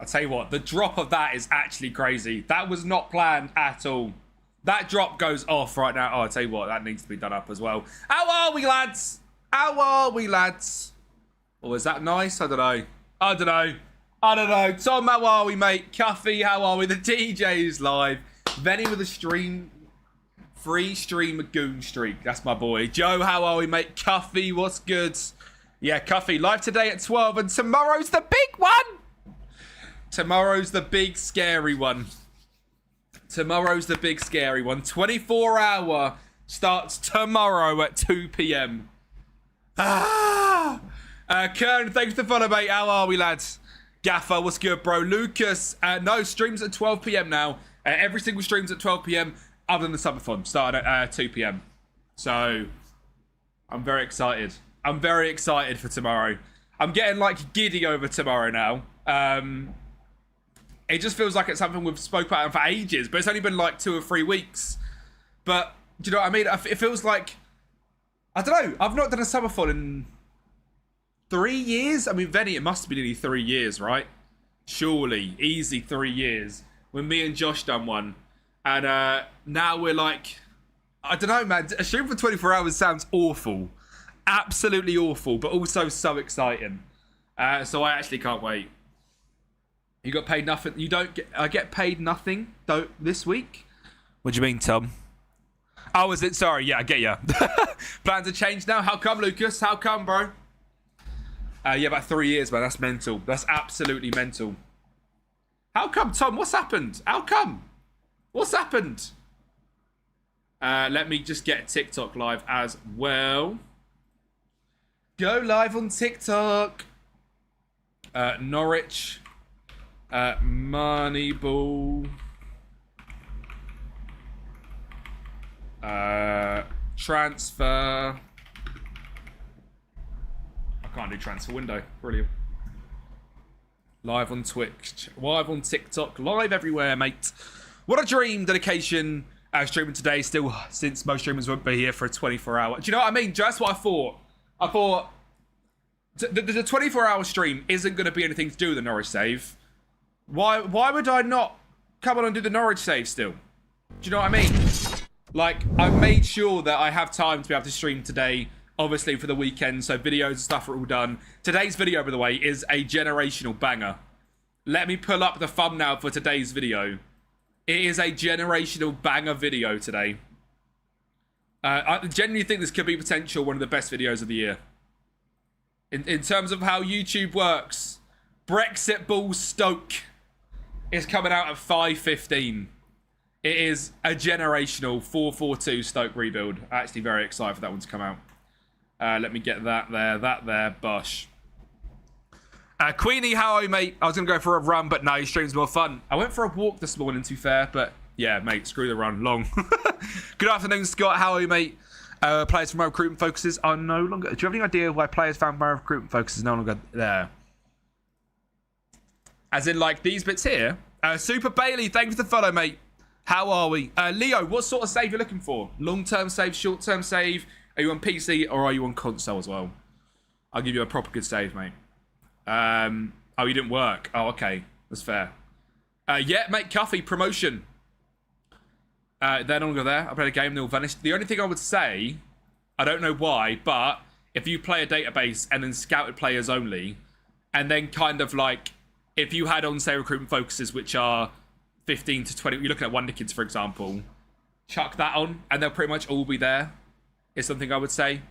tell you what, the drop of that is actually crazy. That was not planned at all. That drop goes off right now. Oh, I'll tell you what, that needs to be done up as well. How are we, lads? How are we, lads? Oh, is that nice? I don't know. Tom, how are we, mate? Cuffy, how are we? The DJ's live. Venny with a stream. Free stream goon streak. That's my boy. Joe, how are we, mate? Cuffy, what's good? Yeah, Cuffy, live today at 12, and tomorrow's the big one. Tomorrow's the big scary one. 24-hour starts tomorrow at 2 p.m. Kern, thanks for the follow, mate. How are we, lads? Gaffer, what's good, bro? Lucas, no, streams at 12 p.m. now. Every single stream's at 12 p.m. other than the subathon, started at 2 p.m. So, I'm very excited. I'm very excited for tomorrow. I'm getting, like, giddy over tomorrow now. It just feels like it's something we've spoke about for ages, but it's only been, like, 2 or 3 weeks. But, do you know what I mean? It feels like, I don't know, I've not done a subathon in 3 years? I mean, Venny, it must have been nearly 3 years, right? Surely. Easy 3 years. When me and Josh done one. And now we're like, I don't know, man. A stream for 24 hours sounds awful. Absolutely awful, but also so exciting. So I actually can't wait. You got paid nothing? You don't get... I get paid nothing this week? What do you mean, Tom? Oh, is it? Sorry, yeah, I get ya. Plans have changed now? How come, Lucas? How come, bro? Yeah, about 3 years, man. That's mental. That's absolutely mental. How come, Tom? What's happened? How come? What's happened? Let me just get TikTok live as well. Go live on TikTok. Norwich Moneyball. Transfer. I can't do transfer window. Brilliant. Live on Twitch, live on TikTok, live everywhere, mate. What a dream. Dedication. Streaming today still, since most streamers won't be here for a 24-hour. Do you know what I mean? That's what I thought. I thought the 24-hour stream isn't going to be anything to do with the Norwich save. Why would I not come on and do the Norwich save still? Do you know what I mean? Like, I made sure that I have time to be able to stream today, obviously for the weekend, so videos and stuff are all done. Today's video, by the way, is a generational banger. Let me pull up the thumbnail for today's video. It is a generational banger video today. I genuinely think this could be potential one of the best videos of the year. In terms of how YouTube works, Brexit Ball Stoke is coming out at 5:15. It is a generational 4-4-2 Stoke rebuild. Actually very excited for that one to come out. Let me get that there, Bosh. Queenie, how are you, mate? I was going to go for a run, but no, your stream's more fun. I went for a walk this morning, to be fair, but yeah, mate, screw the run. Long. Good afternoon, Scott. How are you, mate? Players from my recruitment focuses are no longer... Do you have any idea why players found my recruitment focuses no longer there? As in, like, these bits here? Super Bailey, thanks for the follow, mate. How are we? Leo, what sort of save are you looking for? Long-term save, short-term save? Are you on PC or are you on console as well? I'll give you a proper good save, mate. Oh, you didn't work. Oh, okay. That's fair. Yeah, mate, Cuffy, promotion. They're no longer there. I played a game, they all vanished. The only thing I would say, I don't know why, but if you play a database and then scouted players only, and then kind of like, if you had on, say, recruitment focuses, which are 15 to 20, you're looking at Wonder Kids, for example, chuck that on, and they'll pretty much all be there, is something I would say.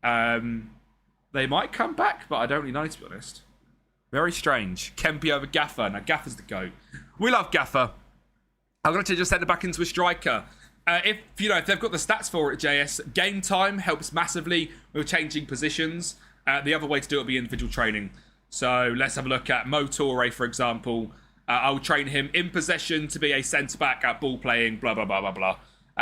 They might come back, but I don't really know, to be honest. Very strange. Kempi over Gaffer. Now, Gaffer's the GOAT. We love Gaffer. I'm going to just send it back into a striker. If they've got the stats for it, JS, game time helps massively with changing positions. The other way to do it would be individual training. So let's have a look at Mo Torre, for example. I'll train him in possession to be a centre-back at ball playing, blah, blah, blah, blah, blah.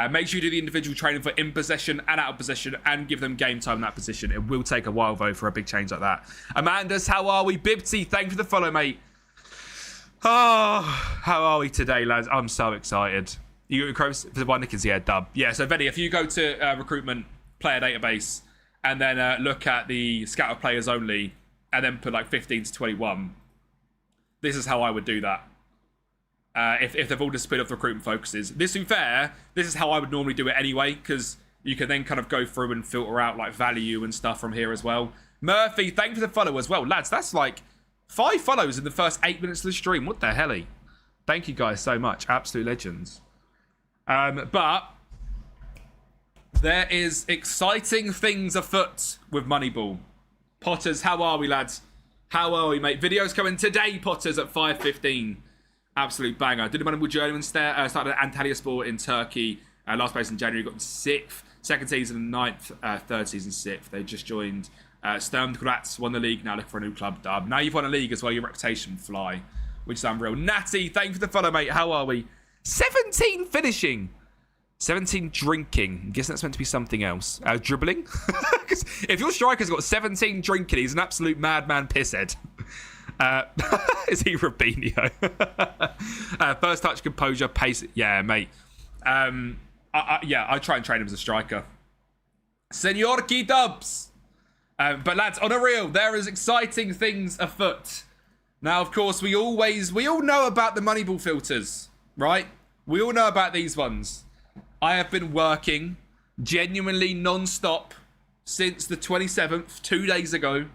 Make sure you do the individual training for in possession and out of possession and give them game time in that position. It will take a while, though, for a big change like that. Amanda's, how are we? Bibsy, thank you for the follow, mate. Oh, how are we today, lads? I'm so excited. You got for the Wonder Kids, yeah, dub. Yeah, so, Venny, if you go to recruitment player database and then look at the scout of players only and then put like 15 to 21, this is how I would do that. If they've all just split off the recruitment focuses. This, to be fair, this is how I would normally do it anyway, because you can then kind of go through and filter out like value and stuff from here as well. Murphy, thank you for the follow as well. Lads, that's like 5 follows in the first 8 minutes of the stream. What the hell? Thank you guys so much. Absolute legends. But there is exciting things afoot with Moneyball. Potters, how are we, lads? How are we, mate? Videos coming today, Potters, at 5:15. Absolute banger. Did a Moneyball Journeyman started at Antalya Sport in Turkey. Last place in January, got 6th. Second season 9th. Third season 6th. They just joined Sturm Graz, won the league. Now looking for a new club dub. Now you've won a league as well. Your reputation will fly, which is unreal. Natty, thank you for the follow, mate. How are we? 17 finishing. 17 drinking. I'm guessing that's meant to be something else. Dribbling? Because if your striker's got 17 drinking, he's an absolute madman pisshead. Is he Robinho? First touch, composure, pace. Yeah, mate. I try and train him as a striker. Senor Key Dubs. But lads, on a real, there is exciting things afoot. Now, of course, we all know about the Moneyball filters, right? We all know about these ones. I have been working genuinely non-stop since the 27th, 2 days ago,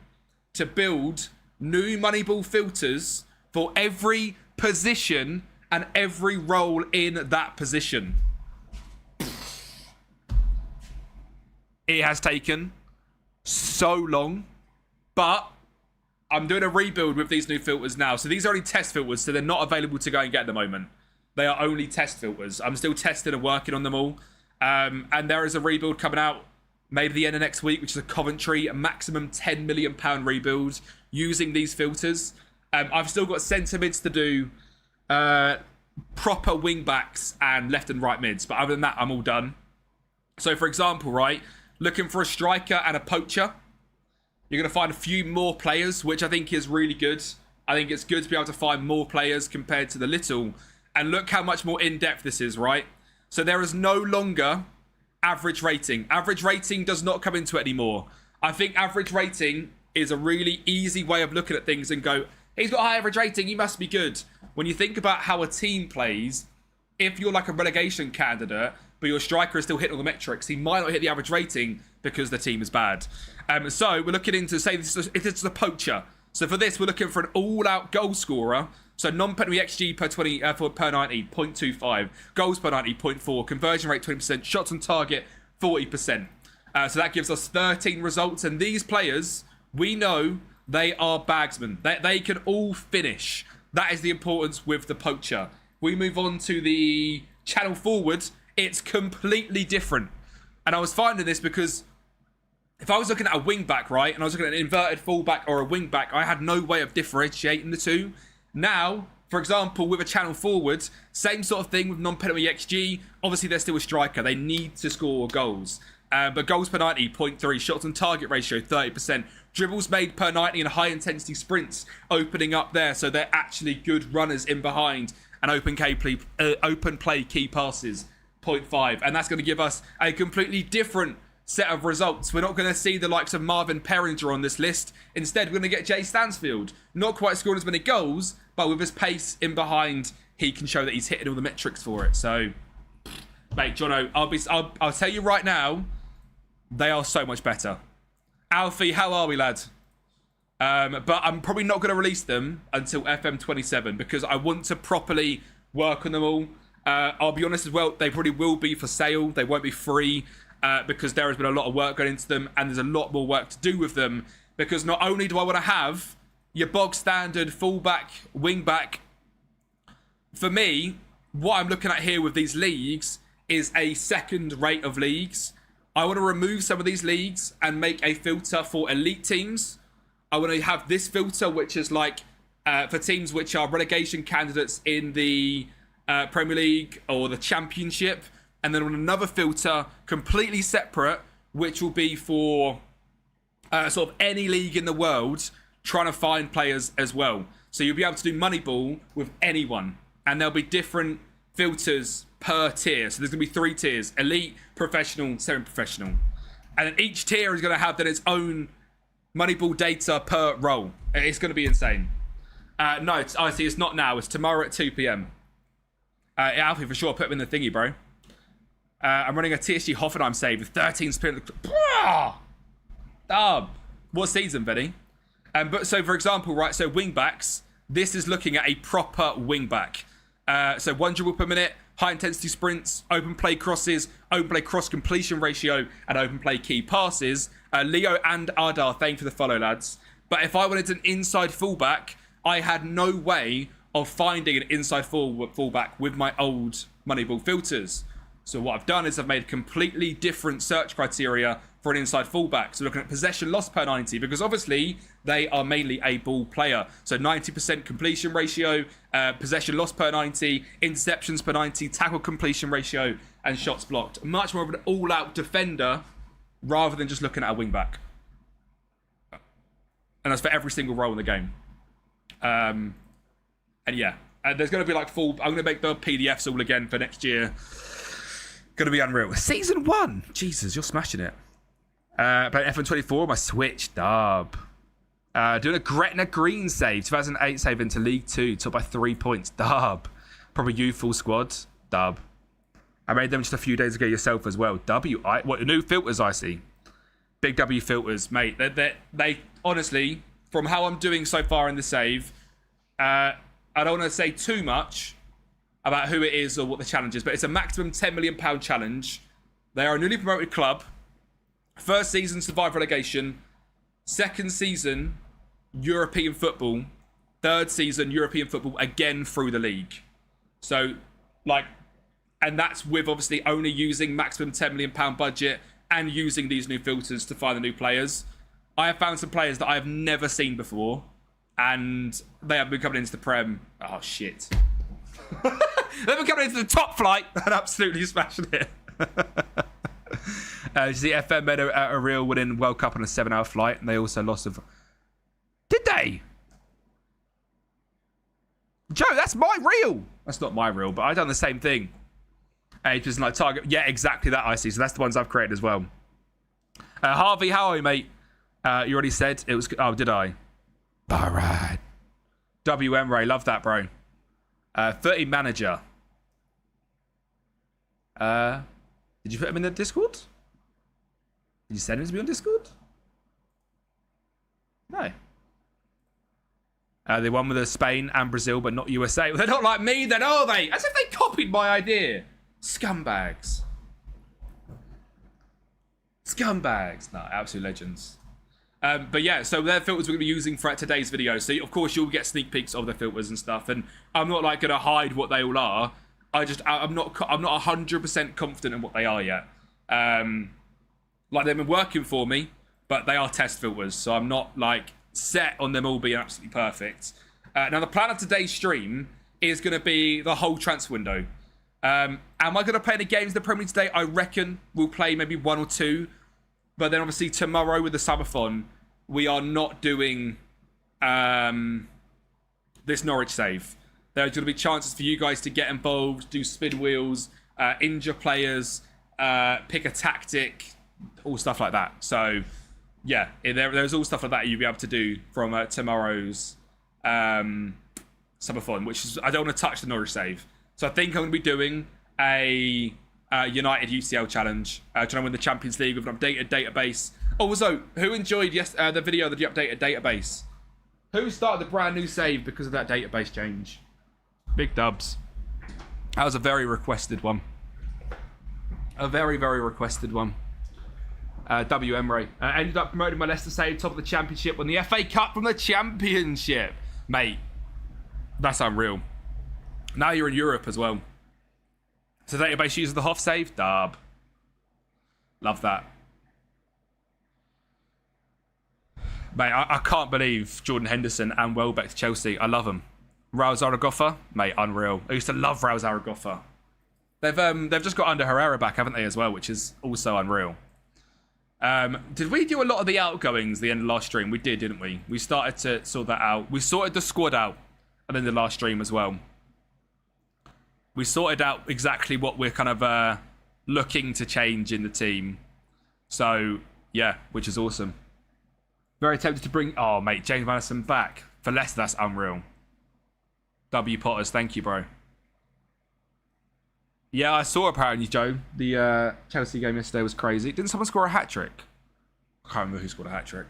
to build new Moneyball filters for every position and every role in that position. It has taken so long, but I'm doing a rebuild with these new filters now. So these are only test filters, so they're not available to go and get at the moment. They are only test filters. I'm still testing and working on them all. And there is a rebuild coming out maybe the end of next week, which is a Coventry, a maximum £10 million rebuild using these filters. I've still got centre mids to do, proper wing backs and left and right mids. But other than that, I'm all done. So, for example, right, looking for a striker and a poacher. You're going to find a few more players, which I think is really good. I think it's good to be able to find more players compared to the little. And look how much more in-depth this is, right? So there is no longer average rating. Average rating does not come into it anymore. I think average rating is a really easy way of looking at things and go, he's got a high average rating, he must be good. When you think about how a team plays, if you're like a relegation candidate, but your striker is still hitting all the metrics, he might not hit the average rating because the team is bad. So we're looking into, say, this is a poacher. So for this, we're looking for an all-out goal scorer. So non-penalty XG per 90, 0.25. Goals per 90, 0.4. Conversion rate, 20%. Shots on target, 40%. So that gives us 13 results. And these players, we know they are bagsmen. They can all finish. That is the importance with the poacher. We move on to the channel forward. It's completely different. And I was finding this because if I was looking at a wing back, right, and I was looking at an inverted fullback or a wing back, I had no way of differentiating the two. Now, for example, with a channel forward, same sort of thing with non-penalty XG. Obviously, they're still a striker. They need to score goals. But goals per 90, 0.3. Shots on target ratio, 30%. Dribbles made per 90 and high-intensity sprints opening up there. So they're actually good runners in behind. And open play key passes, 0.5. And that's going to give us a completely different set of results. We're not going to see the likes of Marvin Perringer on this list. Instead, we're going to get Jay Stansfield. Not quite scoring as many goals, but with his pace in behind, he can show that he's hitting all the metrics for it. So, mate, Jono, I'll tell you right now, they are so much better. Alfie, how are we, lad? But I'm probably not going to release them until FM27 because I want to properly work on them all. I'll be honest as well, they probably will be for sale. They won't be free. Because there has been a lot of work going into them and there's a lot more work to do with them because not only do I want to have your bog standard fullback, wingback, for me, what I'm looking at here with these leagues is a second rate of leagues. I want to remove some of these leagues and make a filter for elite teams. I want to have this filter, which is like for teams which are relegation candidates in the Premier League or the Championship. And then on another filter, completely separate, which will be for sort of any league in the world, trying to find players as well. So you'll be able to do Moneyball with anyone. And there'll be different filters per tier. So there's going to be 3 tiers: elite, professional, semi-professional. And then each tier is going to have then its own Moneyball data per role. It's going to be insane. No, it's not now. It's tomorrow at 2 p.m. Alfie, for sure, put him in the thingy, bro. I'm running a TSG Hoffenheim save with 13 spin. What season, Benny? But so, for example, right, so wing-backs, this is looking at a proper wing-back. So 1 dribble per minute, high-intensity sprints, open play crosses, open play cross completion ratio, and open play key passes. Leo and Ardar, thank you for the follow, lads. But if I wanted an inside fullback, I had no way of finding an inside fullback with my old Moneyball filters. So what I've done is I've made completely different search criteria for an inside fullback. So looking at possession loss per 90, because obviously they are mainly a ball player. So 90% completion ratio, possession loss per 90, interceptions per 90, tackle completion ratio, and shots blocked. Much more of an all-out defender rather than just looking at a wing-back. And that's for every single role in the game. And yeah, there's going to be like I'm going to make the PDFs all again for next year. Going to be unreal. Season 1. Jesus, you're smashing it. Playing FM24 on my Switch. Dub. Doing a Gretna Green save. 2008 save into League 2. Took by 3 points. Dub. Probably youthful squad. Dub. I made them just a few days ago yourself as well. What new filters I see. Big W filters, mate. They honestly, from how I'm doing so far in the save, I don't want to say too much about who it is or what the challenge is, but it's a maximum £10 million challenge. They are a newly promoted club. First season, survive relegation. Second season, European football. Third season, European football again through the league. So, and that's with obviously only using maximum £10 million budget and using these new filters to find the new players. I have found some players that I have never seen before, and they have been coming into the Prem. Oh, shit. They've been coming into the top flight and absolutely smashing it. You see, FM made a real winning World Cup on a 7-hour flight, and they also lost of. Did they? Joe, that's my reel. That's not my reel, but I've done the same thing. It was like target. Yeah, exactly that, I see. So that's the ones I've created as well. Harvey, how are you, mate? You already said it was. Oh, did I? All right. WM Ray, love that, bro. 30 manager. Did you put him in the Discord? Did you send him to me on Discord? No. They won with Spain and Brazil, but not USA. Well, they're not like me then, are they? As if they copied my idea. Scumbags. Scumbags. No, absolute legends. But yeah, so their filters we're going to be using for today's video. So of course you'll get sneak peeks of the filters and stuff. And I'm not like going to hide what they all are. I'm not 100% confident in what they are yet. Like they've been working for me, but they are test filters. So I'm not like set on them all being absolutely perfect. Now the plan of today's stream is going to be the whole transfer window. Am I going to play any games in the Premier League today? I reckon we'll play maybe 1 or 2. But then obviously tomorrow with the subathon, we are not doing this Norwich save. There's going to be chances for you guys to get involved, do spin wheels, injure players, pick a tactic, all stuff like that. So yeah, there's all stuff like that you'll be able to do from tomorrow's subathon, which is, I don't want to touch the Norwich save. So I think I'm going to be doing a United UCL challenge, trying to win the Champions League with an updated database. Also, who enjoyed the video of the updated database? Who started the brand new save because of that database change? Big dubs. That was a very requested one. A very, very requested one. WM Ray. Ended up promoting my Leicester save top of the Championship, won the FA Cup from the Championship. Mate, that's unreal. Now you're in Europe as well. So database uses the Hoff save. Dub. Love that. Mate, I can't believe Jordan Henderson and Welbeck to Chelsea. I love them. Raul Zaragoza, mate, unreal. I used to love Raul Zaragoza. They've just got Under Herrera back, haven't they, as well, which is also unreal. Did we do a lot of the outgoings the end of last stream? We did, didn't we? We started to sort that out. We sorted the squad out and then the last stream as well. We sorted out exactly what we're kind of looking to change in the team. So, yeah, which is awesome. Very tempted to bring... Oh, mate, James Madison back. For Leicester, that's unreal. W Potters, thank you, bro. Yeah, I saw apparently, Joe. The Chelsea game yesterday was crazy. Didn't someone score a hat-trick? I can't remember who scored a hat-trick.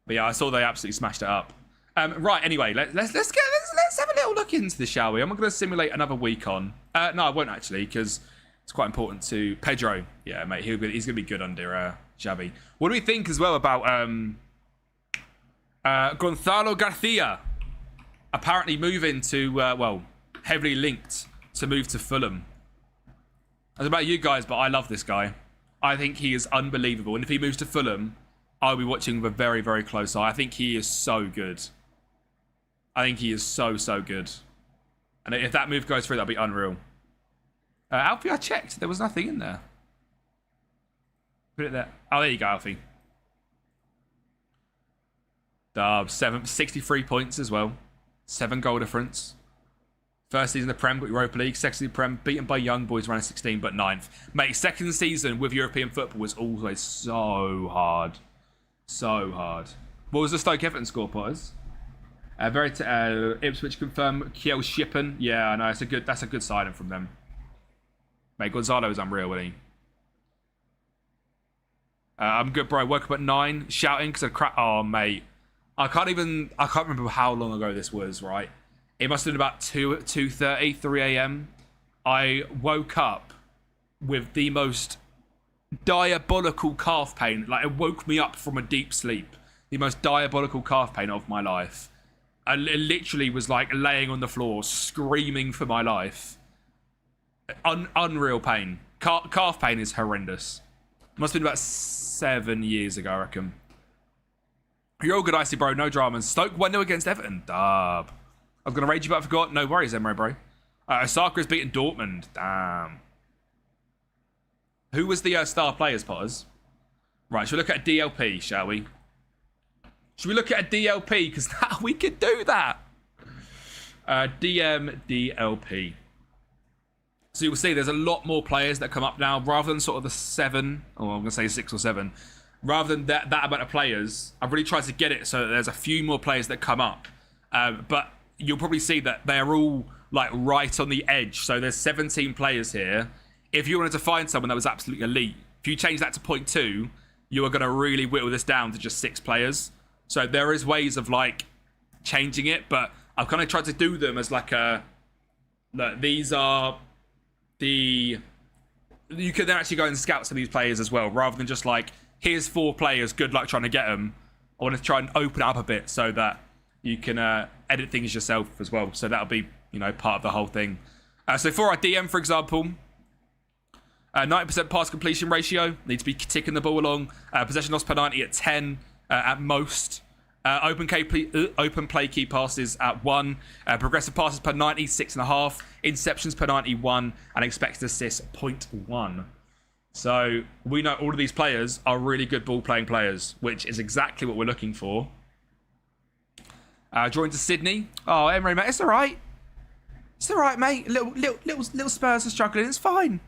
But yeah, I saw they absolutely smashed it up. Right, anyway, let's have a little look into this, shall we? I'm going to simulate another week on. No, I won't actually, because it's quite important to Pedro. Yeah, mate, he's going to be good under Xavi. What do we think as well about Gonzalo Garcia? Apparently moving to, heavily linked to move to Fulham. I don't know about you guys, but I love this guy. I think he is unbelievable. And if he moves to Fulham, I'll be watching with a very, very close eye. I think he is so good. I think he is so, so good. And if that move goes through, that'll be unreal. Alfie, I checked. There was nothing in there. Put it there. Oh, there you go, Alfie. Dub, 63 points as well. 7 goal difference. First season of the Prem, got Europa League. Second season of the Prem, beaten by Young Boys, round 16, but 9th. Mate, second season with European football was always so hard. So hard. What was the Stoke Everton score, Potters? Ipswich confirmed Kiel Shippen. Yeah, I know. That's a good signing from them. Mate, Gonzalo is unreal, isn't he? I'm good, bro. I woke up at 9, shouting because I crap. Oh, mate. I can't remember how long ago this was, right? It must have been about 2:30, 3 a.m. I woke up with the most diabolical calf pain. Like, it woke me up from a deep sleep. The most diabolical calf pain of my life. I literally was like laying on the floor, screaming for my life. Unreal pain. Calf pain is horrendous. Must have been about 7 years ago, I reckon. You're all good, Icy, bro. No dramas. Stoke 1-0 against Everton. Dub. I was going to rage you, but I forgot. No worries, Emre, bro. Osaka has beaten Dortmund. Damn. Who was the star players, Potters? Right, should we look at a DLP, shall we? Should we look at a DLP? Because now we can do that. DLP. So you'll see there's a lot more players that come up now. Rather than sort of the 7, or I'm going to say 6 or 7. Rather than that amount of players, I've really tried to get it so that there's a few more players that come up. But you'll probably see that they're all like right on the edge. So there's 17 players here. If you wanted to find someone that was absolutely elite, if you change that to 0.2, you are going to really whittle this down to just 6 players. So there is ways of like changing it, but I've kind of tried to do them as like look, these are the... You could then actually go and scout some of these players as well, rather than just like, here's 4 players, good luck trying to get them. I want to try and open it up a bit so that you can edit things yourself as well. So that'll be, part of the whole thing. So for our DM, for example, 90% pass completion ratio. Need to be ticking the ball along. Possession loss per 90 at 10 at most. Open play key passes at 1. Progressive passes per 90, 6.5. Interceptions per 91. And expected assists, 0.1. So we know all of these players are really good ball-playing players, which is exactly what we're looking for. Drawing to Sydney. Oh, Emery, mate, it's all right. It's all right, mate. Little Spurs are struggling. It's fine.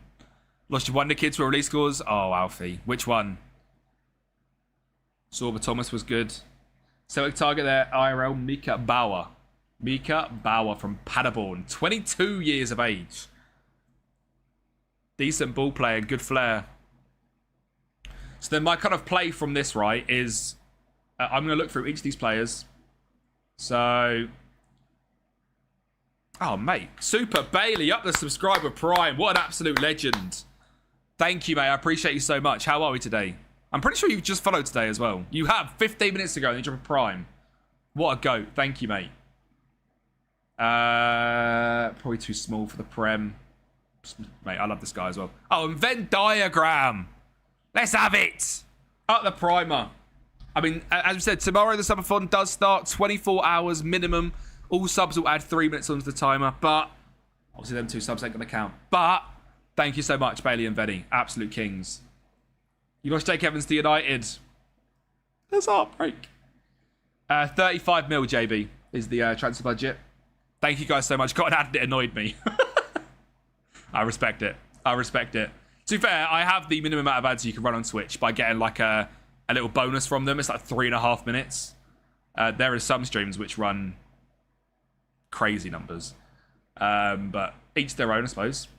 Lost your wonder kids for release scores. Oh, Alfie. Which one? Sorba Thomas was good. Celtic target there, IRL, Mika Bauer. Mika Bauer from Paderborn. 22 years of age. Decent ball player, good flair. So then my kind of play from this, right, is... I'm going to look through each of these players. So... Oh, mate. Super Bailey, up the subscriber prime. What an absolute legend. Thank you, mate. I appreciate you so much. How are we today? I'm pretty sure you've just followed today as well. You have 15 minutes ago and you dropped a prime. What a goat. Thank you, mate. Probably too small for the Prem. Mate, I love this guy as well. Oh, and Venn diagram. Let's have it. Up the primer. I mean, as we said, tomorrow the subathon does start. 24 hours minimum. All subs will add 3 minutes onto the timer. But obviously them 2 subs ain't going to count. But thank you so much, Bailey and Venny. Absolute kings. You lost Jake Evans to United. That's heartbreak. 35 mil, JB, is the transfer budget. Thank you guys so much. Got an ad that annoyed me. I respect it. I respect it. To be fair, I have the minimum amount of ads you can run on Twitch by getting like a little bonus from them. It's like 3.5 minutes. There are some streams which run crazy numbers. But each their own, I suppose.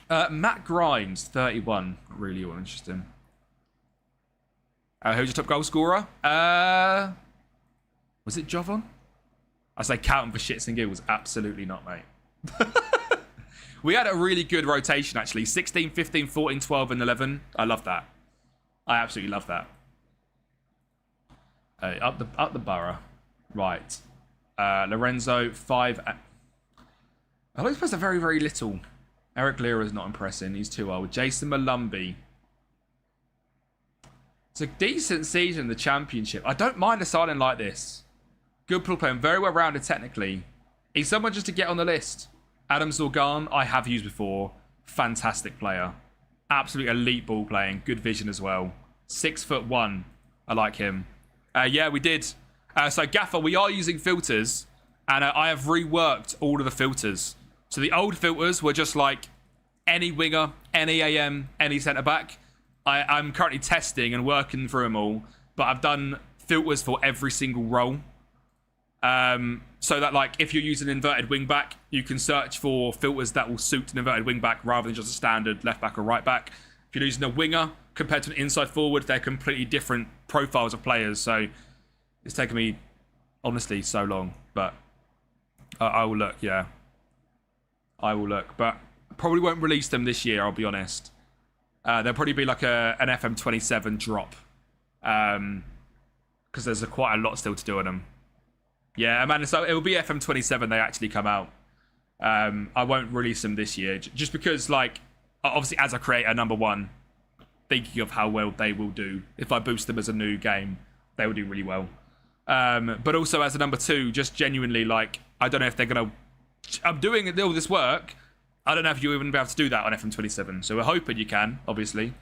Matt Grimes, 31. Really interesting. Who's your top goal scorer? Was it Jovan? I say counting for shits and giggles. Absolutely not, mate. We had a really good rotation, actually. 16, 15, 14, 12, and 11. I love that. I absolutely love that. Up the borough. Right. Lorenzo, 5. I think he's very, very little. Eric Lira is not impressing. He's too old. Jason Malumbi. It's a decent season in the Championship. I don't mind a signing like this. Good ball playing. Very well rounded technically. He's someone just to get on the list. Adam Zorgan, I have used before. Fantastic player. Absolute elite ball playing. Good vision as well. 6'1". I like him. Yeah, we did. So Gaffer, we are using filters. And I have reworked all of the filters. So the old filters were just like any winger, any AM, any centre-back. I'm currently testing and working through them all. But I've done filters for every single role. So that, like, if you're using an inverted wing-back, you can search for filters that will suit an inverted wing-back rather than just a standard left-back or right-back. If you're using a winger compared to an inside-forward, they're completely different profiles of players. So it's taken me, honestly, so long. But I will look, yeah. I will look. But I probably won't release them this year, I'll be honest. There'll probably be like an FM27 drop. Because there's quite a lot still to do on them. Yeah, man, so it will be FM27 they actually come out. I won't release them this year. Just because, like, obviously as a creator, number one, thinking of how well they will do. If I boost them as a new game, they will do really well. But also as a number two, just genuinely, like, I don't know if they're going to... I'm doing all this work. I don't know if you'll even be able to do that on FM27. So we're hoping you can, obviously.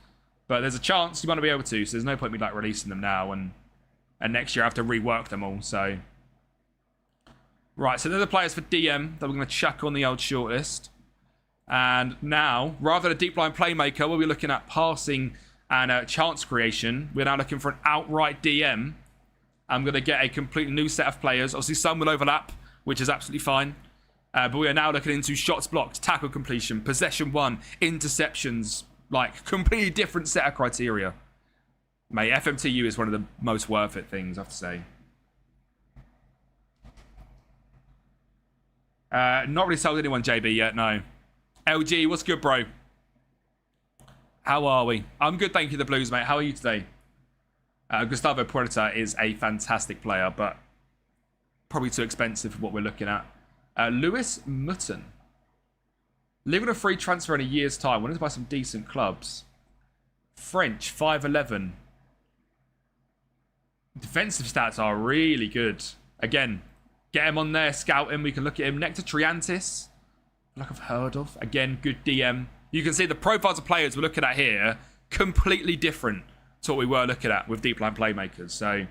But there's a chance you might not be able to. So there's no point in me, like, releasing them now. And next year I have to rework them all, so... Right, so they're the players for DM that we're going to chuck on the old shortlist. And now, rather than a deep line playmaker, we'll be looking at passing and chance creation. We're now looking for an outright DM. I'm going to get a completely new set of players. Obviously, some will overlap, which is absolutely fine. But we are now looking into shots blocked, tackle completion, possession won, interceptions. Like, completely different set of criteria. Mate, FMTU is one of the most worth it things, I have to say. Not really sold anyone, JB, yet, no. LG, what's good, bro? How are we? I'm good, thank you, the Blues, mate. How are you today? Gustavo Puerta is a fantastic player, but probably too expensive for what we're looking at. Lewis Mutton. Leaving a free transfer in a year's time. Wanted to buy some decent clubs. French, 5'11". Defensive stats are really good. Again, get him on there, scout him. We can look at him. Nectar Triantis, like I've heard of. Again, good DM. You can see the profiles of players we're looking at here, completely different to what we were looking at with deep line playmakers. So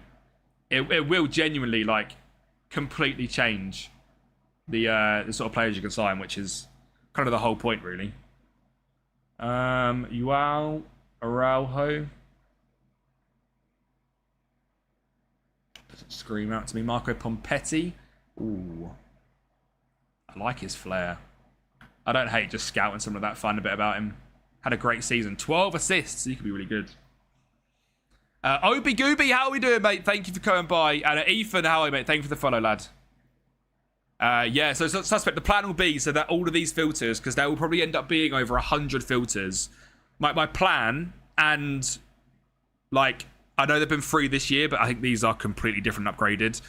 it will genuinely, like, completely change the sort of players you can sign, which is kind of the whole point, really. Joao Araujo. Doesn't scream out to me. Marco Pompetti. Ooh. I like his flair. I don't hate just scouting some of that, find a bit about him. Had a great season. 12 assists. He could be really good. Obi Gooby, how are we doing, mate? Thank you for coming by. And Ethan, how are you, mate? Thank you for the follow, lad. Yeah, so suspect. The plan will be so that all of these filters, because there will probably end up being over 100 filters. My plan, and, like, I know they've been free this year, but I think these are completely different and upgraded.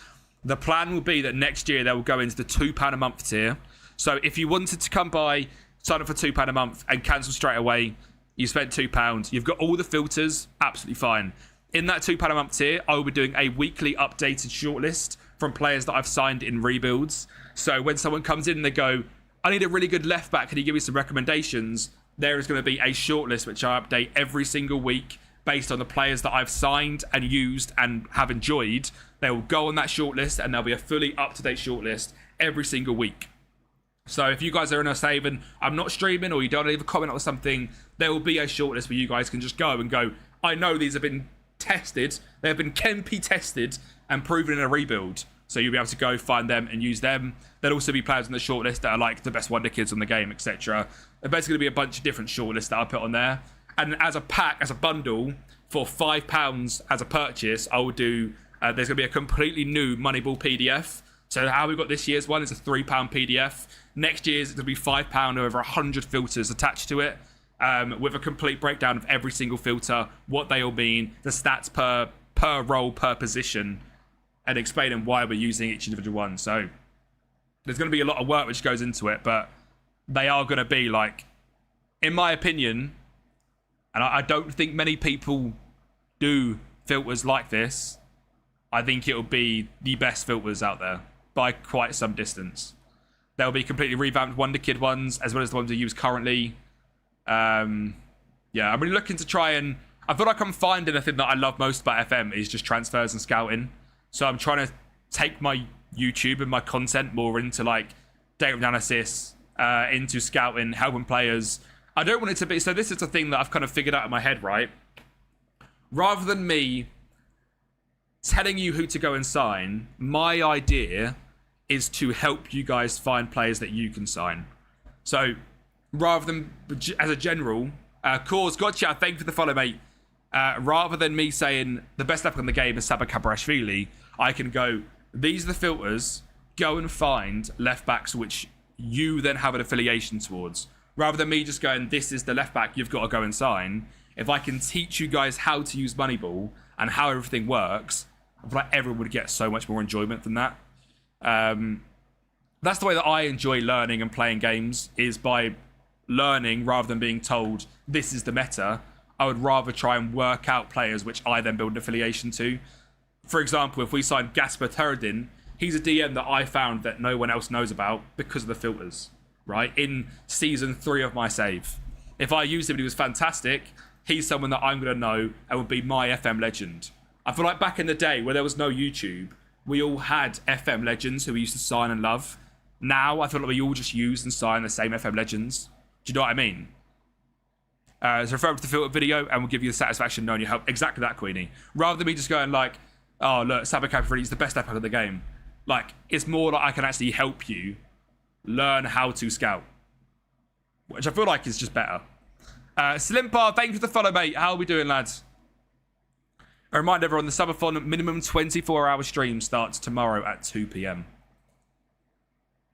The plan will be that next year they will go into the £2 a month tier. So if you wanted to come by, sign up for £2 a month and cancel straight away, you spent £2. You've got all the filters, absolutely fine. In that £2 a month tier, I will be doing a weekly updated shortlist from players that I've signed in rebuilds. So when someone comes in and they go, I need a really good left back, can you give me some recommendations? There is going to be a shortlist which I update every single week based on the players that I've signed and used and have enjoyed. They will go on that shortlist and there'll be a fully up-to-date shortlist every single week. So if you guys are in a save and I'm not streaming or you don't leave a comment or something, there will be a shortlist where you guys can just go and go, I know these have been tested. They have been Kempi tested and proven in a rebuild. So you'll be able to go find them and use them. There'll also be players on the shortlist that are like the best wonder kids on the game, etc. There's basically going to be a bunch of different shortlists that I'll put on there. And as a pack, as a bundle, for £5 as a purchase, I will do... there's going to be a completely new Moneyball PDF. So how we got this year's one is a £3 PDF. Next year's it's going to be £5 over 100 filters attached to it, with a complete breakdown of every single filter, what they all mean, the stats per role, per position, and explaining why we're using each individual one. So there's going to be a lot of work which goes into it, but they are going to be like, in my opinion, and I don't think many people do filters like this, I think it'll be the best filters out there by quite some distance. There'll be completely revamped Wonder Kid ones, as well as the ones we use currently. Yeah, I'm really looking to try and... I feel like I'm finding the thing that I love most about FM is just transfers and scouting. So I'm trying to take my YouTube and my content more into like data analysis, into scouting, helping players. I don't want it to be... So this is the thing that I've kind of figured out in my head, right? Rather than me telling you who to go and sign, my idea is to help you guys find players that you can sign. So rather than, as a general, Cause, gotcha, thank you for the follow, mate. Rather than me saying the best left back in the game is Saba Kabarashvili, I can go, these are the filters, go and find left backs which you then have an affiliation towards. Rather than me just going, this is the left back you've got to go and sign, if I can teach you guys how to use Moneyball and how everything works, I feel like everyone would get so much more enjoyment than that. That's the way that I enjoy learning and playing games, is by learning rather than being told this is the meta. I would rather try and work out players which I then build an affiliation to. For example, if we signed Gasper Turadin, he's a DM that I found that no one else knows about because of the filters, right? In season 3 of my save. If I used him and he was fantastic, he's someone that I'm going to know and would be my FM legend. I feel like back in the day where there was no YouTube, we all had FM legends who we used to sign and love. Now, I feel like we all just use and sign the same FM legends. Do you know what I mean? So refer to the filter video and we'll give you the satisfaction knowing you help. Exactly that, Queenie. Rather than me just going like, oh, look, Saba Caprioli is the best left back of the game. Like, it's more like I can actually help you learn how to scout. Which I feel like is just better. Slimpar, thank you for the follow, mate. How are we doing, lads? A reminder, everyone, the Subathon minimum 24-hour stream starts tomorrow at 2 p.m.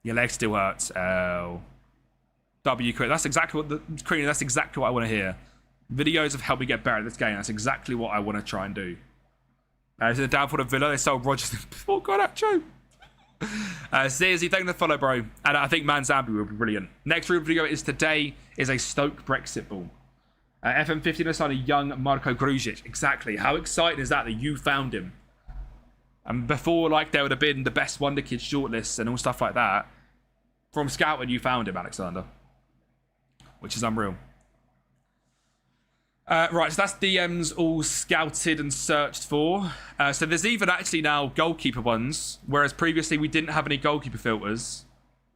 Your leg still hurts. Oh. W, that's exactly what that's exactly what I want to hear. Videos of how we get better at this game. That's exactly what I want to try and do. So the downfall of Villa, they sold Rodgers before Garnacho. Seriously, thank you for the follow, bro. And I think Manzambi will be brilliant. Next real video is today is a Stoke Brexit ball. FM15 has signed a young Marko Grujic. Exactly. How exciting is that you found him? And before, like, there would have been the best Wonder Kids shortlists and all stuff like that. From scouting, you found him, Alexander. Which is unreal. Right, so that's DMs all scouted and searched for. So there's even actually now goalkeeper ones, whereas previously we didn't have any goalkeeper filters.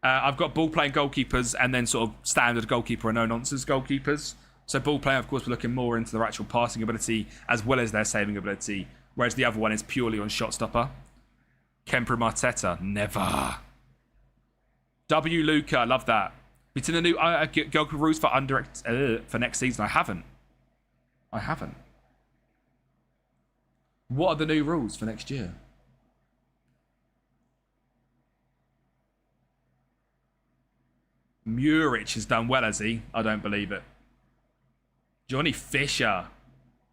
I've got ball playing goalkeepers and then sort of standard goalkeeper and no nonsense goalkeepers. So ball playing, of course, we're looking more into their actual passing ability as well as their saving ability, whereas the other one is purely on shot stopper. Kempi Marteta, never. W Luca, I love that. Have you seen the new goalkeeper rules for next season? I haven't. What are the new rules for next year? Murich has done well, has he? I don't believe it. Johnny Fisher.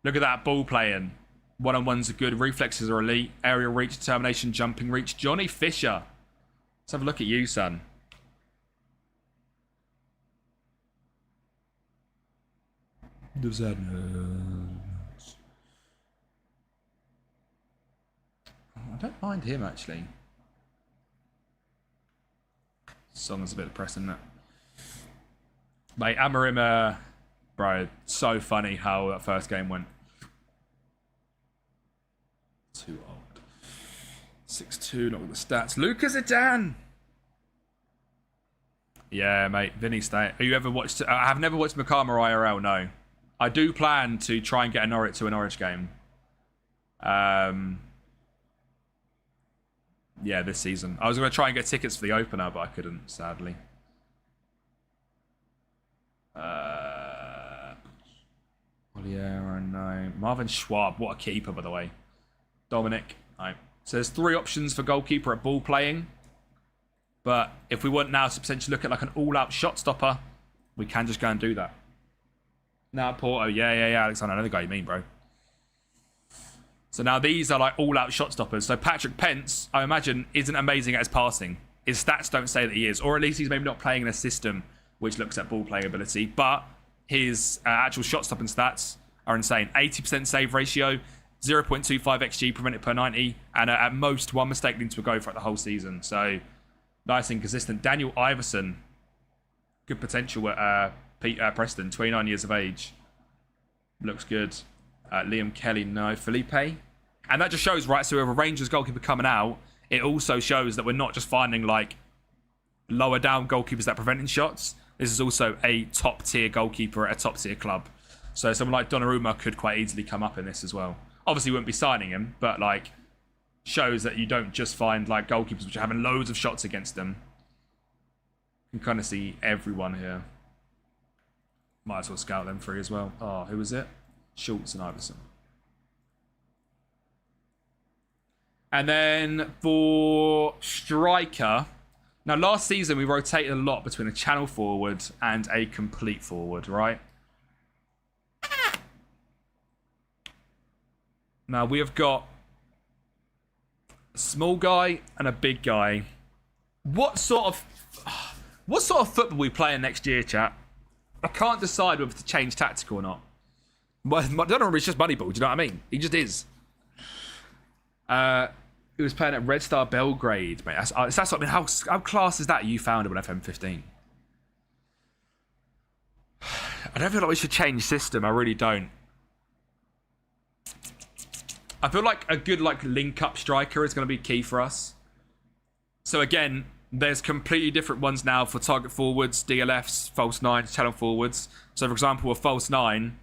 Look at that ball playing. One-on-ones are good. Reflexes are elite. Aerial reach, determination, jumping reach. Johnny Fisher. Let's have a look at you, son. Does that hurt? I don't mind him, actually. Song is a bit depressing, isn't it? Mate, Amarim, bro, so funny how that first game went. Too old. 6'2", not with the stats. Lucas Zidane! Yeah, mate, Vinny stay. Have you ever watched... I have never watched Makama IRL, no. I do plan to try and get a Norwich game. Yeah, this season. I was going to try and get tickets for the opener, but I couldn't, sadly. Oliera, no. Marvin Schwab, what a keeper, by the way. Dominic, no. So there's 3 options for goalkeeper at ball playing. But if we want now to potentially look at like an all-out shot stopper, we can just go and do that. Now Porto, yeah, Alexander, I know the guy you mean, bro. So now these are like all-out shot stoppers. So Patrick Pence, I imagine, isn't amazing at his passing. His stats don't say that he is. Or at least he's maybe not playing in a system which looks at ball playing ability. But his actual shot stopping stats are insane. 80% save ratio, 0.25 XG prevented per 90, and at most 1 mistake into a go throughout the whole season. So nice and consistent. Daniel Iverson, good potential at Preston, 29 years of age. Looks good. Liam Kelly, no. Felipe. And that just shows, right, so with a Rangers goalkeeper coming out, it also shows that we're not just finding, like, lower down goalkeepers that are preventing shots. This is also a top-tier goalkeeper at a top-tier club. So someone like Donnarumma could quite easily come up in this as well. Obviously, we wouldn't be signing him, but, like, shows that you don't just find, like, goalkeepers which are having loads of shots against them. You can kind of see everyone here. Might as well scout them through as well. Oh, who was it? Schultz and Iverson. And then for striker, now last season we rotated a lot between a channel forward and a complete forward, right? Now we have got a small guy and a big guy. What sort of football are we playing next year, chat? I can't decide whether to change tactic or not. I don't know, it's just Moneyball, do you know what I mean? He just is. He was playing at Red Star Belgrade, mate. That's what I mean. How class is that you found him on FM15? I don't feel like we should change system. I really don't. I feel like a good link-up striker is going to be key for us. So again, there's completely different ones now for target forwards, DLFs, false nines, channel forwards. So for example, a false nine,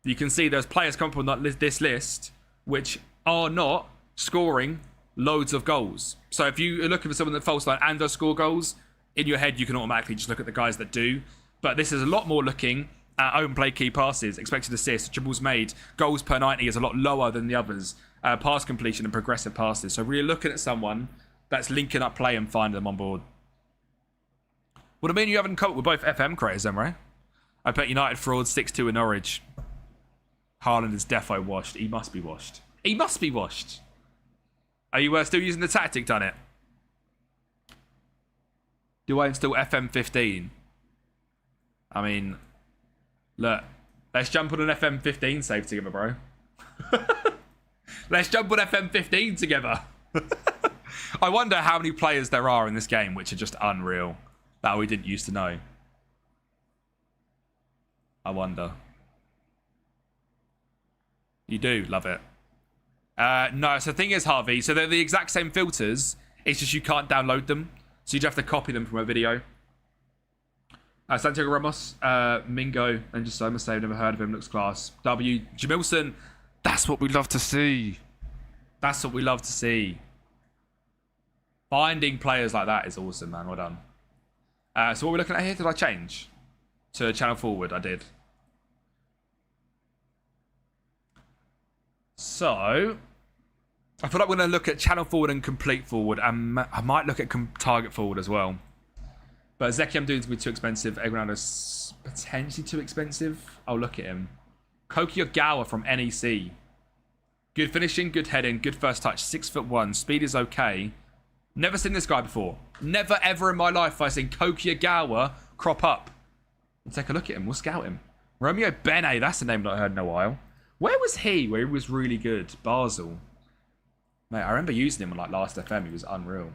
you can see there's players coming from this list which are not scoring loads of goals. So if you're looking for someone that false nine and does score goals, in your head you can automatically just look at the guys that do. But this is a lot more looking at own play, key passes, expected assists, dribbles made, goals per 90 is a lot lower than the others. Pass completion and progressive passes. So really looking at someone that's linking up play and finding them on board. What I mean, you haven't come up with both FM creators then, right? I bet United fraud 6-2 in Norwich. Haaland is defo washed. He must be washed. He must be washed. Are you still using the tactic, done it? Do I install FM15? I mean, look, let's jump on an FM15 save together, bro. Let's jump on FM15 together. I wonder how many players there are in this game which are just unreal that we didn't used to know. I wonder. You do love it. No, so the thing is, Harvey, so they're the exact same filters. It's just you can't download them. So you'd have to copy them from a video. Santiago Ramos, Mingo, and just Soma say, never heard of him, looks class. W, Jamilson, that's what we love to see. That's what we love to see. Finding players like that is awesome, man. Well done. So what we're looking at here, did I change to channel forward? I did. So I feel like we're going to look at channel forward and complete forward. And I might look at target forward as well. But Zeki, I'm doing to be too expensive. Egrando's potentially too expensive. I'll look at him. Koki Ogawa from NEC. Good finishing, good heading, good first touch. 6'1". Speed is okay. Never seen this guy before. Never ever in my life have I seen Koki Ogawa crop up. Let's take a look at him. We'll scout him. Romeo Bene. That's a name that I heard in a while. Where was he? Where he was really good. Basel. Mate, I remember using him on last FM. He was unreal.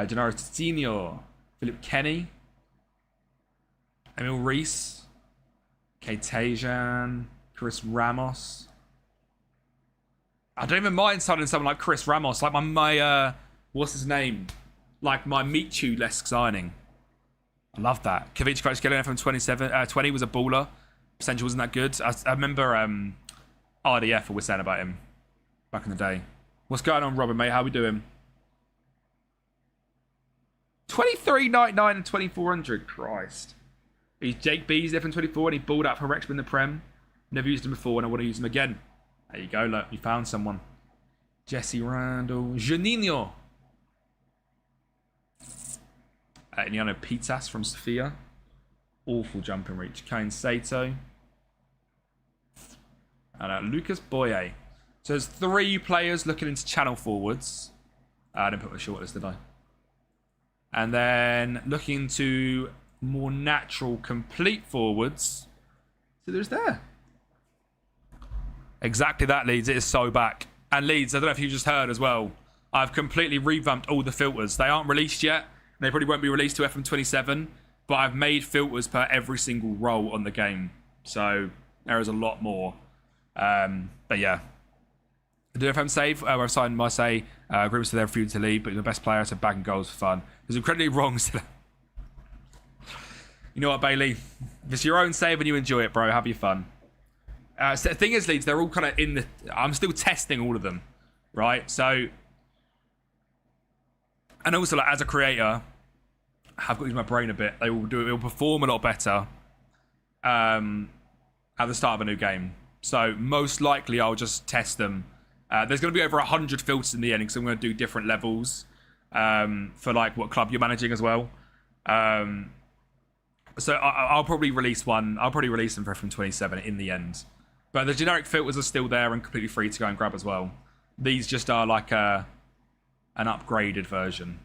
Gennaro Tino, Philip Kenny, Emil Reese, Katajan, Chris Ramos. I don't even mind signing someone like Chris Ramos, like my what's his name? Like my Michu-esque signing. I love that. Kavic Kvaratskhelia from 20 was a baller. Potential wasn't that good. I remember RDF was saying about him back in the day. What's going on, Robin, mate? How we doing? 23.99 and 2,400. Christ. He's Jake B's FM24 and he balled out for Wrexham in the Prem. Never used him before and I want to use him again. There you go, look. You found someone. Jesse Randall. Juninho. Iniano Pitas from Sofia. Awful jumping reach. Kane Sato. And Lucas Boye. So there's 3 players looking into channel forwards. I didn't put my shortlist, did I? And then looking to more natural complete forwards. So there's there. Exactly that, Leeds. It is so back. And Leeds, I don't know if you just heard as well, I've completely revamped all the filters. They aren't released yet. They probably won't be released to FM27. But I've made filters per every single role on the game. So there is a lot more. But yeah. The FM save, where I've signed Marseille, agreements to their refusal to leave, but the best player to bag and goals for fun. It was incredibly wrong. You know what, Bailey? If it's your own save and you enjoy it, bro, have your fun. So the thing is, Leeds, they're all kind of in the... I'm still testing all of them, right? So... And also, like, as a creator, I've got to use my brain a bit. They will do it. It will perform a lot better at the start of a new game. So most likely, I'll just test them. There's going to be over 100 filters in the end because I'm going to do different levels for like what club you're managing as well. So I'll probably release one. I'll probably release them for FM27 in the end. But the generic filters are still there and completely free to go and grab as well. These just are like an upgraded version.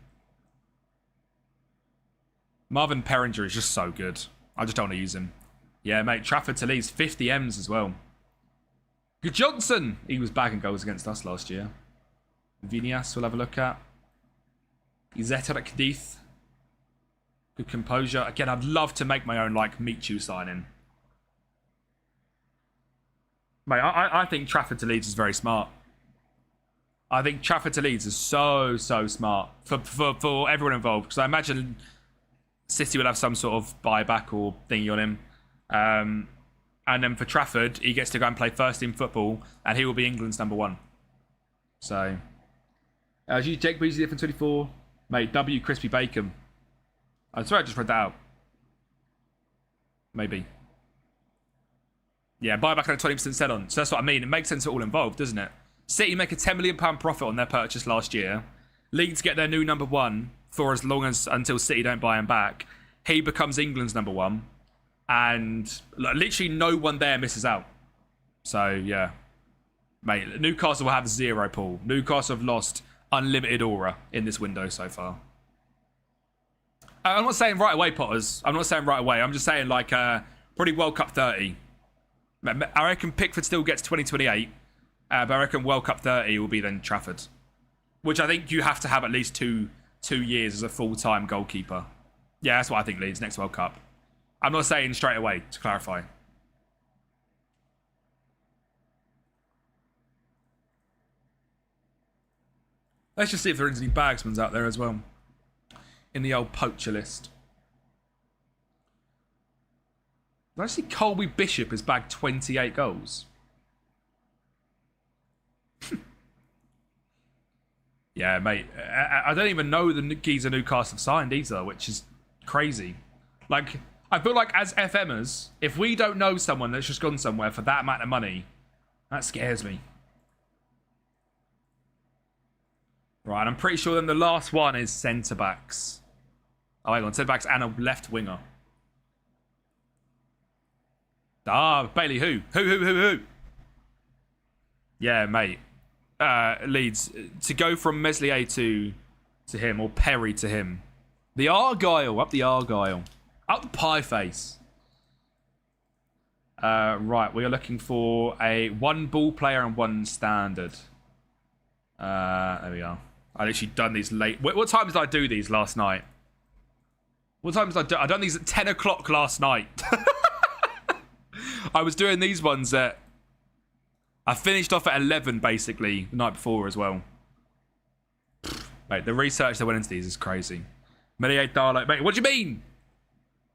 Marvin Perringer is just so good. I just don't want to use him. Yeah, mate. Trafford to Leeds, 50 M's as well. Good Johnson. He was bagging goals against us last year. Vinias we'll have a look at. Izetta at Cadiz. Good composure. Again, I'd love to make my own like Meet You signing. Mate, I think Trafford to Leeds is very smart. I think Trafford to Leeds is so smart for everyone involved. Because I imagine City will have some sort of buyback or thingy on him. And then for Trafford, he gets to go and play first team football, and he will be England's #1. So, Jake Beasley from 24, mate. W Crispy Bacon. I'm sorry, I just read that out. Maybe. Yeah, buyback on a 20% set on. So that's what I mean. It makes sense for all involved, doesn't it? City make a £10 million profit on their purchase last year. Leeds get their new #1 for as long as until City don't buy him back. He becomes England's #1. And literally no one there misses out. So, yeah. Mate, Newcastle will have 0 pool. Newcastle have lost unlimited aura in this window so far. I'm not saying right away, Potters. I'm not saying right away. I'm just saying, like, probably World Cup 30. I reckon Pickford still gets 2028. But I reckon World Cup 30 will be then Trafford. Which I think you have to have at least two years as a full-time goalkeeper. Yeah, that's what I think Leeds next World Cup. I'm not saying straight away, to clarify. Let's just see if there is any bagsmans out there as well. In the old poacher list. Did I see Colby Bishop has bagged 28 goals? Yeah, mate. I don't even know the geezer Newcastle have signed either, which is crazy. Like... I feel like as FMers, if we don't know someone that's just gone somewhere for that amount of money, that scares me. Right, I'm pretty sure then the last one is centre-backs. Oh, hang on, centre-backs and a left winger. Ah, Bailey, who? Who? Yeah, mate. Leeds, to go from Meslier to him, or Perry to him. The Argyle, up the Argyle. Up the pie face. Right, we are looking for a 1 ball player and 1 standard. There we are. I literally done these late. What time did I do these last night? What time did I do? I done these at 10 o'clock last night. I was doing these ones at... I finished off at 11 basically the night before as well. Mate, the research that went into these is crazy. Mediate Darlow. Mate, what do you mean?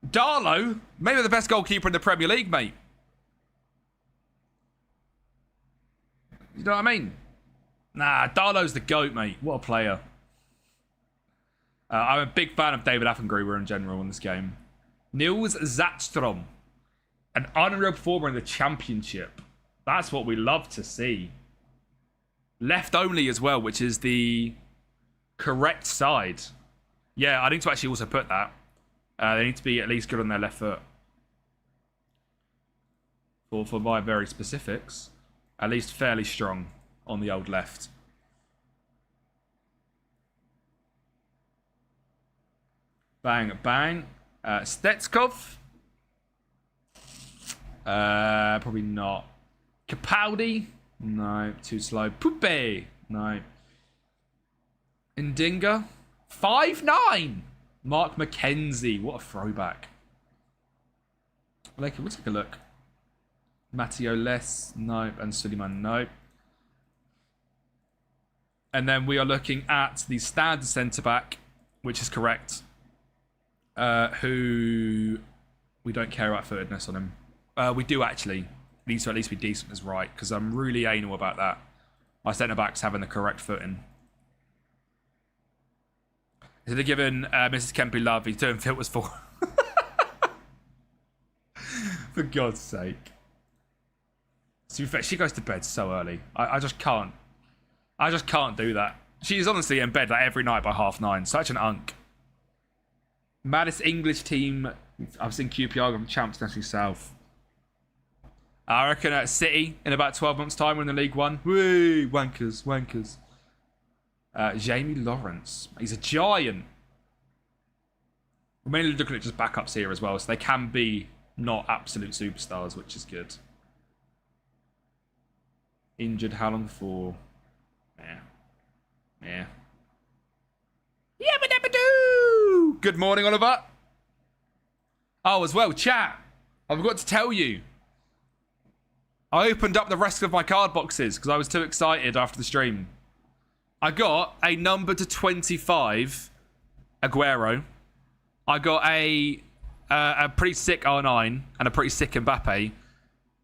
Darlow? Maybe the best goalkeeper in the Premier League, mate. You know what I mean? Nah, Darlow's the GOAT, mate. What a player. I'm a big fan of David Affengruber in general in this game. Nils Zatstrom. An unreal performer in the championship. That's what we love to see. Left only as well, which is the correct side. Yeah, I need to actually also put that. They need to be at least good on their left foot. For my very specifics. At least fairly strong on the old left. Bang, bang. Stetskov. Probably not. Capaldi. No, too slow. Pupe. No. Ndinga. 5'9". Mark McKenzie. What a throwback. We'll take a look. Matteo Les. Nope. And Suleiman. Nope. And then we are looking at the standard centre-back, which is correct. Who we don't care about footedness on him. We do actually. Needs to at least be decent as right, because I'm really anal about that. My centre-backs having the correct footing. So they're giving Mrs. Kempi love. He's doing filters for. For God's sake. To be fair, she goes to bed so early. I just can't. I just can't do that. She's honestly in bed like every night by 9:30. Such an unk. Maddest English team. I've seen QPR from Champs National South. I reckon at City in about 12 months' time we're in the League One. Woo! Wankers, wankers. Jamie Lawrence. He's a giant. We're mainly looking at just backups here as well, so they can be not absolute superstars, which is good. Injured how long for? Yeah. Yabba-dabba-doo! Good morning, Oliver. Oh, as well, chat. I forgot to tell you. I opened up the rest of my card boxes because I was too excited after the stream. I got a number to 25 Aguero. I got a pretty sick R9 and a pretty sick Mbappe.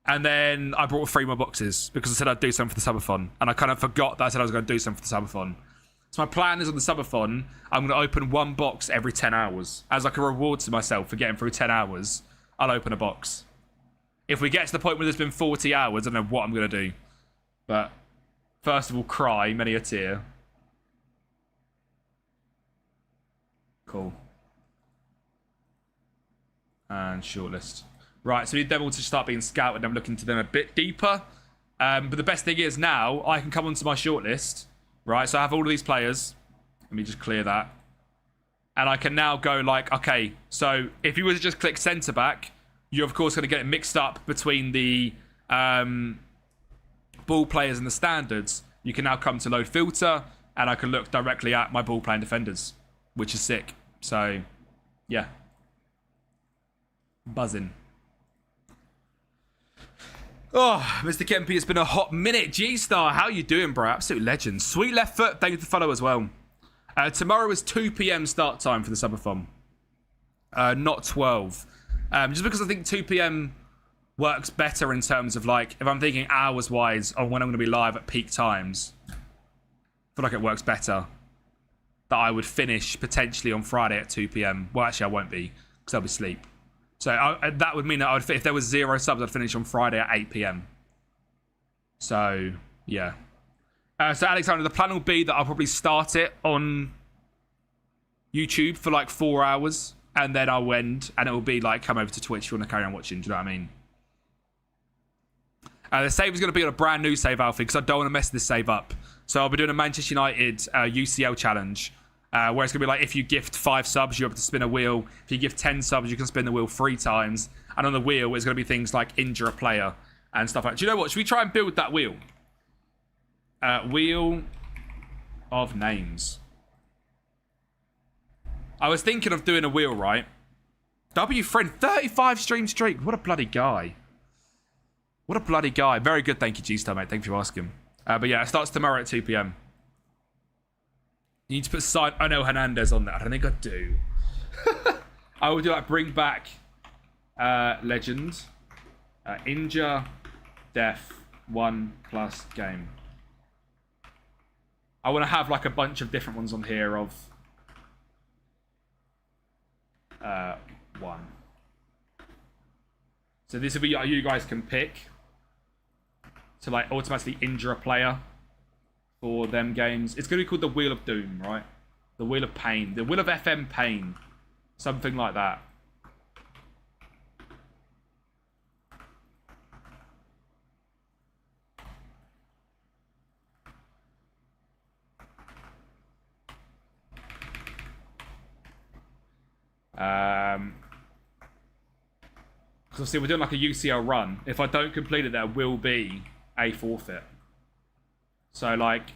And then I brought 3 more boxes because I said I'd do something for the Subathon. And I kind of forgot that I said I was going to do something for the Subathon. So my plan is on the Subathon, I'm going to open 1 box every 10 hours. As like a reward to myself for getting through 10 hours, I'll open a box. If we get to the point where there's been 40 hours, I don't know what I'm going to do. But first of all, cry, many a tear. Cool. And shortlist. Right, so we need them all to start being scouted. I'm looking to them a bit deeper. But the best thing is now, I can come onto my shortlist. Right, so I have all of these players. Let me just clear that. And I can now go like, okay, so if you were to just click centre-back, you're of course going to get it mixed up between the ball players and the standards. You can now come to load filter, and I can look directly at my ball playing defenders, which is sick. So, yeah. Buzzing. Oh, Mr. Kempi, it's been a hot minute. G-Star, how you doing, bro? Absolute legend. Sweet left foot, thank you for the follow as well. Tomorrow is 2 p.m. start time for the subathon. Not 12. Just because I think 2 p.m. works better in terms of, like, if I'm thinking hours-wise on when I'm going to be live at peak times, I feel like it works better that I would finish potentially on Friday at 2 p.m. Well, actually, I won't be because I'll be asleep. So that would mean that I would, if there was 0 subs, I'd finish on Friday at 8 p.m. So, yeah. So, Alexander, the plan will be that I'll probably start it on YouTube for like 4 hours, and then I'll end, and it will be like, come over to Twitch if you want to carry on watching. Do you know what I mean? The save is going to be on a brand new save, Alfie, because I don't want to mess this save up. So I'll be doing a Manchester United UCL challenge, where it's going to be like, if you gift 5 subs, you're able to spin a wheel. If you gift 10 subs, you can spin the wheel 3 times. And on the wheel, it's going to be things like injure a player and stuff like that. Do you know what? Should we try and build that wheel? Wheel of names. I was thinking of doing a wheel, right? W friend, 35 stream streak. What a bloody guy. What a bloody guy. Very good, thank you, G-Star, mate. Thank you for asking. But yeah, it starts tomorrow at 2 p.m. You need to put Onel Hernandez on that. I don't think I do. I will do like bring back legend. Injure, death, 1+ game. I want to have like a bunch of different ones on here of one. So this will be you guys can pick to like automatically injure a player for them games. It's going to be called the Wheel of Doom, right? The Wheel of Pain. The Wheel of FM Pain. Something like that. Because see, we're doing like a UCL run. If I don't complete it, there will be a forfeit. So like,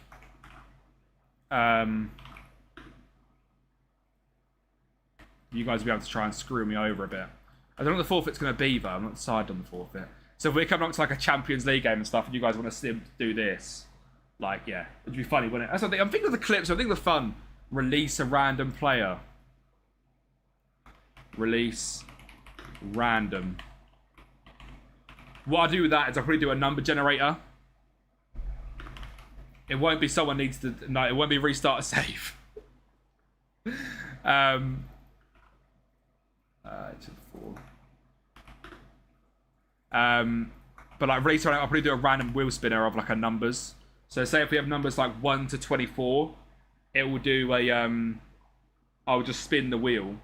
you guys will be able to try and screw me over a bit. I don't know what the forfeit's going to be, though. I'm not decided on the forfeit. So if we're coming up to like a Champions League game and stuff, and you guys want to do this, like, yeah, it'd be funny, wouldn't it? That's what I'm thinking of the clips. I'm thinking of the fun. Release a random player. Release random. What I do with that is I'll probably do a number generator. It won't be someone needs to... No, it won't be restart a save. But like release, I'll probably do a random wheel spinner of like a numbers. So say if we have numbers like 1 to 24, it will do a... I'll just spin the wheel.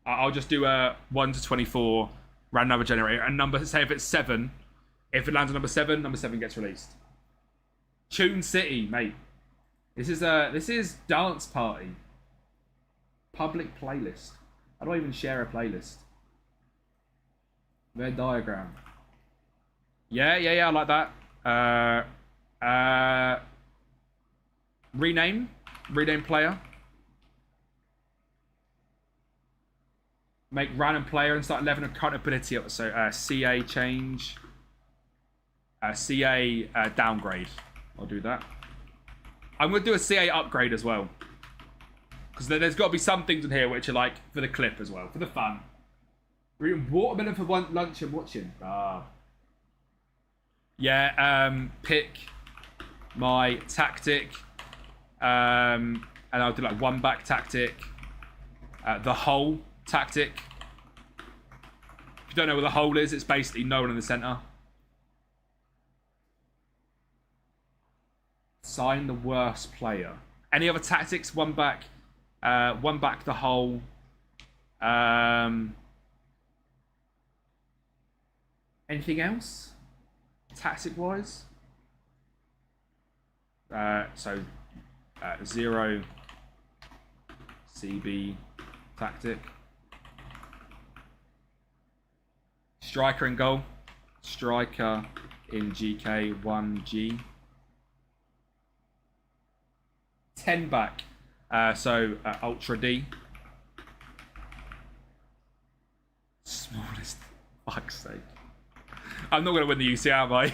I'll just do a 1 to 24 random number generator. And number, say if it's 7, if it lands on number 7 gets released. Tune City, mate. This is dance party. Public playlist. How do I even share a playlist? Venn diagram. Yeah, I like that. Rename player. Make random player and start 11 of current ability. So CA change. CA downgrade. I'll do that. I'm going to do a CA upgrade as well. Because there's got to be some things in here which are like for the clip as well. For the fun. We're eating watermelon for lunch and watching. Yeah, pick my tactic. And I'll do like one back tactic. The hole tactic. If you don't know where the hole is, it's basically no one in the centre. Sign the worst player. Any other tactics? One back the hole. Anything else? Tactic wise? 0 CB tactic. Striker in goal. Striker in GK 1G. 10 back. Ultra D. Smallest. Fuck's sake. I'm not going to win the UCL, am I?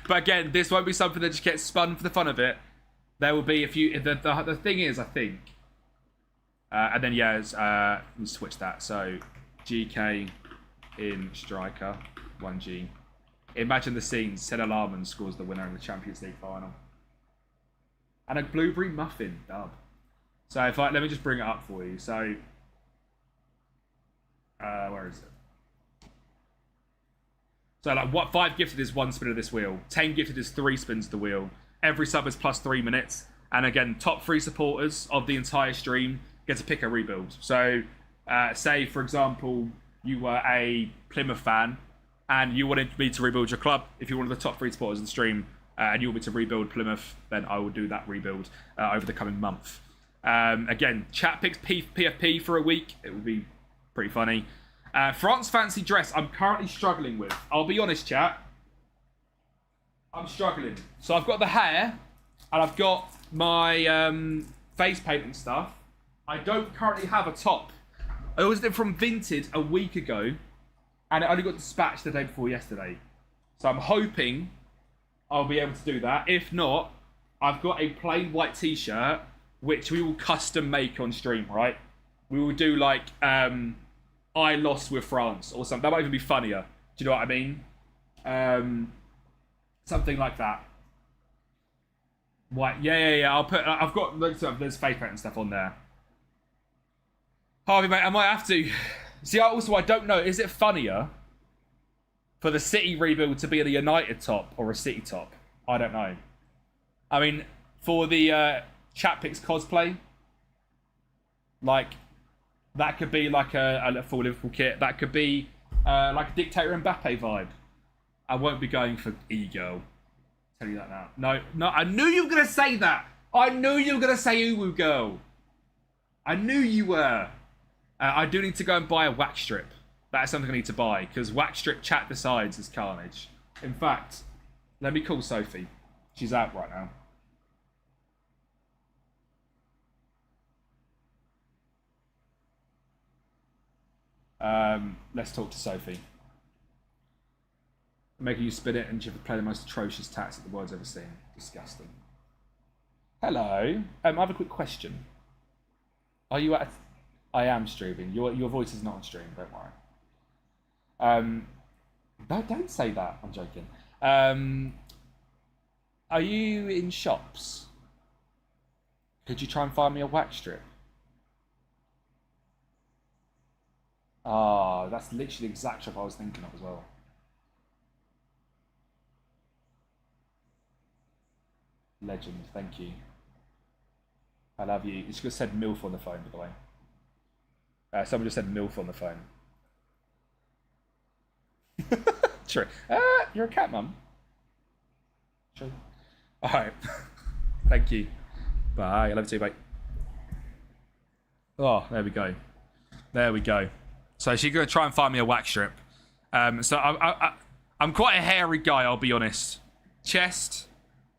But again, this won't be something that just gets spun for the fun of it. There will be a few... The thing is, I think... and then, yeah, let me switch that. So, GK in striker, 1G. Imagine the scene. Senna Larman scores the winner in the Champions League final. And a blueberry muffin, dub. So, let me just bring it up for you. So, where is it? So, like, 5 gifted is 1 spin of this wheel. 10 gifted is 3 spins of the wheel. Every sub is plus 3 minutes. And again, top 3 supporters of the entire stream get to pick a rebuild. So, say, for example, you were a Plymouth fan and you wanted me to rebuild your club. If you're one of the top 3 supporters of the stream and you want me to rebuild Plymouth, then I will do that rebuild over the coming month. Again, chat picks PFP for a week. It would be pretty funny. France fancy dress, I'm currently struggling with. I'll be honest, chat. I'm struggling. So I've got the hair, and I've got my face paint and stuff. I don't currently have a top. I ordered it from Vinted a week ago, and it only got dispatched the day before yesterday. So I'm hoping I'll be able to do that. If not, I've got a plain white t-shirt, which we will custom make on stream, right? We will do like... I lost with France or something. That might even be funnier. Do you know what I mean? Something like that. White. Yeah. I've got loads of there's face paint and stuff on there. Harvey, mate, I might have to. See, I don't know. Is it funnier for the City rebuild to be a United top or a City top? I don't know. I mean, for the chat picks cosplay, like that could be like a full Liverpool kit. That could be like a Dictator Mbappe vibe. I won't be going for e-girl. Tell you that now. No. I knew you were gonna say that. I knew you were gonna say Uwu girl. I knew you were. I do need to go and buy a wax strip. That is something I need to buy because wax strip chat decides is carnage. In fact, let me call Sophie. She's out right now. Let's talk to Sophie. Making you spin it and you play the most atrocious tats that the world's ever seen. Disgusting. Hello. I have a quick question. Are you at... I am streaming. Your voice is not on stream, don't worry. No, don't say that. I'm joking. Are you in shops? Could you try and find me a wax strip? Ah, that's literally the exact shop I was thinking of as well. Legend, thank you. I love you. You just said MILF on the phone, by the way. Someone just said MILF on the phone. True. You're a cat, mum. Sure. Alright. Thank you. Bye. I love you too, mate. Oh, there we go. There we go. So she's going to try and find me a wax strip. So I'm quite a hairy guy, I'll be honest. Chest,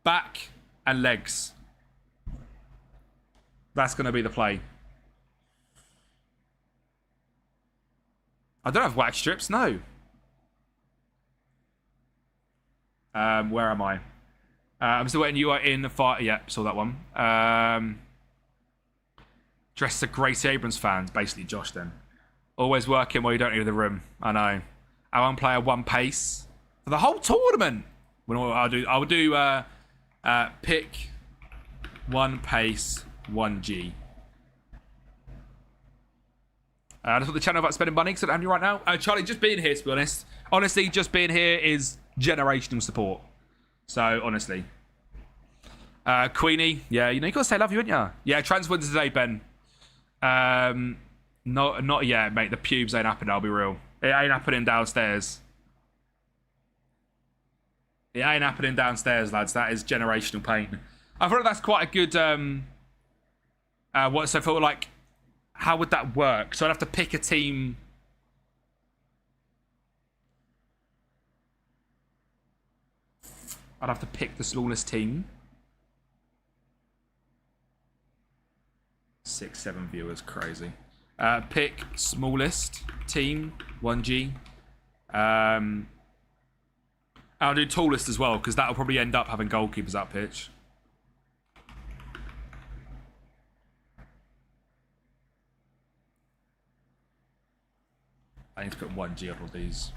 back, and legs. That's going to be the play. I don't have wax strips, no. Where am I? I'm still waiting. You are in the fire. Yeah, saw that one. Dressed as a Gracie Abrams fan, basically Josh then. Always working while you don't leave the room. I know. I won't play a one pace for the whole tournament. I'll do pick one pace, 1G. That's what the channel about spending money, because I don't have you right now. Charlie, just being here, to be honest. Honestly, just being here is generational support. So, honestly. Queenie, yeah, you got to say love you, ain't ya? Yeah, transfer today, Ben. Not yet, mate. The pubes ain't happening, I'll be real. It ain't happening downstairs. It ain't happening downstairs, lads. That is generational pain. I thought that's quite a good... so for, like... How would that work? So I'd have to pick a team. I'd have to pick the smallest team. 6, 7 viewers, crazy. Pick smallest team, 1G. I'll do tallest as well, because that'll probably end up having goalkeepers that pitch. I need to put 1G on all these.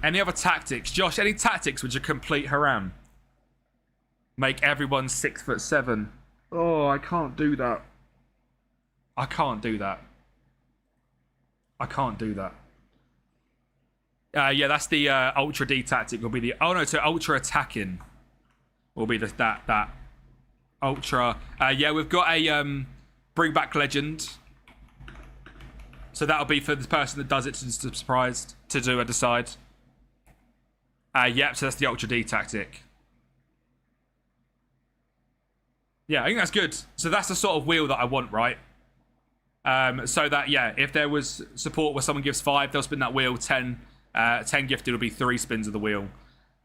Any other tactics? Josh, any tactics which are complete haram? Make everyone 6'7". Oh, I can't do that. I can't do that. I can't do that. Yeah, that's the Ultra D tactic. Will be the... Oh, no, so Ultra attacking will be that Ultra... yeah, we've got a bring back legend. So that'll be for the person that does it to surprised to do a decide. Yep, so that's the Ultra D tactic. Yeah, I think that's good. So that's the sort of wheel that I want, right? So that, yeah, if there was support where someone gives 5, they'll spin that wheel. 10 gifted will be 3 spins of the wheel.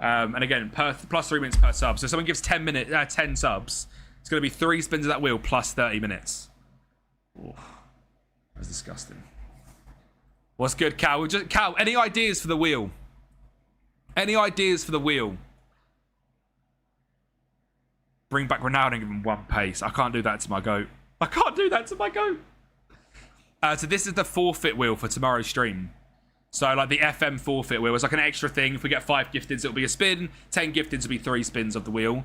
And again, plus 3 minutes per sub. So if someone gives 10 subs, it's going to be 3 spins of that wheel plus 30 minutes. Oh, that's disgusting. What's good, Cal? Cal, any ideas for the wheel? Any ideas for the wheel? Bring back Ronaldo and give him 1 pace. I can't do that to my goat. I can't do that to my goat. So this is the forfeit wheel for tomorrow's stream. So like the FM forfeit wheel was like an extra thing. If we get 5 gifteds, it'll be a spin. 10 gifteds will be 3 spins of the wheel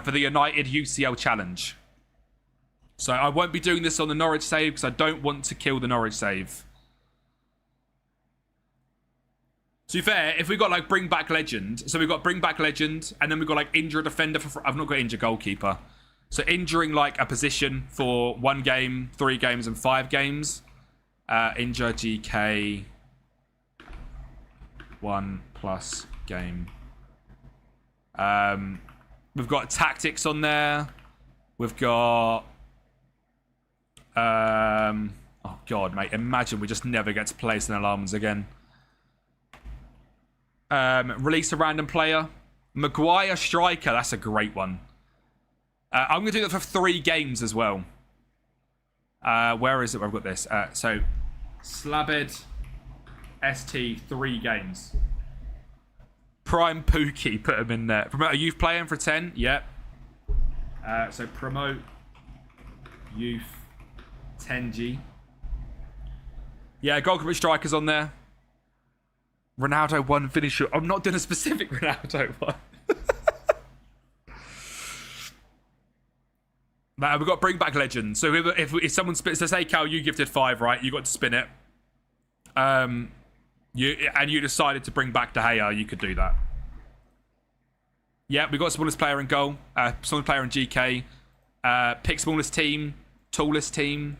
for the United UCL Challenge. So I won't be doing this on the Norwich save because I don't want to kill the Norwich save. To be fair, if we got like bring back legend, so we've got bring back legend, and then we've got like injure a defender for. I've not got injure goalkeeper. So injuring like a position for 1 game, 3 games, and 5 games. Injure GK 1+ game. We've got tactics on there. We've got oh god, mate, imagine we just never get to play St. Alarms again. Release a random player. Maguire striker, that's a great one. I'm going to do that for 3 games as well. Where is it where I've got this? So, Slabed ST 3 games. Prime Pookie, put him in there. Promote a youth player for 10, yep. So, promote youth 10G. Yeah, goalkeeper strikers on there. Ronaldo 1 finisher. I'm not doing a specific Ronaldo one. Nah, we've got bring back legend. So if someone spits, so say Cal, you gifted 5, right? You got to spin it. You decided to bring back De Gea, you could do that. Yeah, we got smallest player in goal, smallest player in GK. Pick smallest team, tallest team.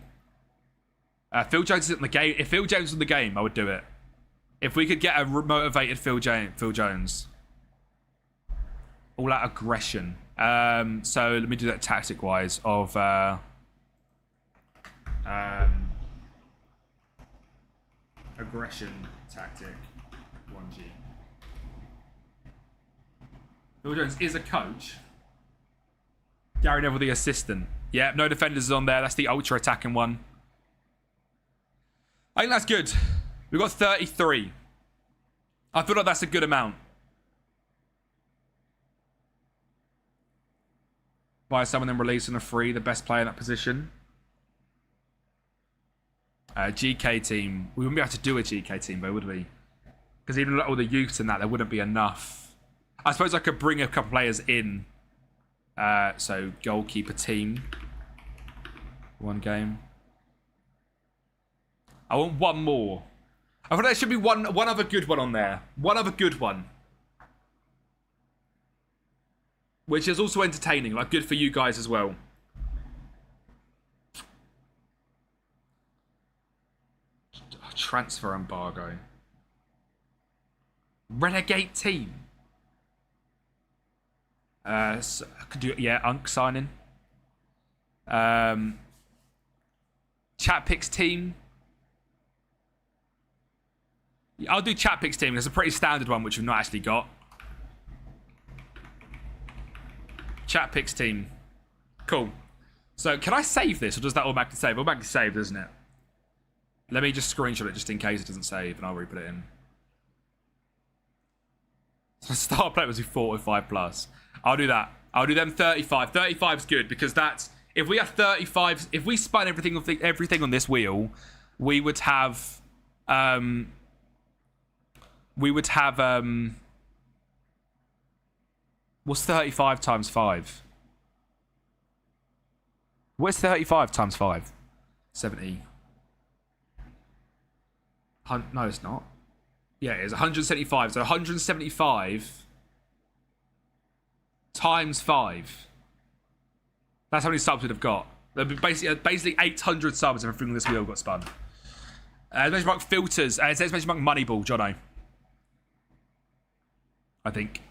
Phil Jones isn't in the game. If Phil Jones was in the game, I would do it. If we could get a motivated Phil Jones. All out aggression. So let me do that tactic-wise of aggression tactic 1G. Phil Jones is a coach. Gary Neville the assistant. Yeah, no defenders is on there. That's the ultra attacking one. I think that's good. We've got 33. I feel like that's a good amount. Buy someone then release on a free, the best player in that position. GK team. We wouldn't be able to do a GK team though, would we? Because even all the youths and that, there wouldn't be enough. I suppose I could bring a couple players in. So goalkeeper team. 1 game. I want 1 more. I thought there should be one other good one on there. One other good one. Which is also entertaining, like good for you guys as well. Transfer embargo. Renegade team. So I could do, yeah, Unk signing. Chat picks team. I'll do chat picks team. It's a pretty standard one, which we've not actually got. Chat picks team. Cool. So can I save this, or does that automatically save? Automatically saved, isn't it? Let me just screenshot it just in case it doesn't save, and I'll re-put it in. So start play was 45+. I'll do that. I'll do them 35. 35 is good because that's if we have 35. If we spun everything on this wheel, we would have. What's 35 times 5? What's 35 times 5? 70. No, it's not. Yeah, it's 175. So 175 times 5. That's how many subs we'd have got. There'd be basically 800 subs if everything on this wheel got spun. Exclamation mark filters. It says exclamation mark Moneyball, Jono. I think.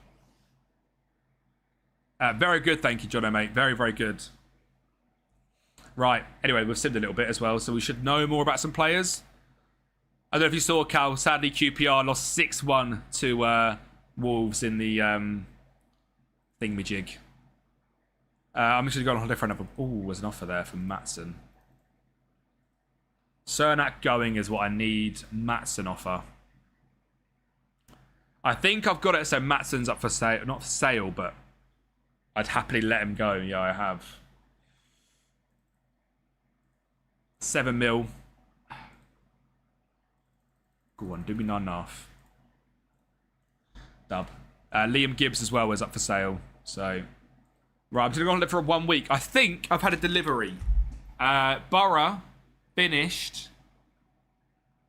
Very good, thank you, Jono, mate. Very, very good. Right. Anyway, we've simmed a little bit as well, so we should know more about some players. I don't know if you saw, Cal. Sadly, QPR lost 6-1 to Wolves in the thingamajig. I'm just going to go on holiday for another. Oh, there's an offer there for Maatsen. Cernak going is what I need. Maatsen offer. I think I've got it so Maatsen's up for sale. Not for sale, but I'd happily let him go. Yeah, I have. 7 mil. Go on, do me 9.5. Dub. Liam Gibbs as well is up for sale. So, right, I'm just going to go on it for 1 week. I think I've had a delivery. Borough, finished.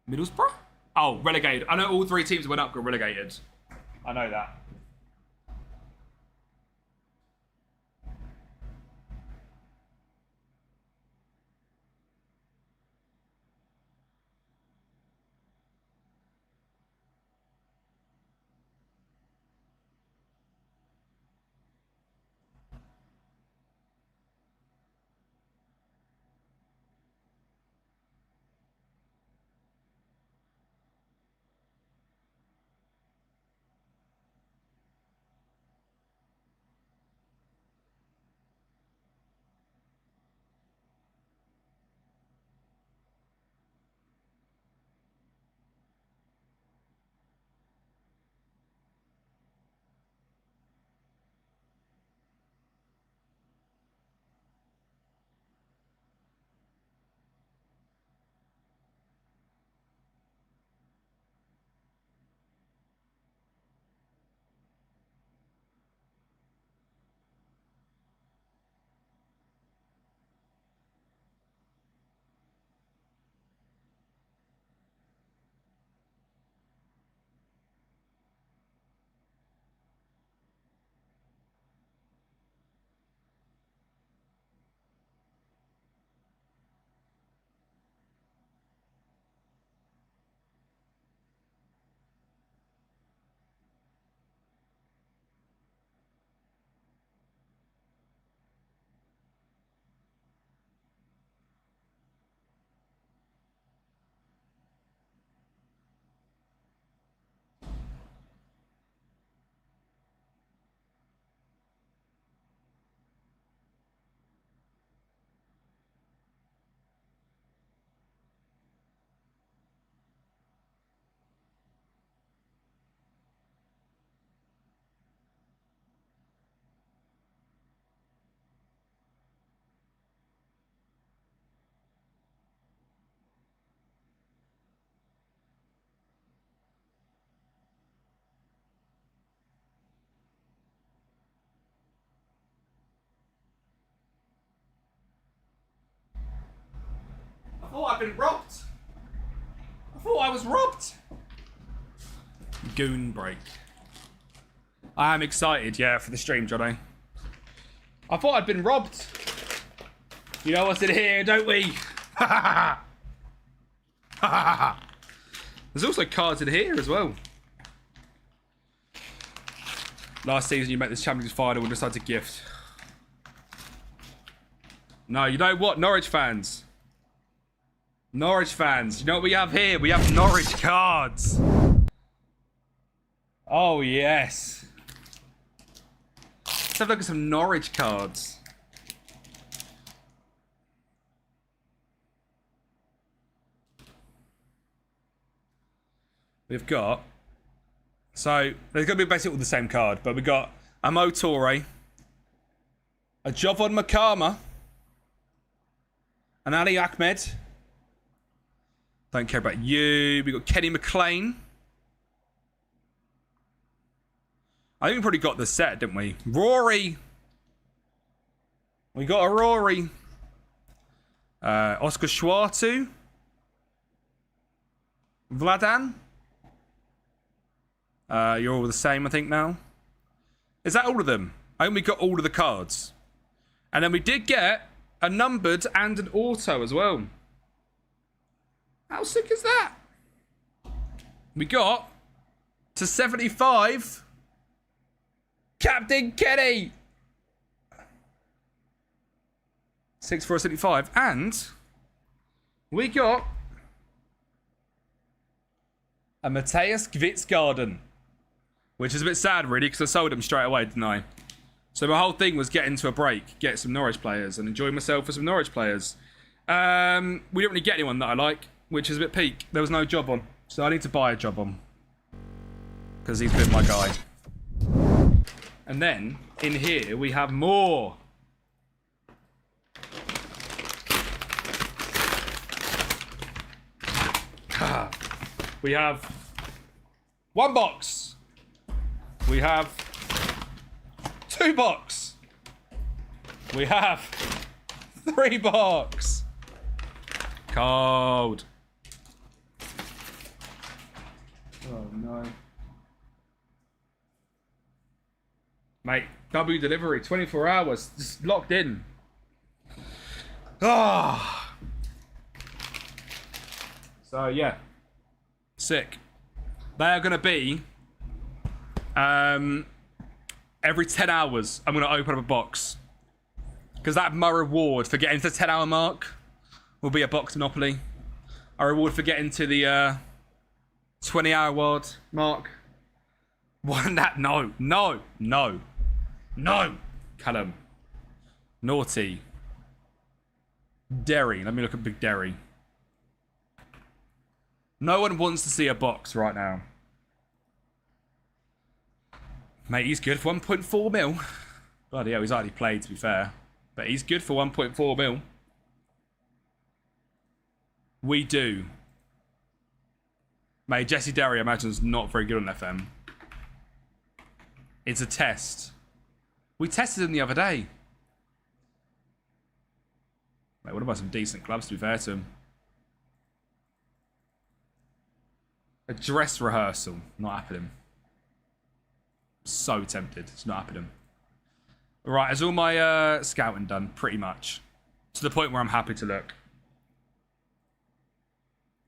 Middlesbrough? Oh, relegated. I know all 3 teams went up got relegated. I know that. I thought I'd been robbed. I thought I was robbed. Goon break. I am excited, yeah, for the stream, Johnny. I thought I'd been robbed. You know what's in here, don't we? There's also cards in here as well. Last season you met this Champions final and decided to gift. No, you know what? Norwich fans. Norwich fans. You know what we have here? We have Norwich cards. Oh, yes. Let's have a look at some Norwich cards. We've got... So, they're going to be basically all the same card, but we've got a Mo Torre, a Jovan Makama, an Ali Ahmed. Don't care about you. We've got Kenny McLean. I think we probably got the set, didn't we? Rory. We got a Rory. Oscar Schwartu. Vladan. You're all the same, I think, now. Is that all of them? I think we got all of the cards. And then we did get a numbered and an auto as well. How sick is that? We got to 75 Captain Kenny. 6-4-75. And we got a Matthias Gvitsgarden. Which is a bit sad, really, because I sold him straight away, didn't I? So my whole thing was get into a break, get some Norwich players, and enjoy myself with some Norwich players. We didn't really get anyone that I like, which is a bit peak. There was no job on, so I need to buy a job on. Because he's been my guy. And then, in here, we have more. We have 1 box. We have 2 box. We have 3 box. Cold. Oh no. Mate, W delivery, 24 hours, just locked in. Ah. So yeah, sick. They are gonna be every 10 hours. I'm gonna open up a box because that my reward for getting to the 10-hour mark will be a box Monopoly. Our reward for getting to the 20-hour mark. One that no. Callum. Naughty. Derry. Let me look at Big Derry. No one wants to see a box right now. Mate, he's good for 1.4 mil. Bloody hell, he's hardly played, to be fair. But he's good for 1.4 mil. We do. Mate, Jesse Derry, I imagine, is not very good on FM. It's a test. We tested him the other day. Mate, what about some decent clubs, to be fair to him? A dress rehearsal. Not happening. So tempted. It's not happening. Right, is all my scouting done? Pretty much. To the point where I'm happy to look.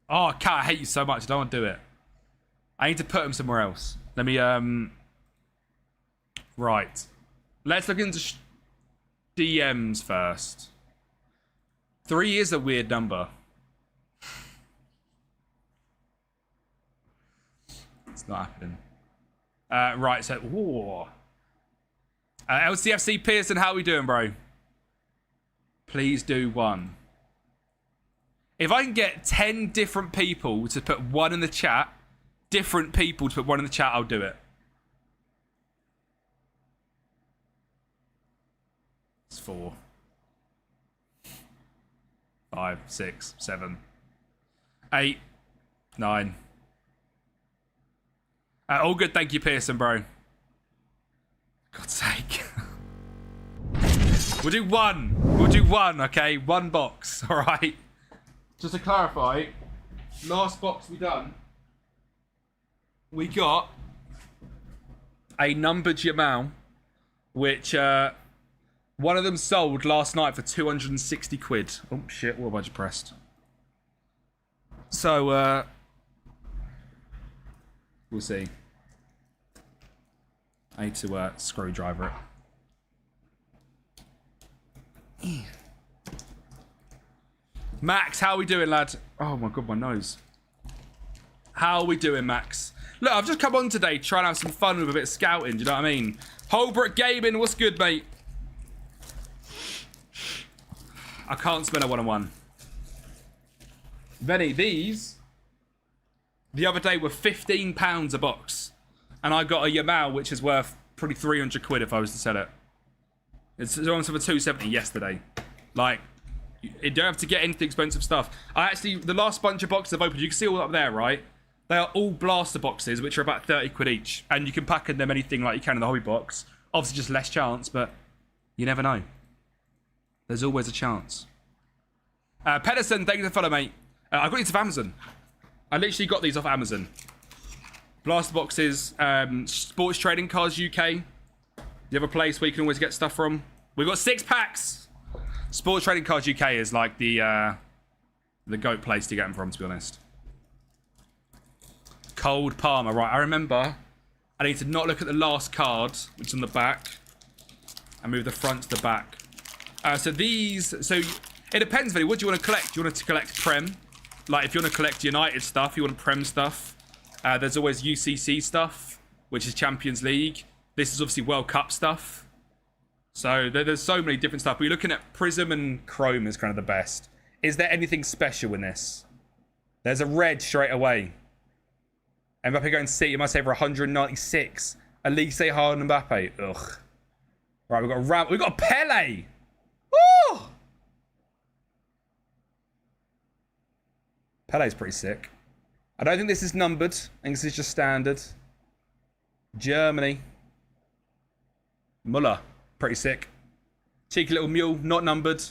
Oh, Kat, I hate you so much. I don't want to do it. I need to put him somewhere else. Let me, Right. Let's look into DMs first. 3 is a weird number. It's not happening. Right, so... Ooh. LCFC Pearson, how are we doing, bro? Please do 1. If I can get 10 different people to put 1 in the chat, I'll do it. It's 4. 5, 6, 7, 8, 9. All good, thank you, Pearson, bro. God's sake. We'll do 1. We'll do 1, okay? 1 box, all right? Just to clarify, last box we done, we got a numbered Yamal, which one of them sold last night for 260 quid. Oh shit, what have I just pressed? So, we'll see. I need to screwdriver it. Max, how are we doing, lad? Oh my god, my nose. How are we doing, Max? Look, I've just come on today trying to have some fun with a bit of scouting, do you know what I mean? Holbrook Gaming, what's good, mate? I can't spend a 1-on-1. Benny, these, the other day were £15 a box. And I got a Yamal, which is worth probably 300 quid if I was to sell it. It's on for 270 yesterday. Like, you don't have to get anything expensive stuff. The last bunch of boxes I've opened, you can see all up there, right? They are all blaster boxes, which are about 30 quid each. And you can pack in them anything like you can in the hobby box. Obviously just less chance, but you never know. There's always a chance. Pedersen, thank you for the follow, mate. I got these off Amazon. I literally got these off Amazon. Blaster boxes, Sports Trading Cards UK. The other place where you can always get stuff from. We've got 6 packs. Sports Trading Cards UK is like the GOAT place to get them from, to be honest. Cold Palmer, right, I remember. I need to not look at the last card, which is on the back, and move the front to the back. So it depends, really. What do you want to collect? Do you want to collect Prem? Like, if you want to collect United stuff, you want Prem stuff. There's always UCC stuff, which is Champions League. This is obviously World Cup stuff. So there's so many different stuff. But you're looking at Prism and Chrome is kind of the best. Is there anything special in this? There's a red straight away. Mbappe going City, you must say for 196. Elise Haaland Mbappe. Ugh. Right, we've got Pele. Woo! Pele's pretty sick. I don't think this is numbered. I think this is just standard. Germany. Muller. Pretty sick. Cheeky little mule, not numbered.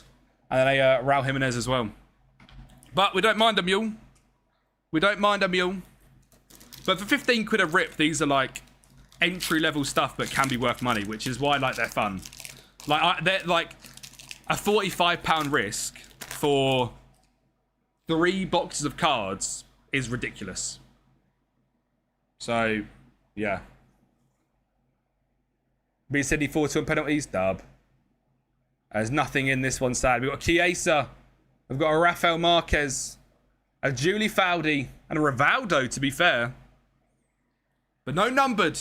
And then a Raul Jimenez as well. But we don't mind a mule. We don't mind a mule. But for 15 quid a rip, these are like entry-level stuff but can be worth money, which is why like they're fun. Like they're like a £45 risk for 3 boxes of cards is ridiculous. So, yeah. Beat City 4-2 on penalties, dub. There's nothing in this one, sad. We've got a Chiesa. We've got a Rafael Marquez. A Julie Foudy. And a Rivaldo, to be fair. But no numbered.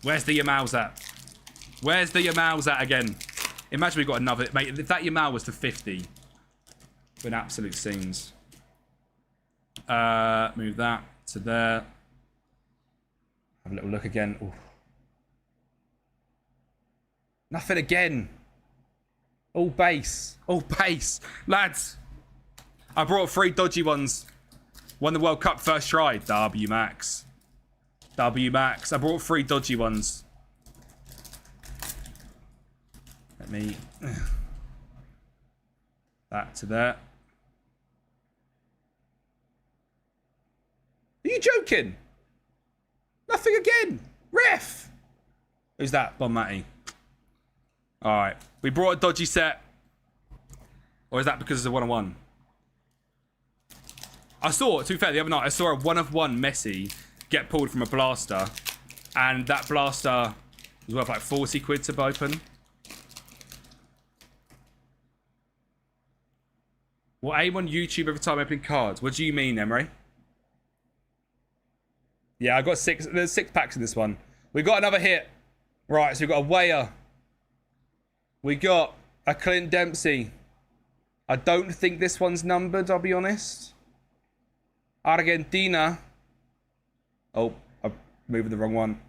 Where's the Yamals at? Where's the Yamals at again? Imagine we got another. Mate, if that Yamal was to 50. We're in absolute scenes. Move that to there. Have a little look again. Ooh. Nothing again. All base. All base. Lads, I brought 3 dodgy ones. Won the World Cup first try. W Max. W Max. I brought 3 dodgy ones. Let me... that to there. Are you joking? Nothing again. Ref. Who's that? Bon Matty. Alright. We brought a dodgy set. Or is that because it's a 1-on-1? I saw, to be fair, the other night, I saw a 1-of-1 Messi get pulled from a blaster. And that blaster was worth like 40 quid to open. Well, aim on YouTube every time opening cards. What do you mean, Emery? Yeah, I got 6. There's 6 packs in this one. We got another hit. Right, so we've got a Weyer. We got a Clint Dempsey. I don't think this one's numbered, I'll be honest. Argentina. Oh, I'm moving the wrong one.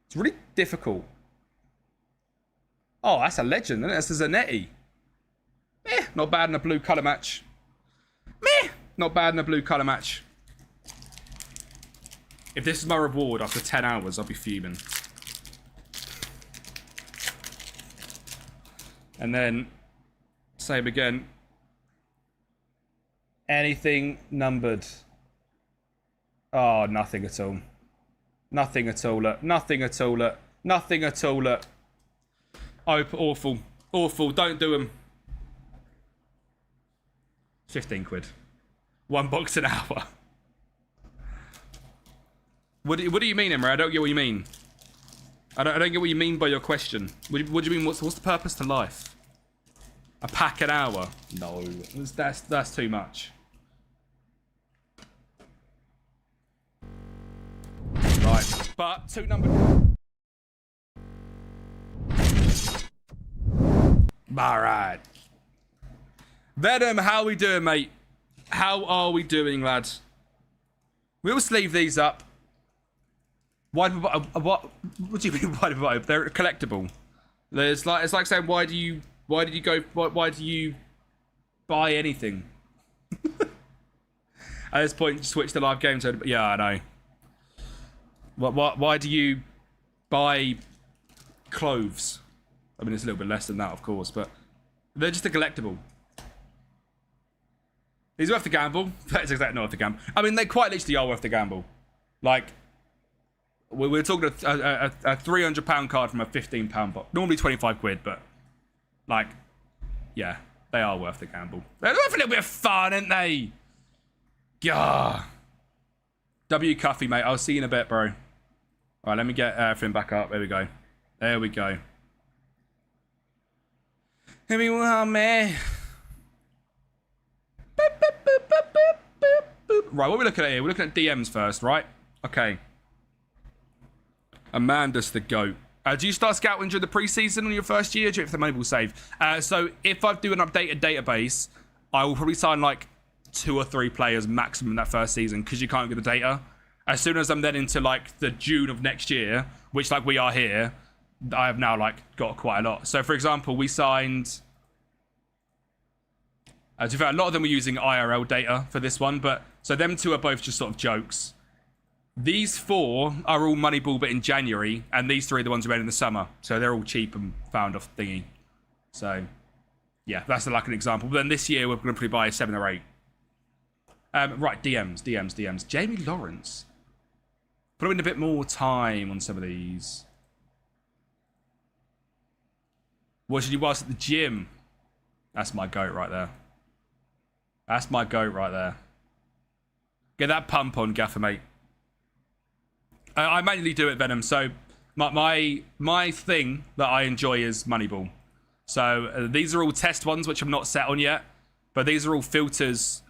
It's really difficult. Oh, that's a legend, isn't it? That's a Zanetti. Meh, not bad in a blue colour match. Meh, not bad in a blue colour match. If this is my reward after 10 hours, I'll be fuming. And then, same again. Anything numbered. Oh, nothing at all. Nothing at all. Look. Nothing at all. Look. Nothing at all. Look. Oh, awful. Awful. Don't do them. 15 quid. 1 box an hour. What do you mean, Emre? I don't get what you mean. I don't get what you mean by your question. What do you mean? What's the purpose to life? A pack an hour? No, that's too much. Right, but 2 number. All right. Venom, how we doing, mate? How are we doing, lads? We'll sleeve these up. What do you mean? Why? They're collectible. It's like saying why do you buy anything? At this point, switch to live games. Yeah, I know. Why do you buy clothes? I mean, it's a little bit less than that, of course, but they're just a collectible. These are worth the gamble. That's exactly not worth the gamble. I mean, they quite literally are worth the gamble. Like, we're talking a £300 card from a £15 box. Normally 25 quid, but like, yeah, they are worth the gamble. They're worth a little bit of fun, aren't they? Yeah. W Cuffy, mate. I'll see you in a bit, bro. All right, let me get everything back up. There we go. There we go. Here we are, man. Right, what are we looking at here? We're looking at DMs first, right? Okay. Amanda's the GOAT. Do you start scouting during the preseason on your first year? Do you have the Moneyball save? So if I do an updated database, I will probably sign like 2 or 3 players maximum that first season because you can't get the data. As soon as I'm then into like the June of next year, which like we are here, I have now like got quite a lot. So for example, we signed To be fair, a lot of them were using IRL data for this one, but so them two are both just sort of jokes. These 4 are all Moneyball, but in January, and these 3 are the ones we made in the summer. So they're all cheap and found off thingy. So, yeah, that's like an example. But then this year, we're going to probably buy 7 or 8. Right, DMs. Jamie Lawrence. Put in a bit more time on some of these. What should you whilst at the gym? That's my goat right there. That's my goat right there. Get that pump on, Gaffer, mate. I manually do it, Venom. So my thing that I enjoy is Moneyball. So these are all test ones, which I'm not set on yet. But these are all filters.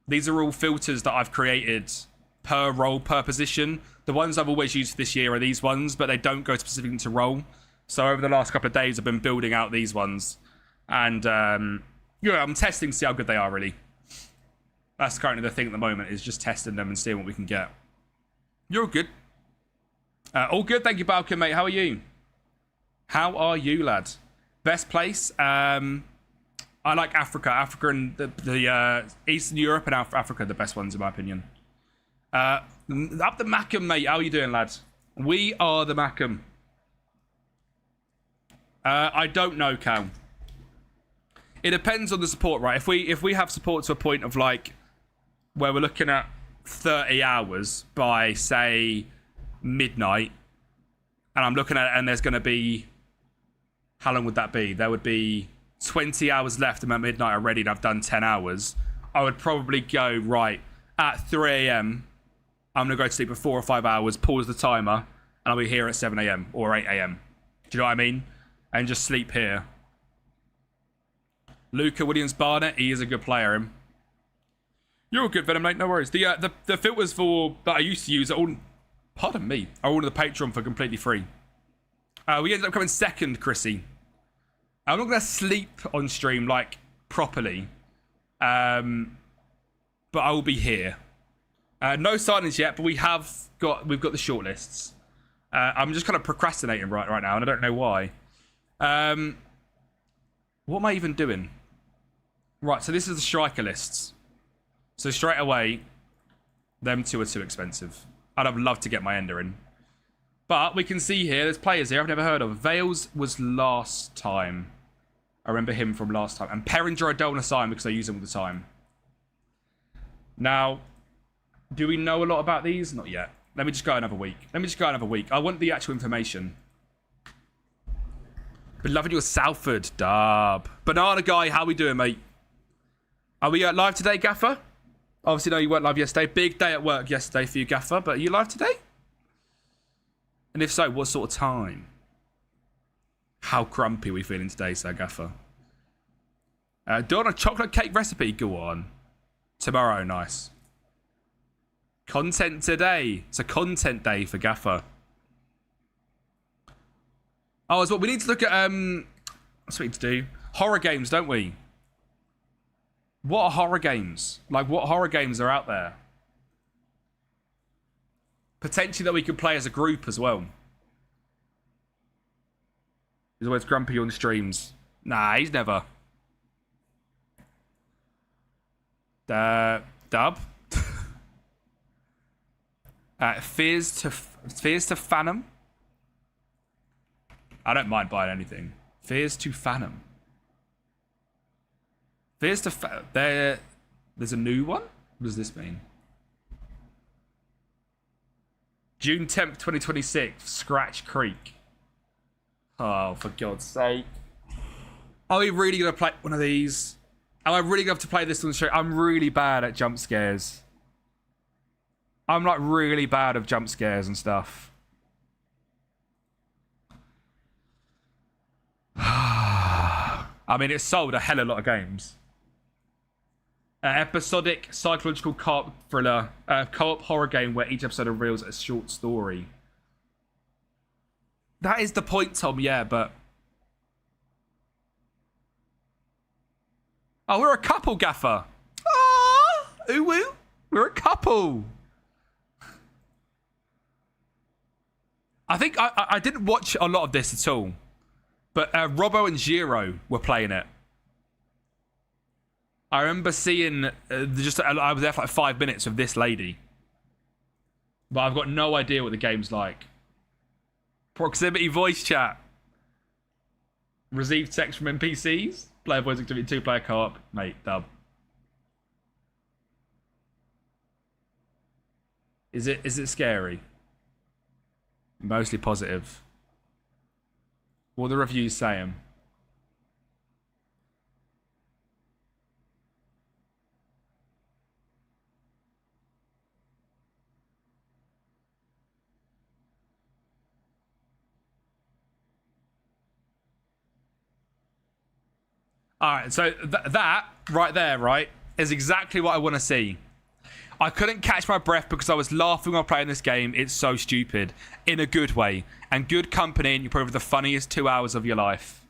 These are all filters that I've created per role, per position. The ones I've always used this year are these ones, but they don't go specifically to role. So over the last couple of days, I've been building out these ones. And, yeah, I'm testing to see how good they are, really. That's currently the thing at the moment, is just testing them and seeing what we can get. You're all good. All good, thank you, Balkan, mate. How are you? How are you, lad? Best place? I like Africa. Africa and the Eastern Europe and Africa are the best ones, in my opinion. Up the Mackham, mate. How are you doing, lad? We are the Mackham. I don't know, Cal. It depends on the support, right? If we have support to a point of like where we're looking at 30 hours by say midnight, and I'm looking at it and there's going to be, how long would that be? There would be 20 hours left and at midnight already and I've done 10 hours. I would probably go, right, at 3 a.m. I'm going to go to sleep for 4 or 5 hours, pause the timer, and I'll be here at 7 a.m. or 8 a.m. Do you know what I mean? And just sleep here. Luca Williams-Barnett, he is a good player, him. You're all good, Venom, mate, no worries. The filters that I used to use are all, pardon me, are all on the Patreon for completely free. We ended up coming second, Chrissy. I'm not going to sleep on stream, like, properly. But I will be here. No signings yet, but we've got the shortlists. I'm just kind of procrastinating right now, and I don't know why. What am I even doing? Right, so this is the striker lists. So straight away, them two are too expensive. I'd have loved to get my ender in. But we can see here, there's players here I've never heard of. Vales was last time. I remember him from last time. And Perringer I don't want to sign because I use him all the time. Now, do we know a lot about these? Not yet. Let me just go another week. I want the actual information. Been loving your Salford, dub. Banana guy, how we doing, mate? Are we live today, Gaffer? Obviously, no, you weren't live yesterday. Big day at work yesterday for you, Gaffer. But are you live today? And if so, what sort of time? How grumpy are we feeling today, Sir Gaffer? Do you want a chocolate cake recipe? Go on. Tomorrow, nice. Content today. It's a content day for Gaffer. Oh, as well, we need to look at, what's we need to do? Horror games, don't we? What are horror games? Like, what horror games are out there? Potentially that we could play as a group as well. He's always grumpy on streams. Nah, he's never. Dub. Fears to Phantom. I don't mind buying anything. Fears to Phantom. Fears to There's a new one? What does this mean? June 10th, 2026. Scratch Creek. Oh, for God's sake. Are we really going to play one of these? Am I really going to have to play this on the show? I'm really bad at jump scares. I'm like really bad at jump scares and stuff. I mean, it's sold a hell of a lot of games. Episodic psychological co-op thriller, co-op horror game where each episode reveals a short story. That is the point, Tom, yeah, but... Oh, we're a couple, Gaffer. Ah, ooh, we're a couple. I think I didn't watch a lot of this at all. But Robbo and Giro were playing it. I remember seeing I was there for like 5 minutes with this lady. But I've got no idea what the game's like. Proximity voice chat. Receive text from NPCs. Player voice activity 2-player co-op. Mate, dub. Is it scary? Mostly positive. What are the reviews saying? Alright, so that right there, right, is exactly what I want to see. I couldn't catch my breath because I was laughing while playing this game. It's so stupid. In a good way. And good company, and you're probably the funniest 2 hours of your life.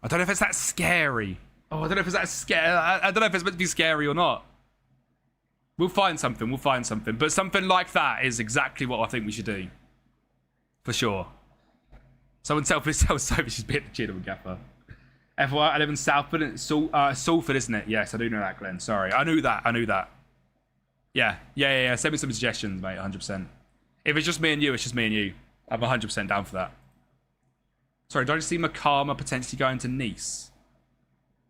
I don't know if it's that scary. Oh, I don't know if it's that scary. I don't know if it's meant to be scary or not. We'll find something. We'll find something. But something like that is exactly what I think we should do. For sure. Someone tell Sophie she's being a cheater with Gaffer. FYI, I live in Southford. And it's Salford, isn't it? Yes, I do know that, Glenn. Sorry. I knew that. Yeah. Send me some suggestions, mate. 100%. If it's just me and you, it's just me and you. I'm 100% down for that. Sorry, did I just see Makama potentially going to Nice?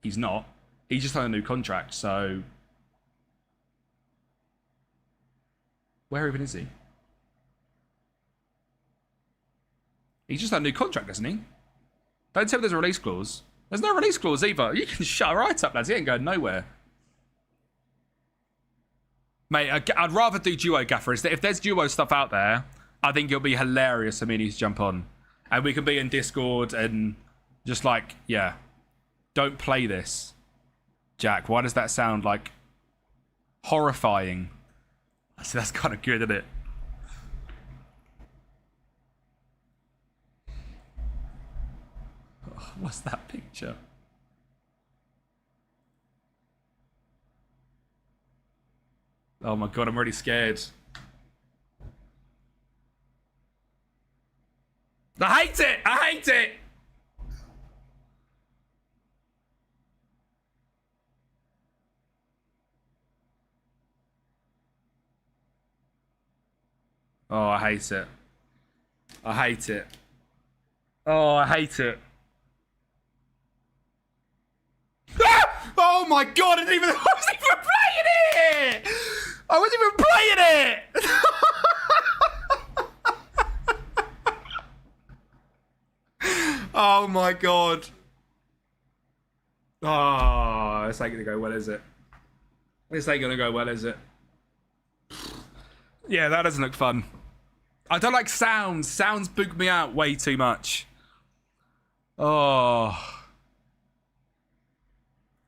He's not. He's just on a new contract, so... Where even is he? He's just on a new contract, isn't he? Don't tell me there's a release clause. There's no release clause either. You can shut right up, lads. He ain't going nowhere. Mate, I'd rather do duo Gaffer. If there's duo stuff out there, I think it'll be hilarious for me to jump on. And we can be in Discord and just like, yeah. Don't play this. Jack, why does that sound like horrifying? See, that's kind of good, isn't it? Oh, what's that picture? Oh my god, I'm already scared. I hate it! Oh, I hate it. Oh, I hate it. Ah! Oh my god, I wasn't even playing it! I wasn't even playing it! Oh my god. Oh, this ain't gonna go well, is it? Yeah, that doesn't look fun. I don't like sounds. Sounds boog me out way too much. Oh.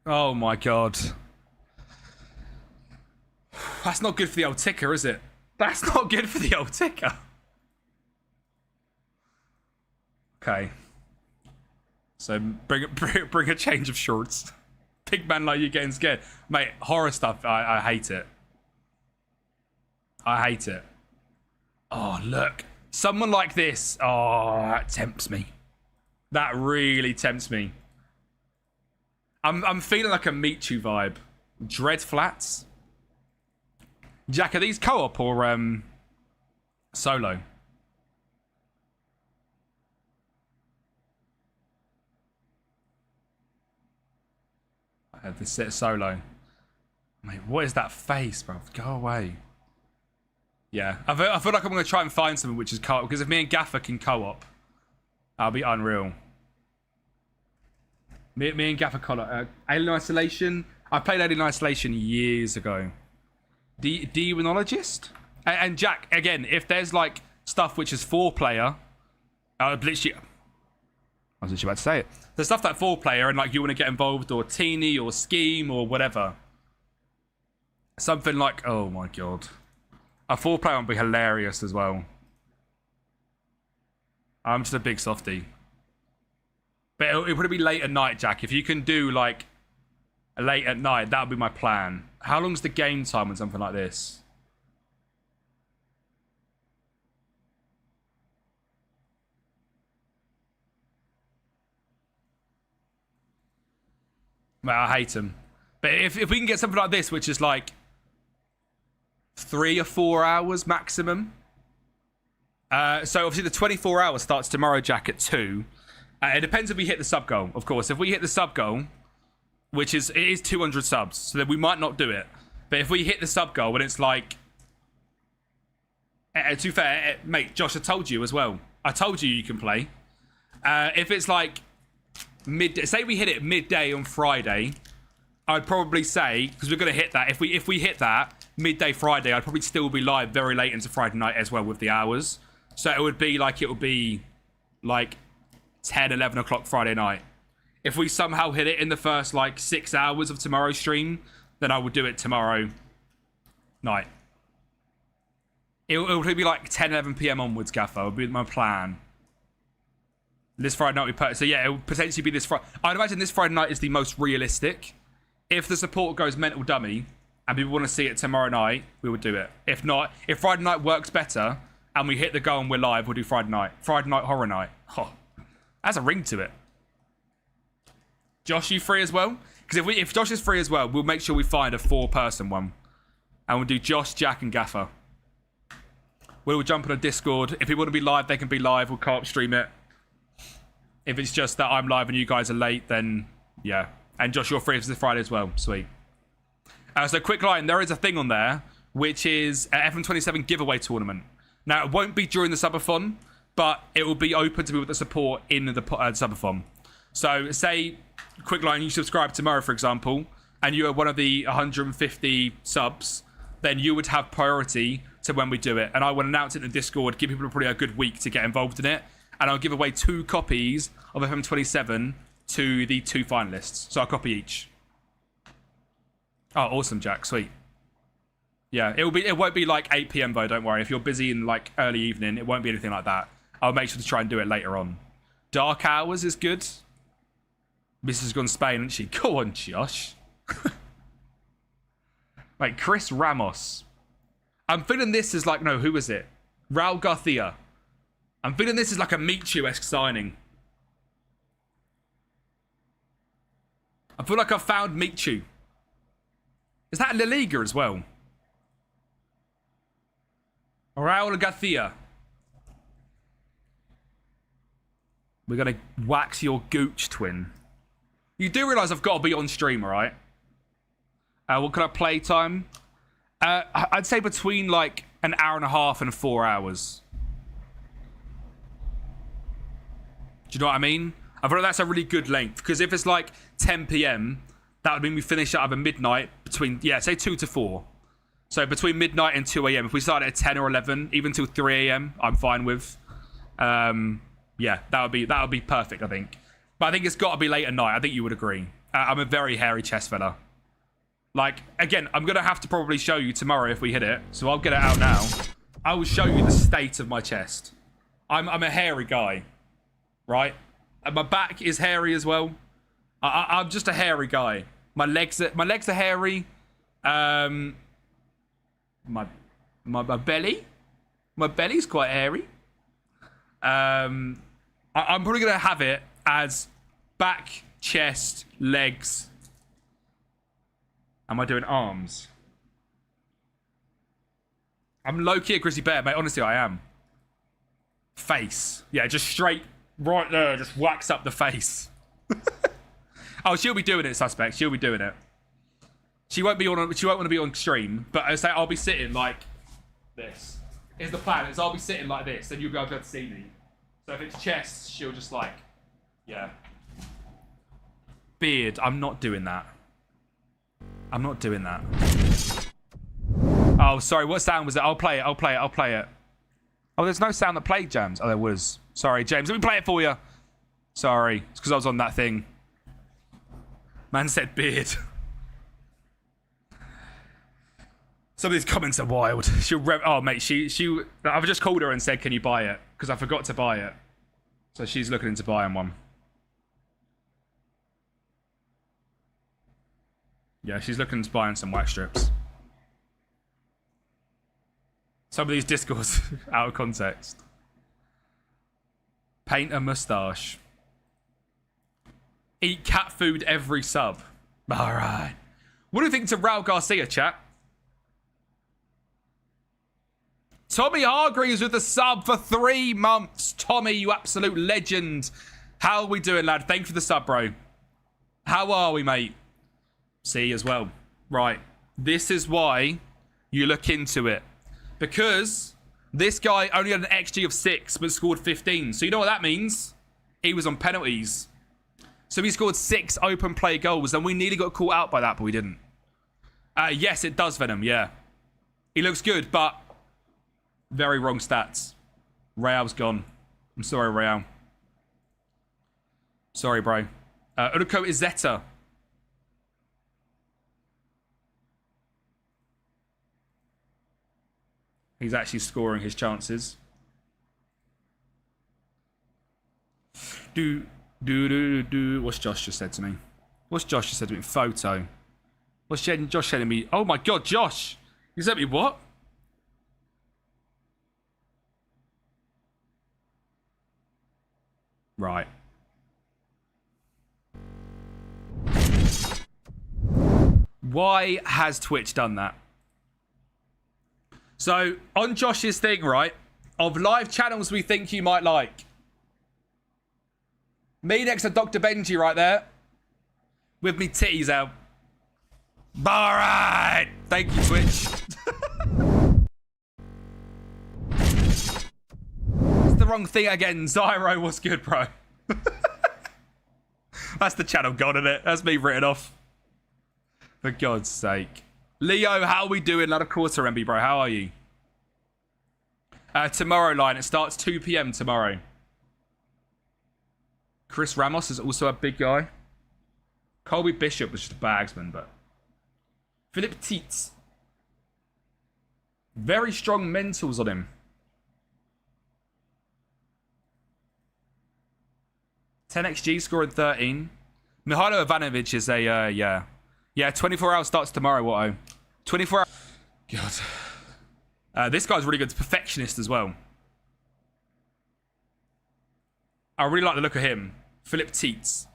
Oh my god. That's not good for the old ticker, is it? That's not good for the old ticker. Okay. So bring a change of shorts. Big man like you getting scared. Mate, horror stuff, I hate it. I hate it. Oh, look. Someone like this. Oh, that tempts me. That really tempts me. I'm feeling like a Meet You vibe. Dread Flats. Jack, are these co-op or solo? I had this set solo. Mate, what is that face, bro? Go away. Yeah, I feel like I'm going to try and find something which is co-op, because if me and Gaffer can co-op, that'll be unreal. Me and Gaffer co-op. Alien Isolation. I played Alien Isolation years ago. Demonologist? And Jack, again, if there's like stuff which is 4-player, literally, I was literally about to say it. There's stuff that 4-player and like you want to get involved, or Teeny, or Scheme, or whatever. Something like, oh my god. A 4-player would be hilarious as well. I'm just a big softie. But it would be late at night, Jack. If you can do, like, late at night, that would be my plan. How long's the game time on something like this? Well, I hate them. But if we can get something like this, which is like 3 or 4 hours maximum. So obviously the 24 hours starts tomorrow, Jack, at 2. It depends if we hit the sub goal, of course. If we hit the sub goal, which is, it is 200 subs, so then we might not do it. But if we hit the sub goal and it's like, to be fair, mate, Josh, I told you as well. I told you can play. If it's like midday, say we hit it midday on Friday, I'd probably say, because we're going to hit that, if we hit that midday Friday, I'd probably still be live very late into Friday night as well with the hours. So it would be like 10, 11 o'clock Friday night. If we somehow hit it in the first like 6 hours of tomorrow's stream, then I would do it tomorrow night. It would be like 10, 11 p.m. onwards, Gaffer. Would be my plan. This Friday night we put. So yeah, it would potentially be this Friday. I'd imagine this Friday night is the most realistic. If the support goes mental dummy and people want to see it tomorrow night, we would do it. If not, if Friday night works better and we hit the goal and we're live, we'll do Friday night. Friday night horror night. Oh, that's a ring to it. Josh, you free as well? Because if Josh is free as well, we'll make sure we find a 4-person one. And we'll do Josh, Jack, and Gaffer. We'll jump on a Discord. If people want to be live, they can be live. We'll co-op stream it. If it's just that I'm live and you guys are late, then yeah. And Josh, you're free for this Friday as well. Sweet. So quick line, there is a thing on there, which is an FM27 giveaway tournament. Now, it won't be during the subathon, but it will be open to people that support in the subathon. So say, quick line, you subscribe tomorrow, for example, and you are one of the 150 subs, then you would have priority to when we do it. And I will announce it in the Discord, give people probably a good week to get involved in it. And I'll give away 2 copies of FM27 to the 2 finalists. So I'll copy each. Oh, awesome, Jack. Sweet. Yeah, it won't be like 8 p.m. though, don't worry. If you're busy in like early evening, it won't be anything like that. I'll make sure to try and do it later on. Dark hours is good. Mrs. has gone Spain, hasn't she? Go on, Josh. Like, Chris Ramos. I'm feeling this is like, no, who is it? Raul Garcia. I'm feeling this is like a Michu-esque signing. I feel like I've found Michu. Is that La Liga as well? Raul Garcia. We're going to wax your gooch, twin. You do realise I've got to be on stream, right? What can I play time? I'd say between like an hour and a half and 4 hours. Do you know what I mean? I feel like that's a really good length. Because if it's like 10 p.m, that would mean we finish at either midnight between, yeah, say 2 to 4. So between midnight and 2 a.m. If we started at 10 or 11, even till 3 a.m, I'm fine with. Yeah, that would be perfect, I think. But I think it's got to be late at night. I think you would agree. I'm a very hairy chest fella. Like, again, I'm going to have to probably show you tomorrow if we hit it. So I'll get it out now. I will show you the state of my chest. I'm a hairy guy. Right? And my back is hairy as well. I'm just a hairy guy. My legs are hairy. My belly? My belly's quite hairy. I'm probably going to have it as back, chest, legs. Am I doing arms? I'm low-key a grizzly bear, mate. Honestly, I am. Face. Yeah, just straight right there. Just wax up the face. Oh, she'll be doing it, suspect. She'll be doing it. She won't want to be on stream, but I'll be sitting like this. Here's the plan. I'll be sitting like this, and you'll be able to see me. So if it's chest, she'll just like, yeah. Beard. I'm not doing that. I'm not doing that. Oh, sorry. What sound was it? I'll play it. Oh, there's no sound that played, James. Oh, there was. Sorry, James. Let me play it for you. Sorry. It's because I was on that thing. Man said beard. Some of these comments are wild. Oh, mate. I've just called her and said, can you buy it? Because I forgot to buy it. So she's looking into buying one. Yeah, she's looking into buying some wax strips. Some of these discourse out of context. Paint a moustache. Eat cat food every sub. Alright. What do you think to Raul Garcia, chat? Tommy Hargreaves with the sub for 3 months. Tommy, you absolute legend. How are we doing, lad? Thank you for the sub, bro. How are we, mate? See as well. Right. This is why you look into it. Because this guy only had an XG of 6 but scored 15. So you know what that means? He was on penalties. So he scored 6 open play goals, and we nearly got caught out by that, but we didn't. Yes, it does, Venom, yeah. He looks good, but very wrong stats. Real's gone. I'm sorry, Real. Sorry, bro. Uruko Izeta. He's actually scoring his chances. What's Josh just said to me? What's Josh just said to me? Photo. What's Josh sending me? Oh my god, Josh! You sent me what? Right. Why has Twitch done that? So, on Josh's thing, right, of live channels we think you might like. Me next to Dr. Benji right there. With me titties out. Alright! Thank you, Twitch. It's the wrong thing again. Zyro, what's good, bro? That's the channel gone, isn't it? That's me written off. For God's sake. Leo, how are we doing? Not a quarter, MB, bro. How are you? Tomorrow, line. It starts 2 p.m. tomorrow. Chris Ramos is also a big guy. Colby Bishop was just a bagsman, but... Philip Teets. Very strong mentals on him. XG scoring 13. Mihailo Ivanovic is a, yeah. Yeah, 24 hours starts tomorrow, Watto. 24 hours. God. This guy's really good. It's perfectionist as well. I really like the look of him. Philip Teets.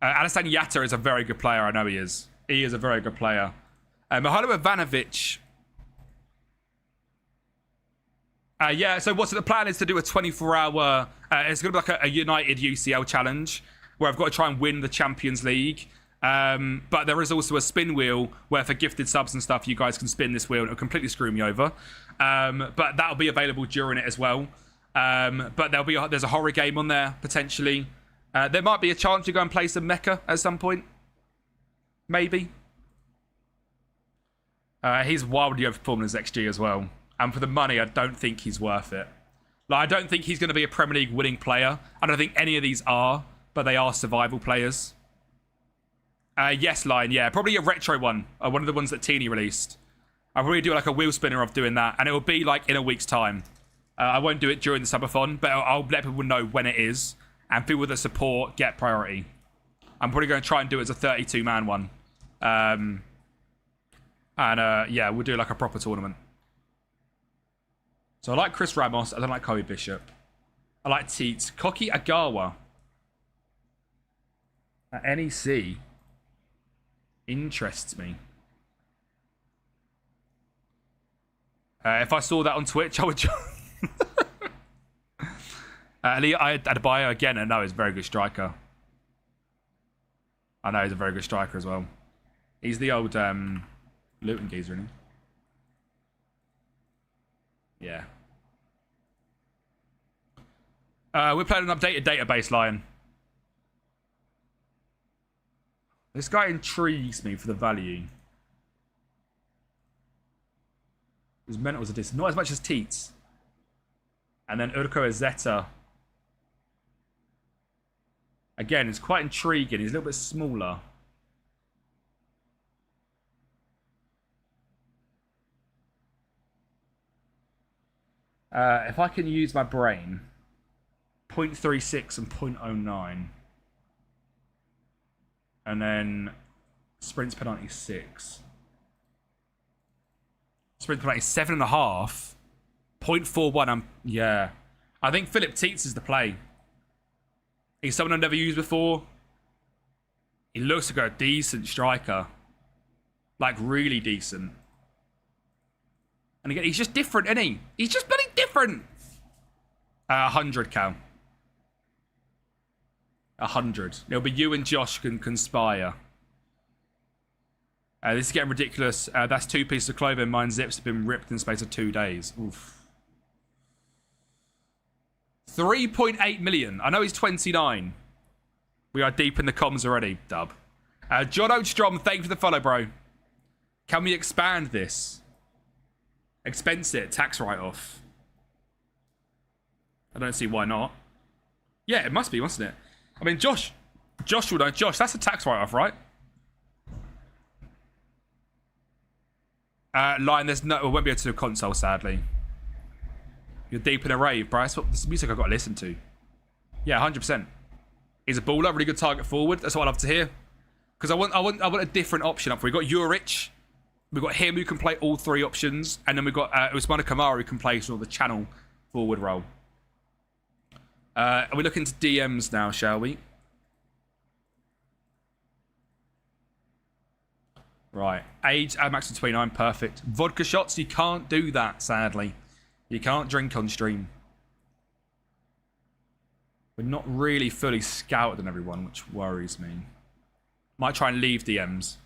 Alistan Yatta is a very good player. I know he is. He is a very good player. Mihailo Ivanovic. Yeah, so what's the plan is to do a 24-hour... it's going to be like a United UCL challenge where I've got to try and win the Champions League. But there is also a spin wheel where for gifted subs and stuff, you guys can spin this wheel and it'll completely screw me over. But that'll be available during it as well. But there's a horror game on there, potentially. There might be a chance you go and play some Mecha at some point. Maybe. He's wildly overperforming his XG as well. And for the money, I don't think he's worth it. Like, I don't think he's going to be a Premier League winning player. I don't think any of these are, but they are survival players. Yes, Line, yeah. Probably a retro one. One of the ones that Teeny released. I'll probably do like a wheel spinner of doing that. And it will be like in a week's time. I won't do it during the subathon, but I'll let people know when it is. And people that support get priority. I'm probably going to try and do it as a 32-man one. Yeah, we'll do like a proper tournament. So I like Chris Ramos. I don't like Kobe Bishop. I like Teets. Koki Agawa. At NEC. Interests me. If I saw that on Twitch, I would join. Adebayo again. I know he's a very good striker. I know he's a very good striker as well. He's the old Luton geezer, isn't he? Yeah. We're playing an updated database, Lion. This guy intrigues me for the value. His mental was a distance. Not as much as Teets. And then Urko Azeta. Again, it's quite intriguing. He's a little bit smaller. If I can use my brain. 0.36 and 0.09. And then sprints penalty 6. Sprint penalty 7.5. 0.41. Yeah. I think Philip Teets is the play. He's someone I've never used before. He looks like a decent striker. Like, really decent. And again, he's just different, isn't he? He's just bloody different. 100, Cal. 100. It'll be you and Josh can conspire. This is getting ridiculous. That's 2 pieces of clothing. Mine zips have been ripped in the space of 2 days. Oof. 3.8 million. I know he's 29. We are deep in the comms already, Dub. John Odstrom, thank you for the follow, bro. Can we expand this? Expense it, tax write-off. I don't see why not. Yeah, it must be, mustn't it? I mean, Josh will know. Josh, that's a tax write-off, right? Lion, there's no... We won't be able to do a console, sadly. You're deep in a rave, bro. That's what this music I've got to listen to. Yeah, 100%. He's a baller, really good target forward. That's what I love to hear. Because I want a different option up for. We've got Juric. We've got him who can play all 3 options. And then we've got Usmana Kamara who can play sort of the channel forward role. Are we looking to DMs now, shall we? Right. Age, max of 29, perfect. Vodka shots, you can't do that, sadly. You can't drink on stream. We're not really fully scouted on everyone, which worries me. Might try and leave DMs.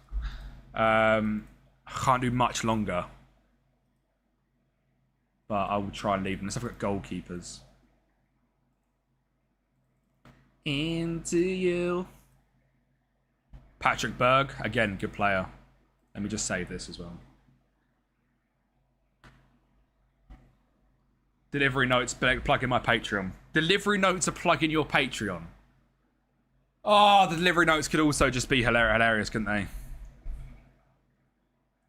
Can't do much longer. But I will try and leave them. Let's have a look at goalkeepers. Into you. Patrick Berg. Again, good player. Let me just save this as well. Delivery notes, plug in my Patreon. Delivery notes are plug in your Patreon. Oh, the delivery notes could also just be hilarious, couldn't they?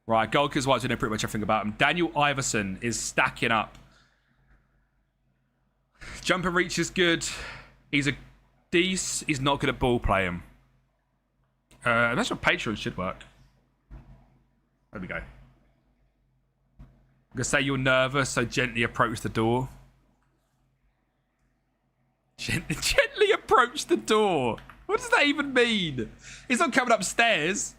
Right, goalkeepers wise, we know pretty much everything about him. Daniel Iverson is stacking up. Jump and reach is good. He's a decent. He's not good at ball playing. That's what Patreon should work. There we go. I'm going to say you're nervous, so gently approach the door. Gently approach the door. What does that even mean? He's not coming upstairs.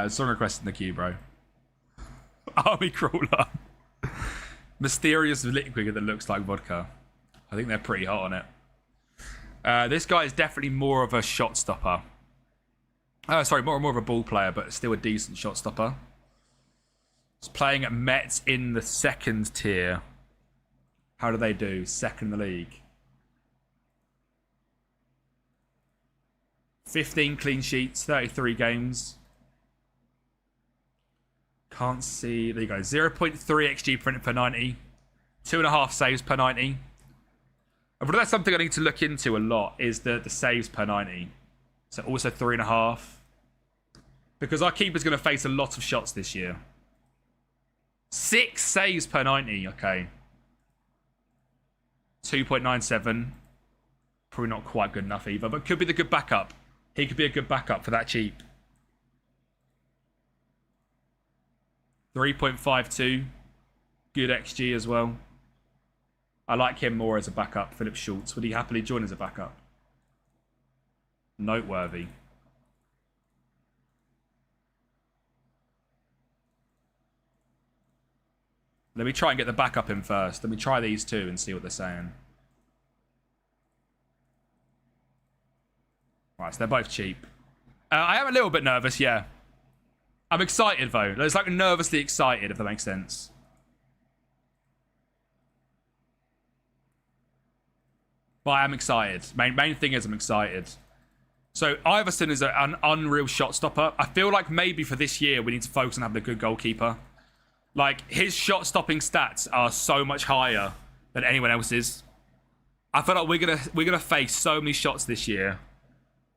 Song request in the queue, bro. Army crawler. Mysterious liquid that looks like vodka. I think they're pretty hot on it. This guy is definitely more of a shot stopper. Sorry, more of a ball player, but still a decent shot stopper. He's playing at Mets in the 2nd tier. How do they do? 2nd in the league. 15 clean sheets, 33 games. Can't see. There you go. 0.3 XG per 90. 2.5 saves per 90. But that's something I need to look into a lot, is the saves per 90. So also 3.5. Because our keeper's going to face a lot of shots this year. 6 saves per 90. Okay. 2.97. Probably not quite good enough either, but could be the good backup. He could be a good backup for that cheap. 3.52. Good XG as well. I like him more as a backup. Philip Schultz. Would he happily join as a backup? Noteworthy. Let me try and get the backup in first. Let me try these 2 and see what they're saying. Right, so they're both cheap. I am a little bit nervous, yeah. I'm excited, though. It's like nervously excited, if that makes sense. But I am excited. Main thing is I'm excited. So Iverson is an unreal shot stopper. I feel like maybe for this year we need to focus on having a good goalkeeper. Like, his shot stopping stats are so much higher than anyone else's. I feel like we're gonna face so many shots this year.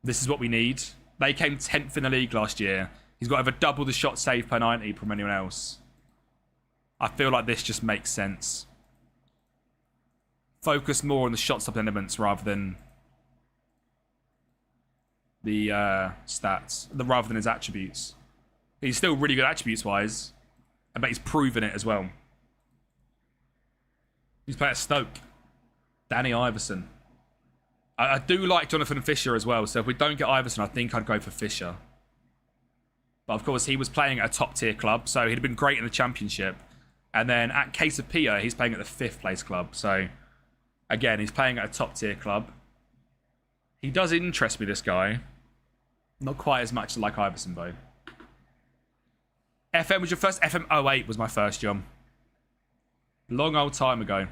This is what we need. They came 10th in the league last year. He's got over double the shot saved per 90 from anyone else. I feel like this just makes sense. focus more on the shot stop elements rather than the stats, rather than his attributes. He's still really good attributes-wise, but he's proven it as well. He's playing at Stoke. Danny Iverson. I do like Jonathan Fisher as well, so if we don't get Iverson, I think I'd go for Fisher. But of course, he was playing at a top-tier club, so he'd have been great in the Championship. And then at Casapia, he's playing at the 5th place club. So, again, he's playing at a top-tier club. He does interest me, this guy. Not quite as much like Iverson, though. FM was your first? FM08 was my first, John. Long old time ago.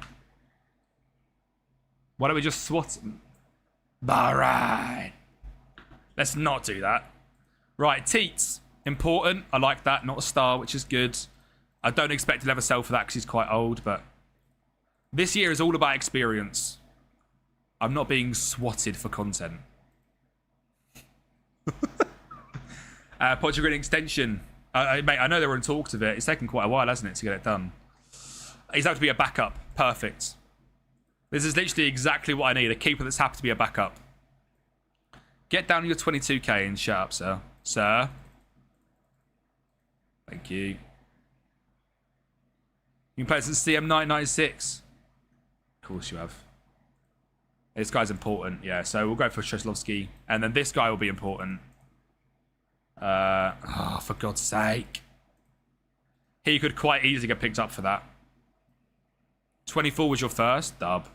Why don't we just swat him? Alright. Let's not do that. Right, Teats. Important. I like that. Not a star, which is good. I don't expect he'll ever sell for that because he's quite old, but this year is all about experience. I'm not being swatted for content. Portugal extension. Mate, I know they were in talks of it. It's taken quite a while, hasn't it, to get it done. He's have to be a backup. Perfect. This is literally exactly what I need. A keeper that's happy to be a backup. Get down to your 22k and shut up, sir. Sir. Thank you. You can play since CM996. Of course you have. This guy's important, yeah. So we'll go for Sheslovsky. And then this guy will be important. Oh, for God's sake. He could quite easily get picked up for that. 24 was your first. Dub.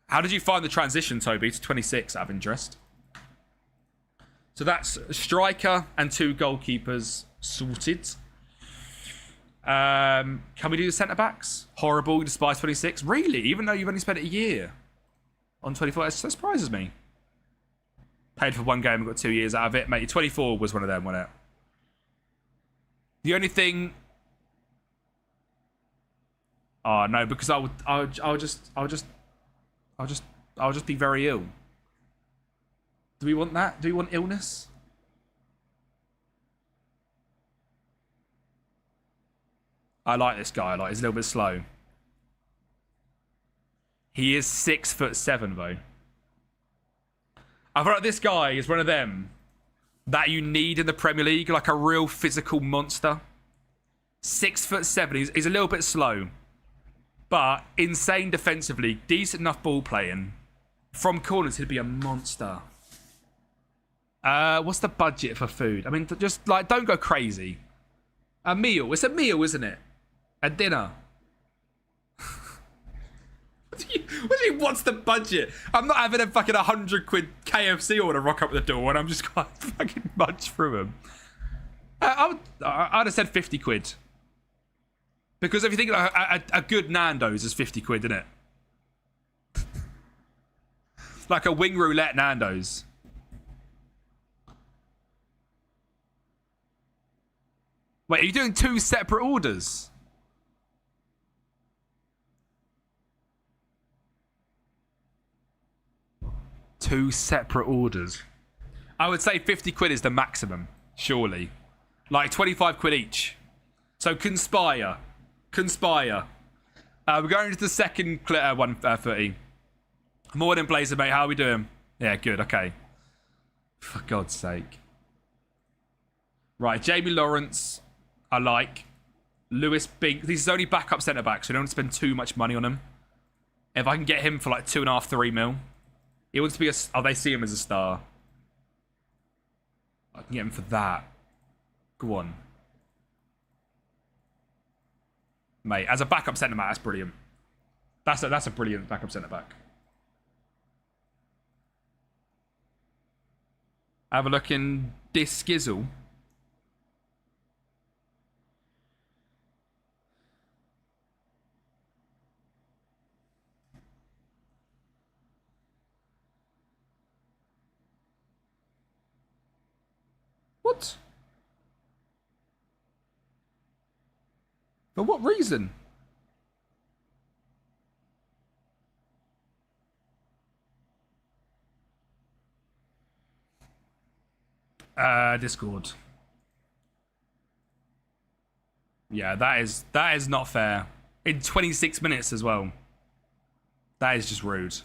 How did you find the transition, Toby, to 26 out of interest? So that's a striker and 2 goalkeepers sorted. Can we do the centre-backs? Horrible, you despise 26. Really? Even though you've only spent a year on 24? That surprises me. Paid for 1 game and got 2 years out of it. Mate, 24 was one of them, wasn't it? The only thing... Oh, no, because I'll just be very ill. Do we want that? Do we want illness? I like this guy a lot. He's a little bit slow. He is 6'7", though. I feel like this guy is one of them that you need in the Premier League, like a real physical monster. 6'7". He's a little bit slow, but insane defensively, decent enough ball playing. From corners, he'd be a monster. What's the budget for food? I mean, just like, don't go crazy. A meal. It's a meal, isn't it? A dinner. What do you mean, what's the budget? I'm not having a fucking 100 quid KFC order rock up the door and I'm just going to fucking munch through them. I'd have said 50 quid. Because if you think a good Nando's is 50 quid, isn't it? Like a wing roulette Nando's. Wait, are you doing 2 separate orders? Two separate orders. I would say 50 quid is the maximum, surely. Like 25 quid each. So conspire. Conspire. We're going to the second 130. Morning, Blazer, mate. How are we doing? Yeah, good. Okay. For God's sake. Right, Jamie Lawrence, I like. Lewis Bink. This is only backup centre-back, so we don't spend too much money on him. If I can get him for like 2.5, 3 mil. He wants to be a... Oh, they see him as a star. I can get him for that. Go on. Mate, as a backup centre-back, that's brilliant. That's a brilliant backup centre-back. Have a look in Diskizzle. What? For what reason? Discord. Yeah, that is not fair. In 26 minutes as well. That is just rude.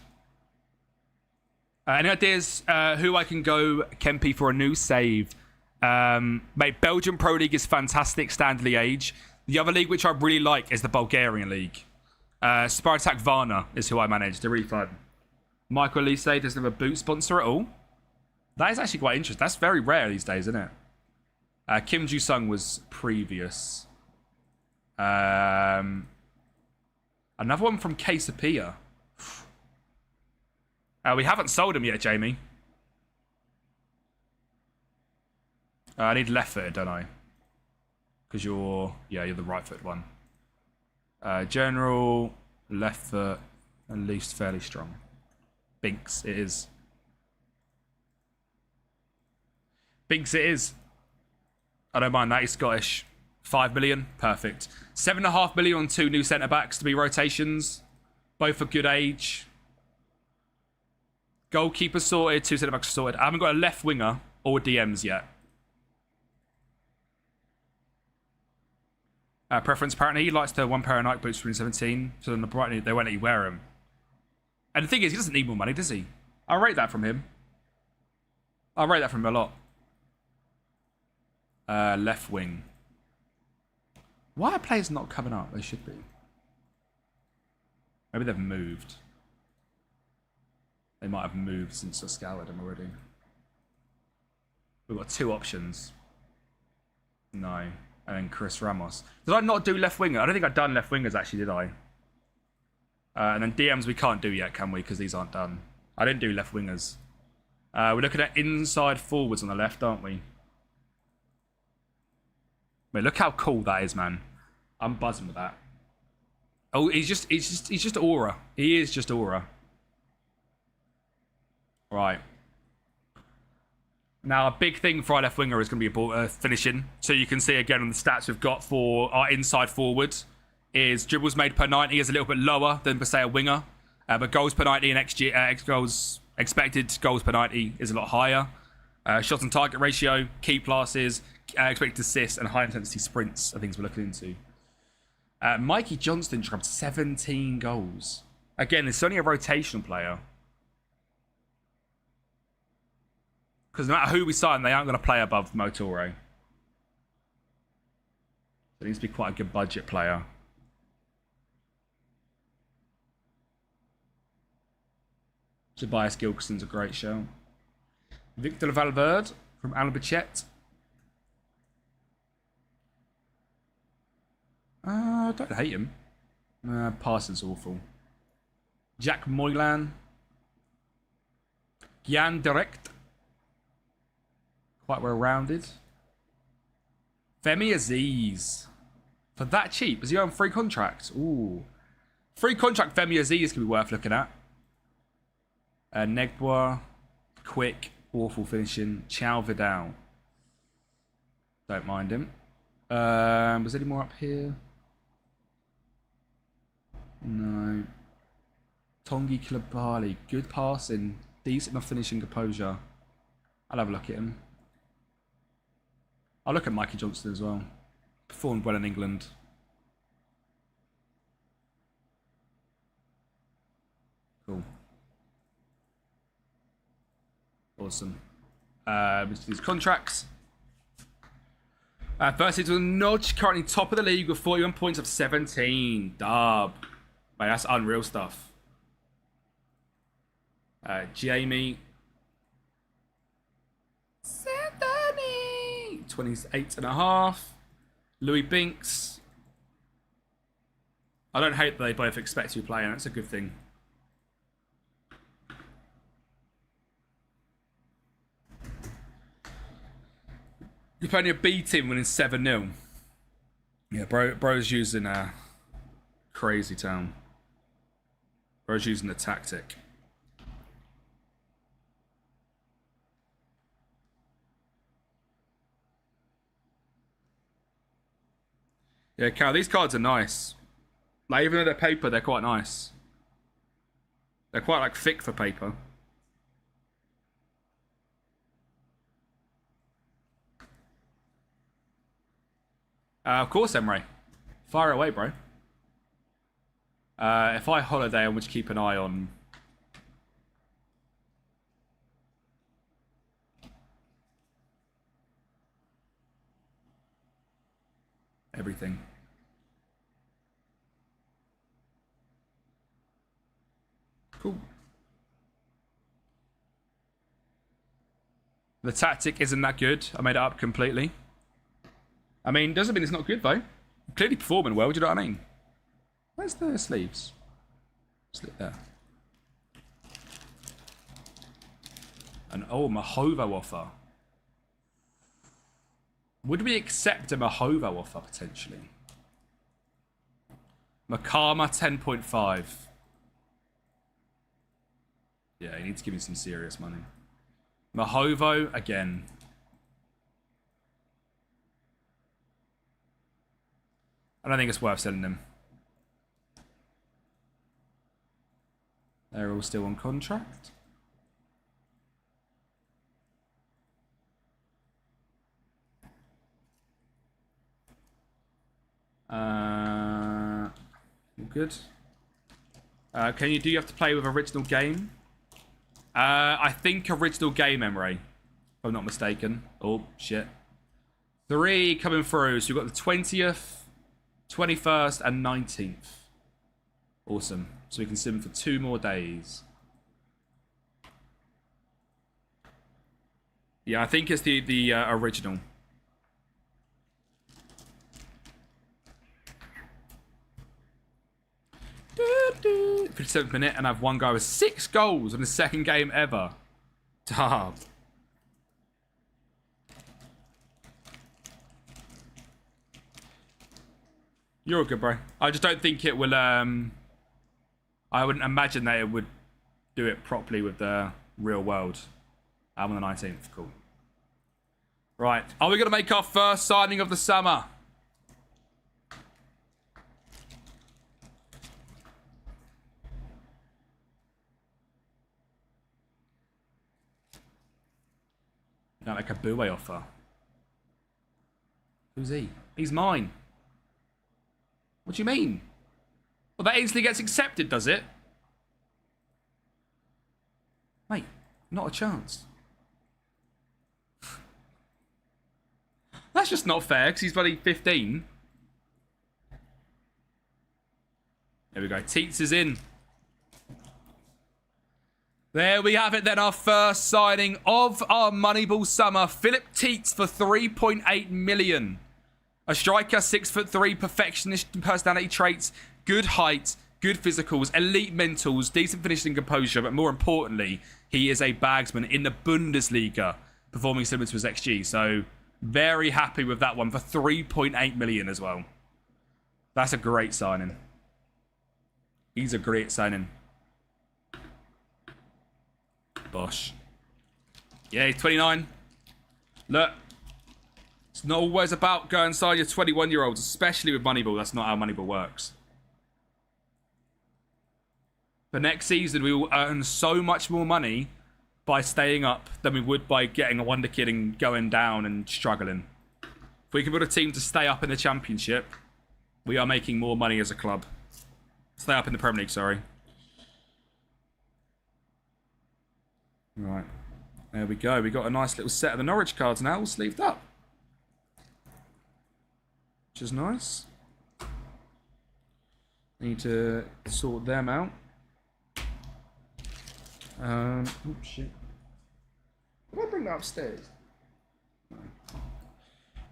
Any ideas who I can go, Kempi, for a new save? Mate, Belgian Pro League is fantastic, standard age. The other league which I really like is the Bulgarian League. Spartak Varna is who I manage. They're really fun. Michael Elise doesn't have a boot sponsor at all. That is actually quite interesting. That's very rare these days, isn't it? Kim Ju-sung was previous. Another one from Quesapilla. We haven't sold him yet, Jamie. I need left-footed, don't I? Because you're the right-footed one. General, left foot, at least fairly strong. Binks, it is. Binks, it is. I don't mind that. He's Scottish. 5 million, perfect. 7.5 million on 2 new centre backs to be rotations. Both a good age. Goalkeeper sorted, 2 centre backs sorted. I haven't got a left winger or DMs yet. Preference, apparently, he likes to 1 pair of Nike boots from 2017. So on the Brighton, they won't let you wear them. And the thing is, he doesn't need more money, does he? I rate that from him. I rate that from him a lot. Left wing. Why are players not coming up? They should be. Maybe they've moved. They might have moved since I scoured them already. We've got 2 options. No. And then Chris Ramos. Did I not do left winger? I don't think I've done left wingers actually, did I? And then DMs we can't do yet, can we? Because these aren't done. I didn't do left wingers. We're looking at inside forwards on the left, aren't we? Wait, look how cool that is, man. I'm buzzing with that. Oh, he's just aura. He is just aura. Right. Now, a big thing for our left winger is going to be finishing. So you can see again on the stats we've got for our inside forward is dribbles made per 90 is a little bit lower than, per se, a winger. But goals per 90 and expected goals per 90 is a lot higher. Shot on target ratio, key passes, expected assists, and high intensity sprints are things we're looking into. Mikey Johnston dropped 17 goals. Again, it's only a rotational player. Because no matter who we sign, they aren't going to play above Motoro. It needs to be quite a good budget player. Tobias Gilkison's a great show. Victor Valverde from Albacete. I don't hate him. Parsons awful. Jack Moylan. Gian Direct. Quite well rounded. Femi Aziz. For that cheap? Is he on free contract? Ooh. Free contract Femi Aziz could be worth looking at. Negbois. Quick. Awful finishing. Chow Vidal. Don't mind him. Was there any more up here? No. Tongi Kilabali. Good passing. Decent enough finishing composure. I'll have a look at him. I'll look at Mikey Johnston as well. Performed well in England. Cool. Awesome. These contracts. Versus with Nudge, currently top of the league with 41 points of 17. Dub. Mate, that's unreal stuff. Jamie. 28.5. Louis Binks. I don't hate that they both expect you to play, and that's a good thing. You're playing a B team winning 7-0. Yeah, bro's using a crazy town. Bro's using the tactic. Yeah, Cal, these cards are nice. Like, even though they're paper, they're quite nice. They're quite, like, thick for paper. Of course, Emre. Fire away, bro. If I holiday, I would keep an eye on... everything. Cool. The tactic isn't that good. I made it up completely. I mean, doesn't mean it's not good, though. Clearly performing well, do you know what I mean? Where's the sleeves? Slip there. And oh, Mahovo offer. Would we accept a Mahovo offer, potentially? Makama 10.5. Yeah, he needs to give me some serious money. Mahovo, again. I don't think it's worth selling them. They're all still on contract. Good. Do you have to play with original game? I think original game, Emre, if I'm not mistaken. Oh, shit. 3 coming through. So you've got the 20th, 21st, and 19th. Awesome. So we can sim for 2 more days. Yeah, I think it's the original. 57th minute, and I have one guy with 6 goals in the second game ever. Damn. You're all good, bro. I just don't think it will. I wouldn't imagine that it would do it properly with the real world. I'm on the 19th. Cool. Right. Are we going to make our first signing of the summer? Not like a Boué offer. Who's he? He's mine. What do you mean? Well, that instantly gets accepted, does it? Mate, not a chance. That's just not fair, because he's bloody 15. There we go. Teets is in. There we have it then, our first signing of our Moneyball summer. Philip Teets for 3.8 million. A striker, 6'3", perfectionist personality traits, good height, good physicals, elite mentals, decent finishing composure, but more importantly, he is a bagsman in the Bundesliga, performing similar to his XG. So, very happy with that one for 3.8 million as well. That's a great signing. He's a great signing. Bosh. Yeah, he's 29. Look. It's not always about going inside your 21-year-olds, especially with Moneyball. That's not how Moneyball works. For next season, we will earn so much more money by staying up than we would by getting a wonder kid and going down and struggling. If we can build a team to stay up in the Championship, we are making more money as a club. Stay up in the Premier League, sorry. Right. There we go. We got a nice little set of the Norwich cards now, all sleeved up. Which is nice. Need to sort them out. Oh shit. Did I bring that upstairs? No.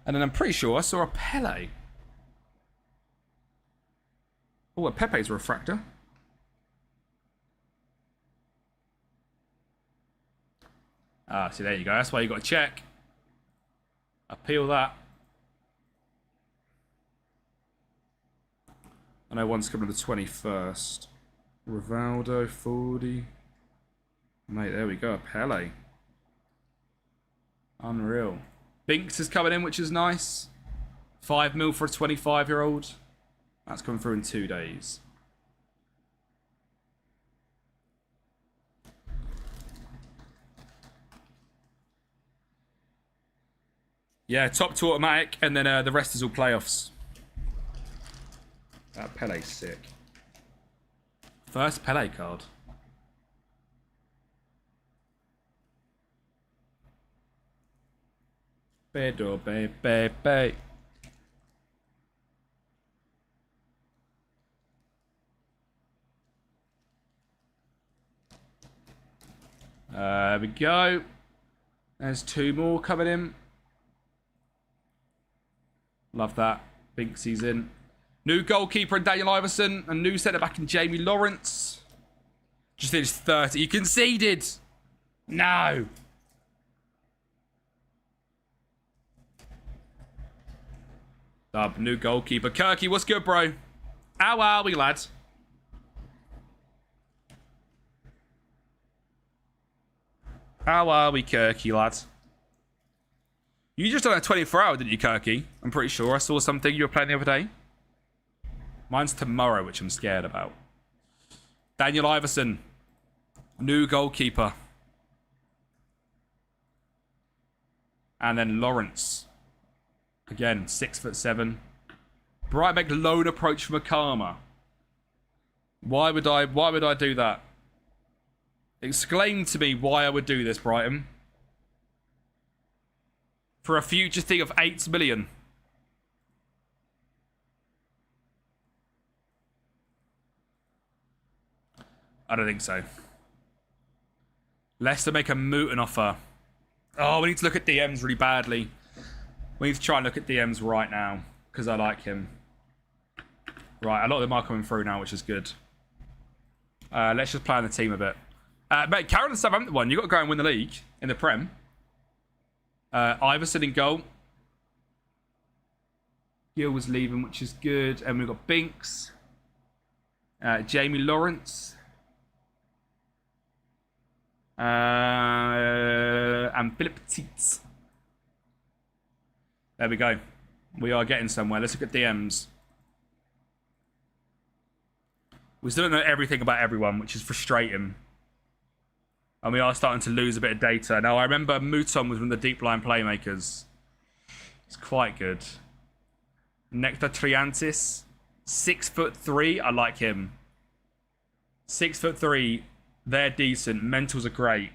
And then I'm pretty sure I saw a Pele. Oh, a Pepe's refractor. Ah, see, there you go. That's why you got to check. Appeal that. I know one's coming to the 21st. Rivaldo, 40. Mate, there we go. Pele. Unreal. Binks is coming in, which is nice. 5 mil for a 25-year-old. That's coming through in 2 days. Yeah, top 2 automatic, and then the rest is all playoffs. That Pele's sick. First Pele card. Pedro, baby. There we go. There's 2 more coming in. Love that. Binksy's in. New goalkeeper in Daniel Iverson. A new centre-back in Jamie Lawrence. Just finished 30. You conceded. No. New goalkeeper. Kirky, what's good, bro? How are we, lad? How are we, Kirky, lad? You just done a 24-hour, didn't you, Kirky? I'm pretty sure I saw something you were playing the other day. Mine's tomorrow, which I'm scared about. Daniel Iverson. New goalkeeper. And then Lawrence. Again, 6'7". Brighton loan approach from Akama. Why would I do that? Explain to me why I would do this, Brighton. For a future thing of 8 million. I don't think so. Leicester make a Mooten offer. Oh, we need to look at DMs really badly. We need to try and look at DMs right now, because I like him. Right, a lot of them are coming through now, which is good. Let's just play on the team a bit. Mate, Carroll and Southampton one. You've got to go and win the league in the Prem. Iverson in goal. Gill was leaving, which is good. And we've got Binks. Jamie Lawrence. And Philip Teets. There we go. We are getting somewhere. Let's look at DMs. We still don't know everything about everyone, which is frustrating. And we are starting to lose a bit of data. Now, I remember Mouton was one of the deep line playmakers. It's quite good. Nectar Triantis. 6'3". I like him. 6'3". They're decent. Mentals are great.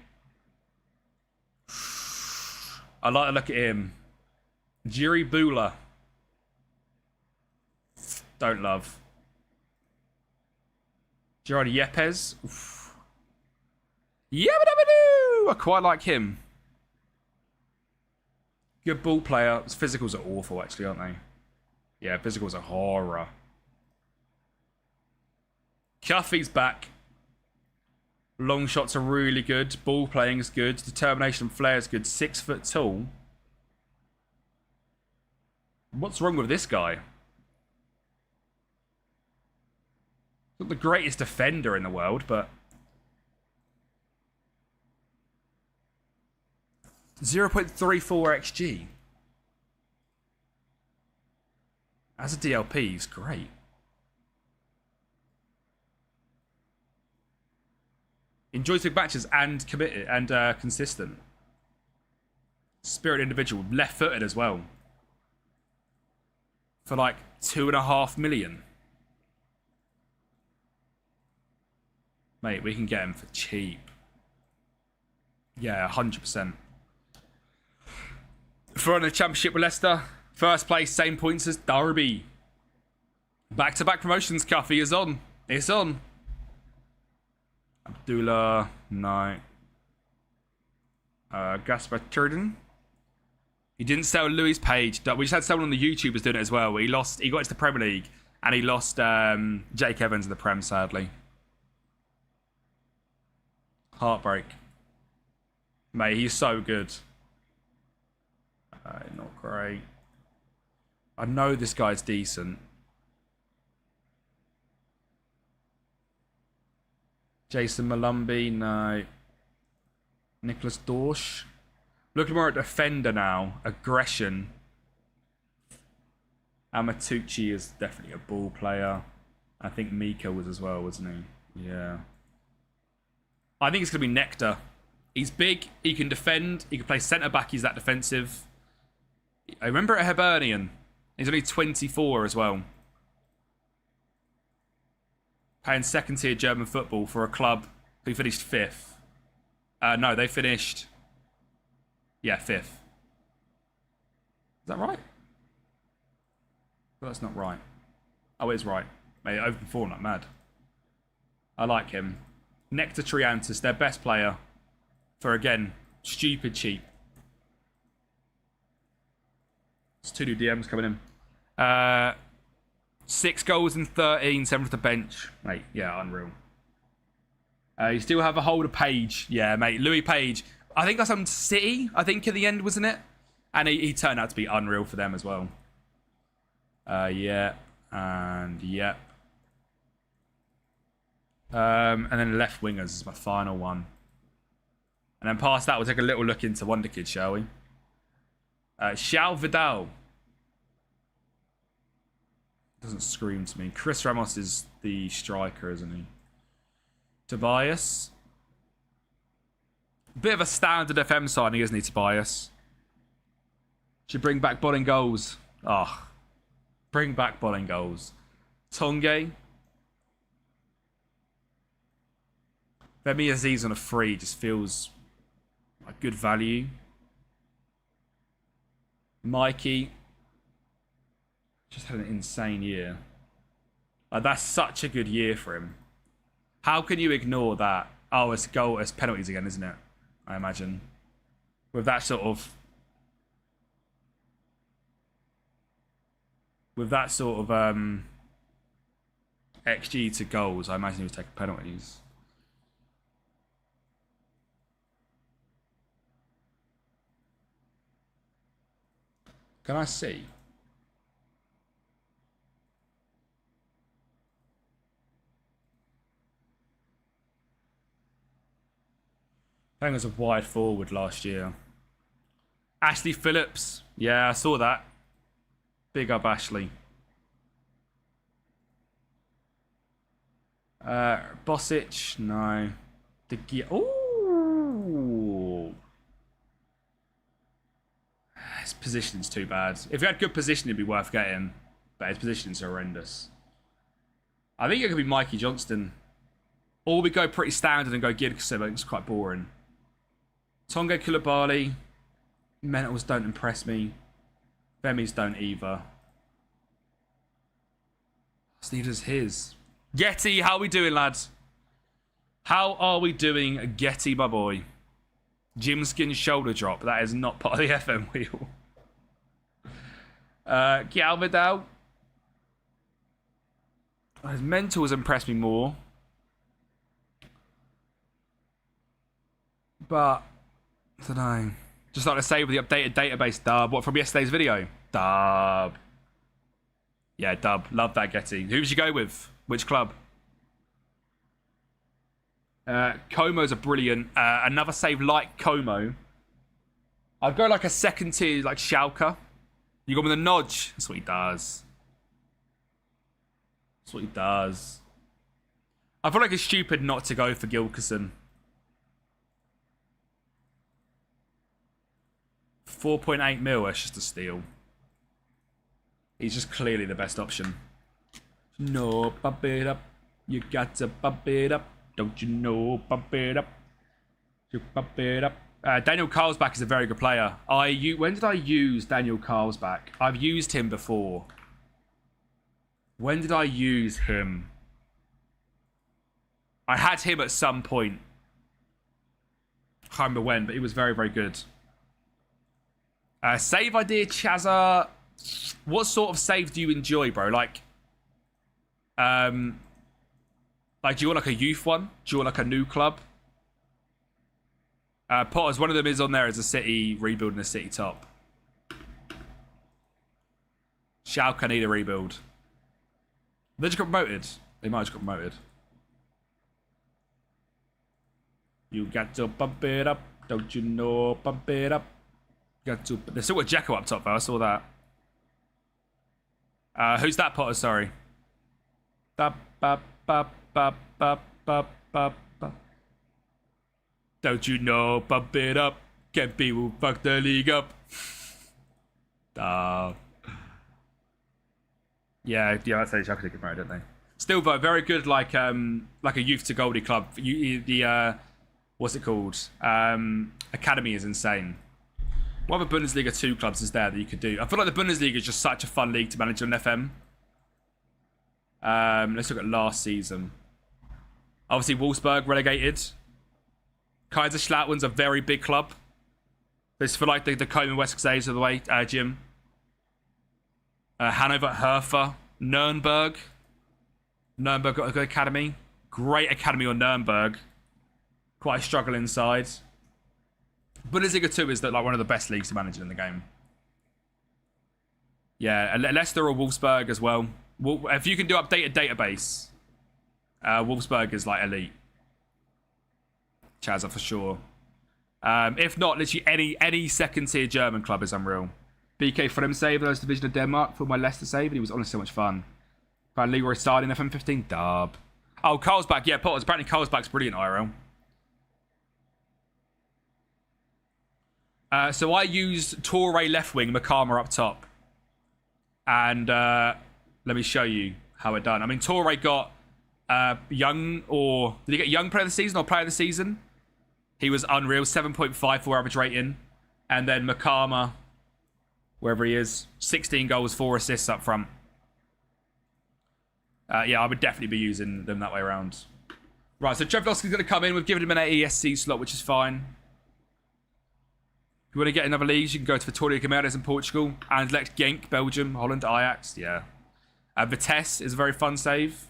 I like to look at him. Jiri Bula. Don't love. Gerard Yepes. Yabba-dabba-doo! I quite like him. Good ball player. His physicals are awful, actually, aren't they? Yeah, physicals are horror. Cuffy's back. Long shots are really good. Ball playing is good. Determination and flair is good. 6 foot tall. What's wrong with this guy? Not the greatest defender in the world, but 0.34 XG. As a DLP, he's great. Enjoys big matches and committed and consistent. Spirit individual, left-footed as well. For like 2.5 million. Mate, we can get him for cheap. Yeah, 100%. For on the championship with Leicester, first place, same points as Derby. Back-to-back promotions, Cuffy is on. It's on. Abdullah, no. Gaspar Turden. He didn't sell Louis Page. We just had someone on the YouTubers doing it as well. He got into the Premier League and he lost Jake Evans in the Prem, sadly. Heartbreak. Mate, he's so good. Not great. I know this guy's decent. Jason Malumbi, no. Nicholas Dorsch. Looking more at defender now. Aggression. Amatucci is definitely a ball player. I think Mika was as well, wasn't he? Yeah. I think it's going to be Nectar. He's big. He can defend. He can play centre-back. He's that defensive. I remember at Hibernian. He's only 24 as well. playing second tier German football for a club who finished 5th. No, they finished... Yeah, 5th. Is that right? Well, that's not right. Oh, it is right. Mate, open form like mad. I like him. Nectar Triantis, their best player. For, again, stupid cheap. It's 2 new DMs coming in. 6 goals in 13, 7 for the bench. Mate, yeah, unreal. You still have a holder Page. Yeah, mate, Louis Page. I think that's on City, I think, in the end, wasn't it? And he turned out to be unreal for them as well. Yeah, and yeah. And then left wingers is my final one. And then past that, we'll take a little look into Wonder Kid, shall we? Shao Vidal. Doesn't scream to me. Chris Ramos is the striker, isn't he? Tobias. Bit of a standard FM signing, isn't he, Tobias? Should bring back Bolling goals. Oh, bring back Bolling goals. Tonge. Femi Aziz on a free just feels like good value. Mikey. Just had an insane year. Like, that's such a good year for him. How can you ignore that? Oh, it's goal, it's penalties again, isn't it? I imagine. With that sort of... XG to goals, I imagine he was taking penalties. Can I see? I think it was a wide forward last year. Ashley Phillips. Yeah, I saw that. Big up, Ashley. Bosic. No. Ooh. His positioning's too bad. If he had good position, it'd be worth getting. But his positioning's horrendous. I think it could be Mikey Johnston. Or we go pretty standard and go Gidson. I think it's quite boring. Tonga Koulibaly. Mentals don't impress me. Femi's don't either. Neither's his. Getty, how are we doing, lads? How are we doing, Getty, my boy? Jimskin shoulder drop. That is not part of the FM wheel. Galvidal. His mental has impressed me more. But, I don't know. Just like to say with the updated database, dub. What, from yesterday's video? Dub. Yeah, dub. Love that, Getty. Who did you go with? Which club? Como's a brilliant. Another save like Como. I'd go like a second tier, like Schalke. You go with a nudge. That's what he does. That's what he does. I feel like it's stupid not to go for Gilkerson. 4.8 mil, that's just a steal. He's just clearly the best option. No, bump it up. You got to bump it up. Don't you know, bump it up. You bump it up. Daniel Carlsbach is a very good player. When did I use Daniel Carlsbach? I've used him before. When did I use him? I had him at some point. I can't remember when, but he was very, very good. Save idea, Chazza. What sort of save do you enjoy, bro? Like, do you want like a youth one? Do you want like a new club? Potters, one of them is on there as a City, rebuilding a City top. Schalke need a rebuild. They just got promoted. They might have just got promoted. You got to bump it up. Don't you know, bump it up. Got to. They still got Jacko up top though, I saw that. Who's that, Potter? Sorry. Don't you know, bump it up. Kempi will fuck the league up. Yeah, I'd say Jacko did get married, don't they? Still though, very good like a youth to Goldie club. What's it called? Academy is insane. What other Bundesliga 2 clubs is there that you could do? I feel like the Bundesliga is just such a fun league to manage on FM. Let's look at last season. Obviously, Wolfsburg relegated. Kaiserslauten's a very big club. This for like the Coleman West Xays of the way, Jim. Hanover, Hertha, Nuremberg. Nuremberg got a good academy. Great academy on Nuremberg. Quite a struggle inside. Bundesliga 2 is like one of the best leagues to manage in the game. Yeah, Leicester or Wolfsburg as well. If you can do updated database, Wolfsburg is like elite. Chazza for sure. If not, literally any second tier German club is unreal. BK Fremsave, those division of Denmark for my Leicester save, and he was honestly so much fun. Found Leroy Sardin FM15 dub. Oh, Carlsbach, yeah, Potters. Apparently Carlsbach's brilliant IRL. So I used Torre left wing, Makama up top. And let me show you how it done. I mean, Torre got young, or did he get young player of the season or player of the season? He was unreal, 7.54 average rating. And then Makama, wherever he is, 16 goals, 4 assists up front. Yeah, I would definitely be using them that way around. Right, so Trevdowski's going to come in. We've given him an ESC slot, which is fine. If you want to get another league, you can go to Vitória Guimarães in Portugal. Anderlecht, Genk, Belgium, Holland, Ajax. Yeah. Vitesse is a very fun save.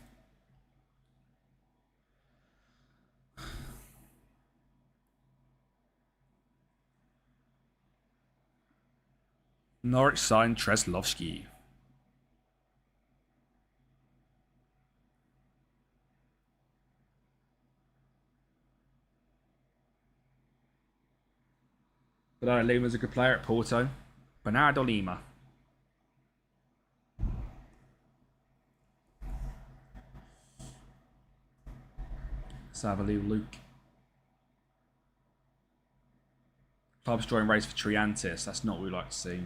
Norwich signed Treslovsky. Bernardo Lima's a good player at Porto. Bernardo Lima. Let's have a little look. Club's drawing race for Triantis. That's not what we like to see.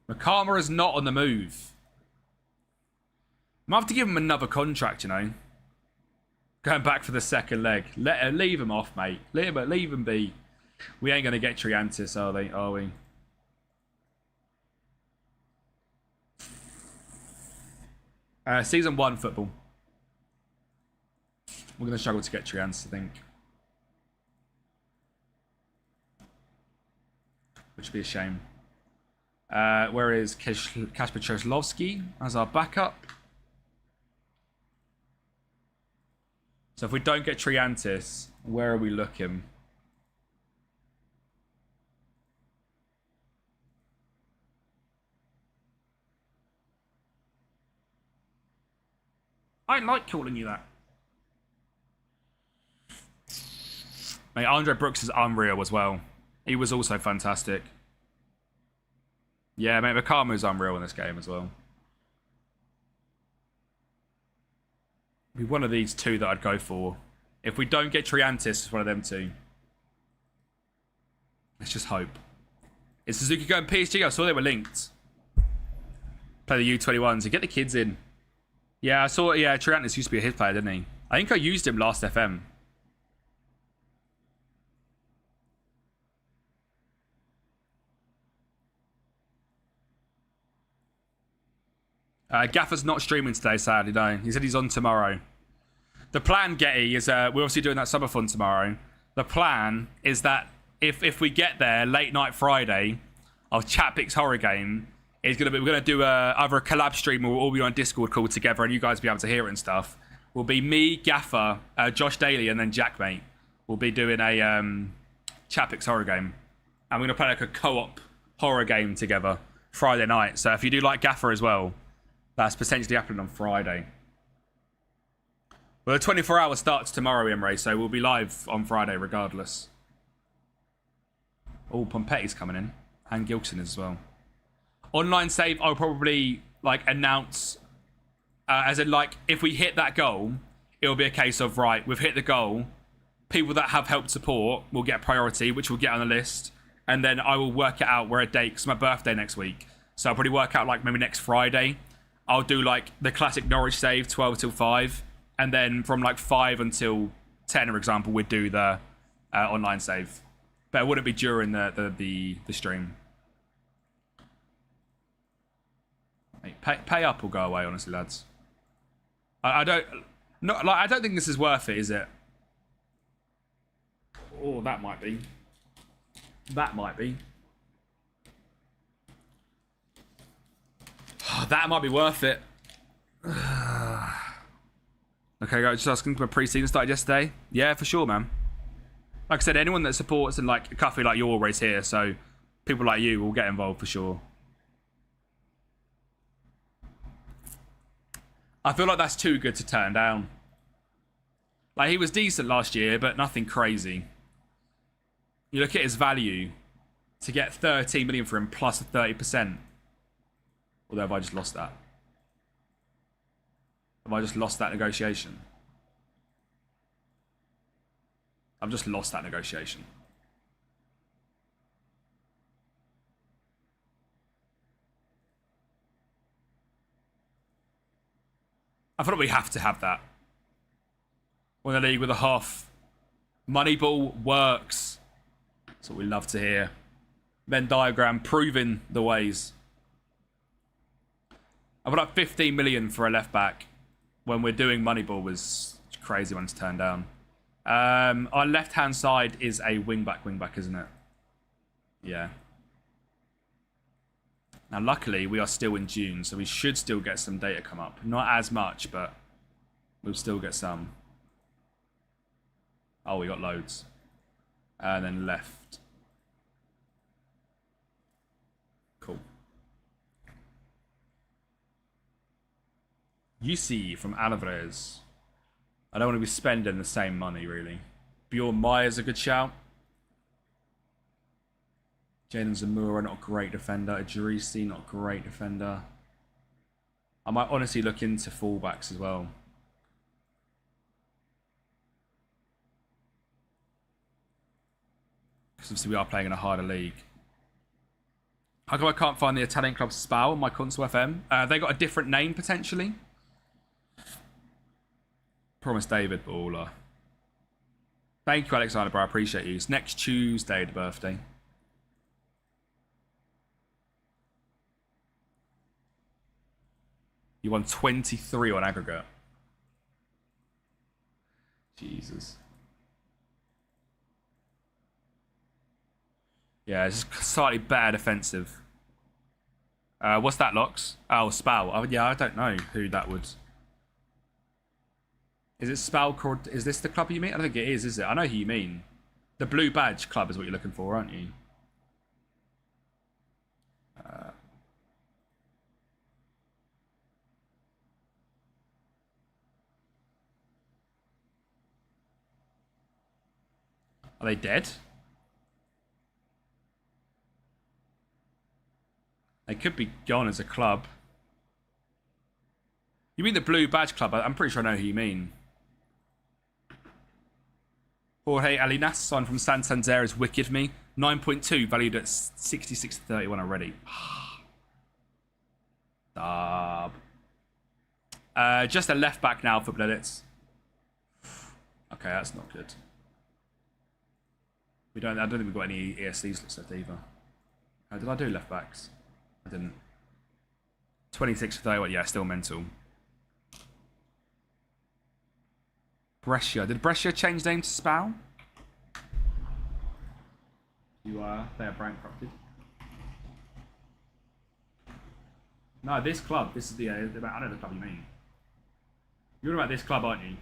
Makama is not on the move. I might have to give him another contract, you know. Going back for the second leg. Leave him off, mate. Leave him be. We ain't going to get Triantis, are we? Season 1 football. We're going to struggle to get Triantis, I think. Which would be a shame. Where is Kasper Treslovsky as our backup? So if we don't get Triantis, where are we looking? I like calling you that. Mate, Andre Brooks is unreal as well. He was also fantastic. Yeah, mate, Makama's unreal in this game as well. Be one of these two that I'd go for. If we don't get Triantis, it's one of them two. Let's just hope. Is Suzuki going PSG? I saw they were linked. Play the U21s and get the kids in. Yeah, I saw. Yeah, Triantis used to be a hit player, didn't he? I think I used him last FM. Gaffer's not streaming today, sadly, no. He said he's on tomorrow. The plan, Getty, is we're obviously doing that summer fun tomorrow. The plan is that if we get there late night Friday, our Chatpix horror game is gonna be, we're gonna do either a collab stream or we'll all be on Discord call together and you guys will be able to hear it and stuff. Will be me, Gaffer, Josh Daly, and then Jackmate. We'll be doing a Chatpix horror game, and we're gonna play like a co-op horror game together Friday night. So if you do like Gaffer as well, that's potentially happening on Friday. Well, the 24-hour starts tomorrow, Imre, so we'll be live on Friday regardless. Oh, Pompetti's coming in. And Gilson as well. Online save, I'll probably like announce, as in like, if we hit that goal, it'll be a case of, right, we've hit the goal. people that have helped support will get priority, which will get on the list. And then I will work it out where a date, because it's my birthday next week. So I'll probably work out like maybe next Friday. I'll do like the classic Norwich save, 12 till 5. And then from like 5 until 10, for example, we'd do the online save. But it wouldn't be during the stream. Pay up or go away, honestly, lads. I don't think this is worth it, is it? Oh, that might be. That might be. That might be worth it. Okay, guys, just asking for a pre-season started yesterday. Yeah, for sure, man. Like I said, anyone that supports and like Cuffy, like you're always here, so people like you will get involved for sure. I feel like that's too good to turn down. Like, he was decent last year, but nothing crazy. You look at his value, to get 13 million for him plus a 30%. Although, have I just lost that? Have I just lost that negotiation? I've just lost that negotiation. I thought we have to have that. Win the league with a half. Moneyball works. That's what we love to hear. Venn diagram proving the ways. I put up 15 million for a left back when we're doing Moneyball was a crazy one to turn down. Our left hand side is a wing back, isn't it? Yeah. Now, luckily, we are still in June, so we should still get some data come up. Not as much, but we'll still get some. Oh, we got loads. And then left. Cool. UC from Alvarez. I don't want to be spending the same money, really. Bjorn Meyer's a good shout. Jadon Zamora, not a great defender. Idrisi, not a great defender. I might honestly look into fullbacks as well. Because obviously we are playing in a harder league. How come I can't find the Italian club Spal on my console FM? They got a different name, potentially. Promise David, baller. Thank you, Alexander, bro. I appreciate you. It's next Tuesday, the birthday. You won 23 on aggregate. Jesus. Yeah, it's slightly better defensive. What's that, Locks? Oh, Spal. Oh, yeah, I don't know who that would... Is it Spal? Is this the club you mean? I don't think it is it? I know who you mean. The blue badge club is what you're looking for, aren't you? Are they dead? They could be gone as a club. You mean the blue badge club? I'm pretty sure I know who you mean. Jorge Alinas, signed from Santander, is wicked me. 9.2, valued at 66.31 already. Dub. Just a left back now for Bleditz. Okay, that's not good. I don't think we've got any ESCs left either. Did I do left backs? I didn't. 26 for 31, yeah, still mental. Brescia. Did Brescia change name to Spal? They are bankrupted. No, this club. This is the. I know the club you mean. You're about this club, aren't you?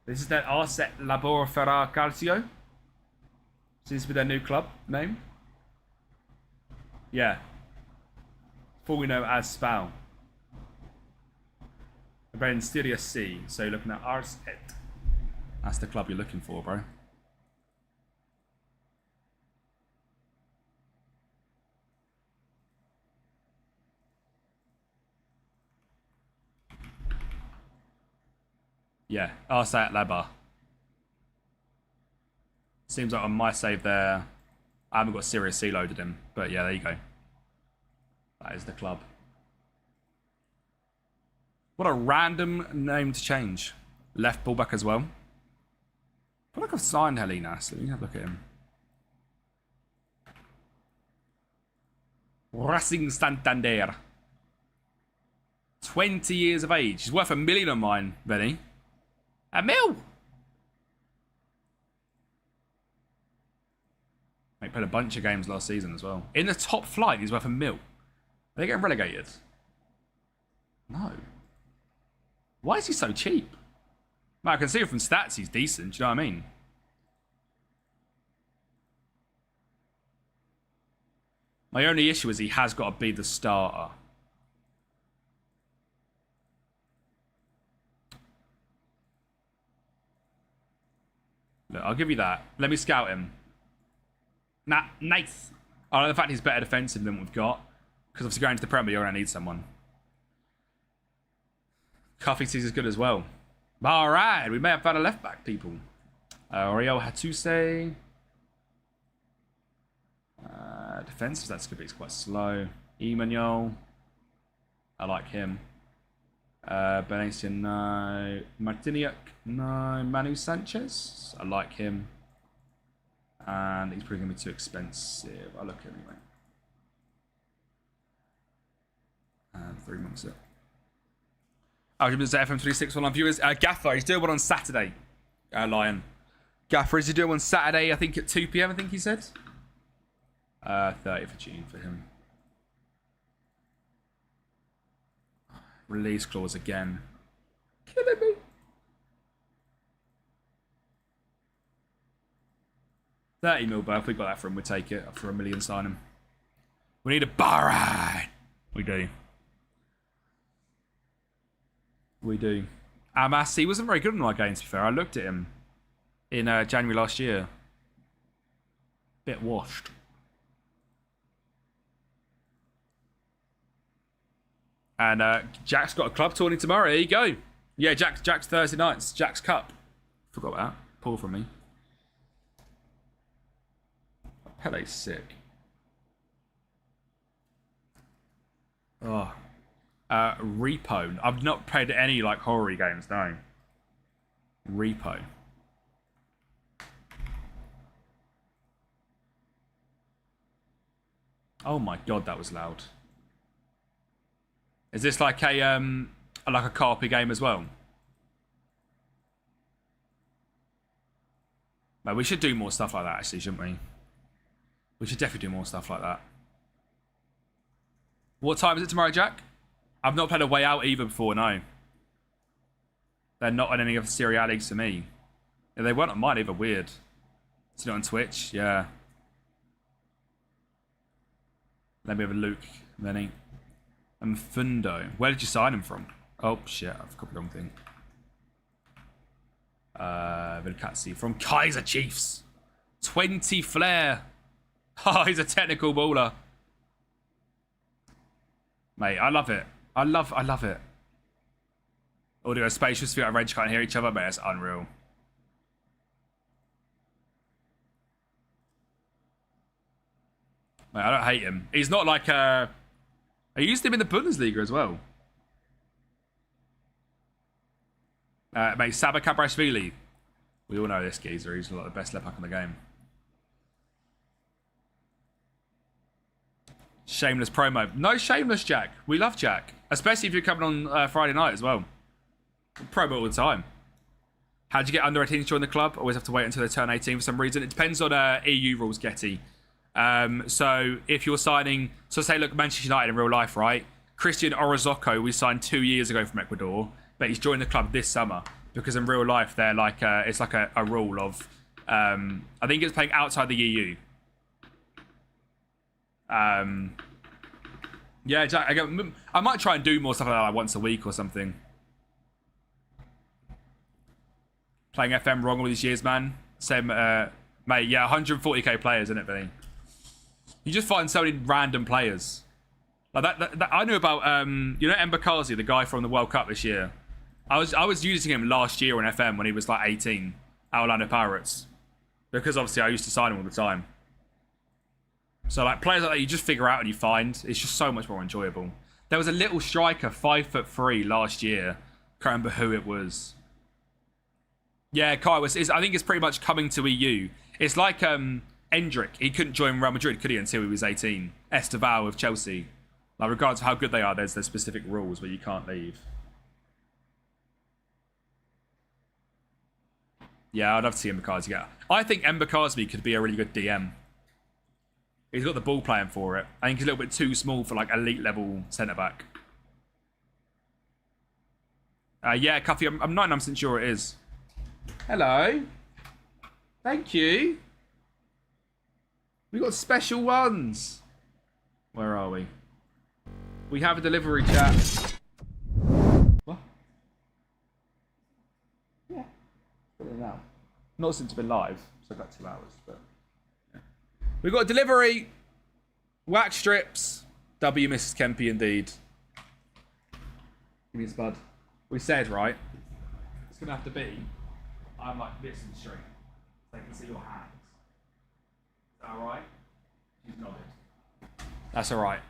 This is that Arset Labor Ferrar Calcio. Seems to be their new club name. Yeah. Formerly known as Spal. They're in Studio C, so you're looking at Arset. That's the club you're looking for, bro. Yeah, Arsat Lebar. Seems like on my save there, I haven't got Sirius C loaded in. But yeah, there you go. That is the club. What a random name to change. Left fullback as well. I feel like I've signed Helena, so let me have a look at him. Racing Santander. 20 years of age. He's worth $1 million on mine, Benny. $1 million! He played a bunch of games last season as well. In the top flight, he's worth $1 million. Are they getting relegated? No. Why is he so cheap? Man, I can see from stats he's decent, do you know what I mean? My only issue is he has got to be the starter. Look, I'll give you that. Let me scout him. Nah, nice. I like the fact he's better defensive than we've got. Because obviously going to the Premier, you're going to need someone. Coffee sees is good as well. All right, we may have found a left back, people. Oriol Hatuse. Defensive, that's good, but he's quite slow. Emmanuel. I like him. Benatia, no. Martiniuk, no. Manu Sanchez, I like him. And he's probably going to be too expensive. I'll look anyway. And 3 months up. I'll give this to FM26 online viewers. Gaffer, he's doing one on Saturday. Lion. Gaffer, is he doing one Saturday, I think at 2 PM, I think he said. 30th of June for him. Release clause again. Killing me. 30 mil, but if we got that for him, we'd take it. For $1 million, sign him. We need a Bahrain. We do. We do. Amasi wasn't very good in our games, to be fair. I looked at him in January last year. Bit washed. And Jack's got a club tourney tomorrow. There you go. Yeah, Jack's Thursday nights. Jack's Cup. Forgot that. Pull from me. Pele's sick. Oh. Repo. I've not played any like horror games, no. Repo. Oh my god, that was loud. Is this like a carpy game as well? No, we should do more stuff like that actually, shouldn't we? We should definitely do more stuff like that. What time is it tomorrow, Jack? I've not played a Way Out either before, no. They're not on any of the Serie A leagues for me. Yeah, they weren't on mine either, weird. It's not on Twitch, yeah. Let me have a look, Lenny. And Fundo. Where did you sign him from? Oh, shit, I've copied the wrong thing. Vilcazzi from Kaiser Chiefs. 20 flair. Oh, he's a technical baller. Mate, I love it. I love it. Audio spacious, feel like Reg can't hear each other, but it's unreal. Mate, I don't hate him. He's not like I used him in the Bundesliga as well. Mate, Saba Kabrashvili. We all know this geezer. He's like the best left back in the game. Shameless promo. No shameless, Jack. We love Jack. Especially if you're coming on Friday night as well. Promo all the time. How'd you get under 18 to join the club? Always have to wait until they turn 18 for some reason. It depends on EU rules, Getty. So if you're signing... So say, look, Manchester United in real life, right? Christian Orozco, we signed 2 years ago from Ecuador. But he's joined the club this summer. Because in real life, they're like... it's like a rule of... I think it's playing outside the EU. Yeah, Jack, I might try and do more stuff like that like once a week or something. Playing FM wrong all these years, man. Same, mate, yeah, 140k players, isn't it, Benny? You just find so many random players. Like that I knew about, you know Mbakazi, the guy from the World Cup this year? I was using him last year on FM when he was like 18 at Orlando Pirates. Because obviously I used to sign him all the time. So like players like that you just figure out and you find. It's just so much more enjoyable. There was a little striker, 5'3" last year. Can't remember who it was. Yeah, Kai was. I think it's pretty much coming to EU. It's like Endrick. He couldn't join Real Madrid, could he, until he was 18. Esteval with Chelsea. Like, regardless of how good they are, there's specific rules where you can't leave. Yeah, I'd love to see Mbakazi get. I think Mbakazi could be a really good DM. He's got the ball playing for it. I think he's a little bit too small for like elite level centre back. Yeah, Cuffy, I'm 99% sure it is. Hello. Thank you. We got special ones. Where are we? We have a delivery chat. What? Yeah. Put it now. Not since it's been live, so about 2 hours, but yeah. We got a delivery. Wax strips. W Mrs. Kempi indeed. Give me a spud. We said, right? It's gonna have to be. I'm like this and straight. So I can see your hands. Is that alright? She's nodded. That's alright.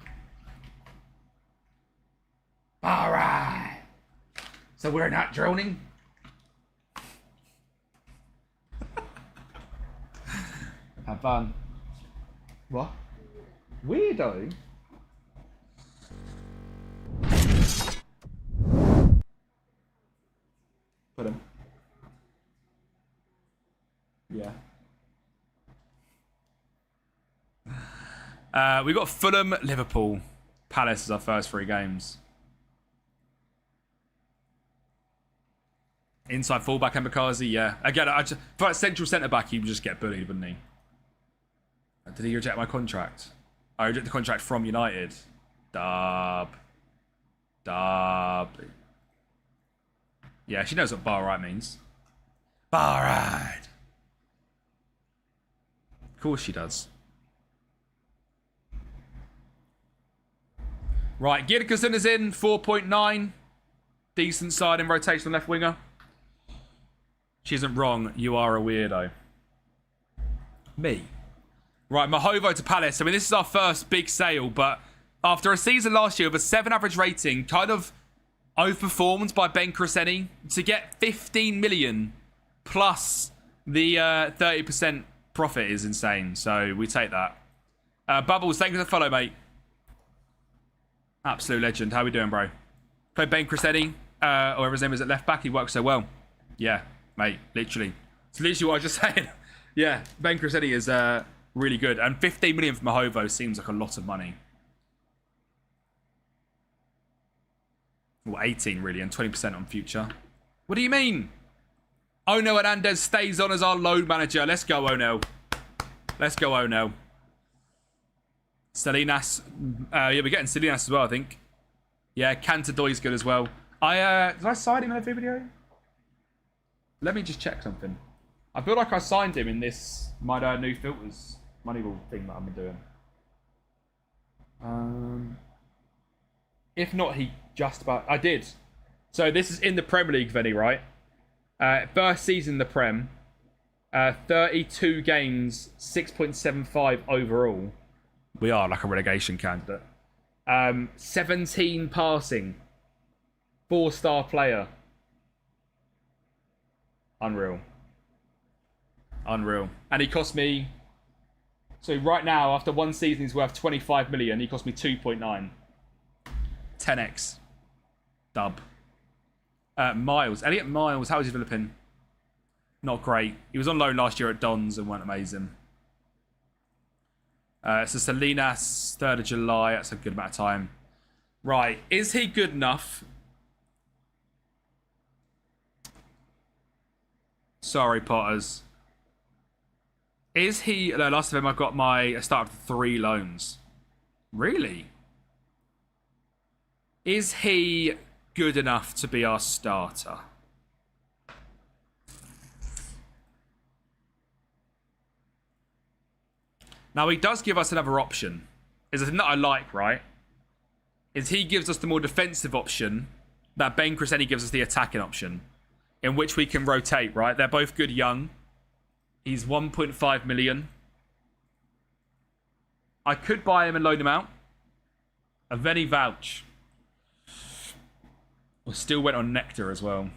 Alright. So we're not droning? Have fun. What? Weirdo? Put him. Yeah. We got Fulham, Liverpool, Palace as our first 3 games. Inside fullback Mbakazi, yeah. Again, for a central centre back, he would just get bullied, wouldn't he? Did he reject my contract? I reject the contract from United. Dub. Yeah, she knows what bar right means. Bar right. Of course she does. Right, Gidkerson is in, 4.9. Decent side in rotation left winger. She isn't wrong. You are a weirdo. Me. Right, Mahovo to Palace. I mean, this is our first big sale, but after a season last year with a 7 average rating, kind of overperformed by Ben Crescenti, to get 15 million plus the 30% profit is insane. So we take that. Bubbles, thank you for the follow, mate. Absolute legend. How we doing, bro? Played Ben Crescenti, or whatever his name is at left back. He works so well. Yeah, mate, literally. It's literally what I was just saying. Yeah, Ben Crescenti is really good. And 15 million for Mahovo seems like a lot of money. Well, 18 really, and 20% on future. What do you mean? Ono Hernandez stays on as our load manager. Let's go, Ono. Let's go, Ono. Salinas. Yeah, we're getting Salinas as well, I think. Yeah, Cantadoy's good as well. Did I sign him in every video? Let me just check something. I feel like I signed him in this, my new filters Moneyball thing that I've been doing. If not, he just about... I did. So this is in the Premier League, Venny, right? First season in the Prem. 32 games, 6.75 overall. We are like a relegation candidate. 17 passing. 4-star player. Unreal. Unreal. And he cost me... So right now, after one season, he's worth 25 million. He cost me 2.9. 10x. Dub. Miles. Elliot Miles. How is he developing? Not great. He was on loan last year at Dons and weren't amazing. So Salinas, 3rd of July. That's a good amount of time. Right. Is he good enough? Sorry, Potters. Is he... No, last of him, I've got I started with 3 loans. Really? Is he good enough to be our starter? Now, he does give us another option. Is the thing that I like, right? Is he gives us the more defensive option that Ben Crescenti gives us the attacking option, in which we can rotate, right? They're both good young. He's 1.5 million. I could buy him and loan him out. Aveni Vouch. We still went on Nectar as well.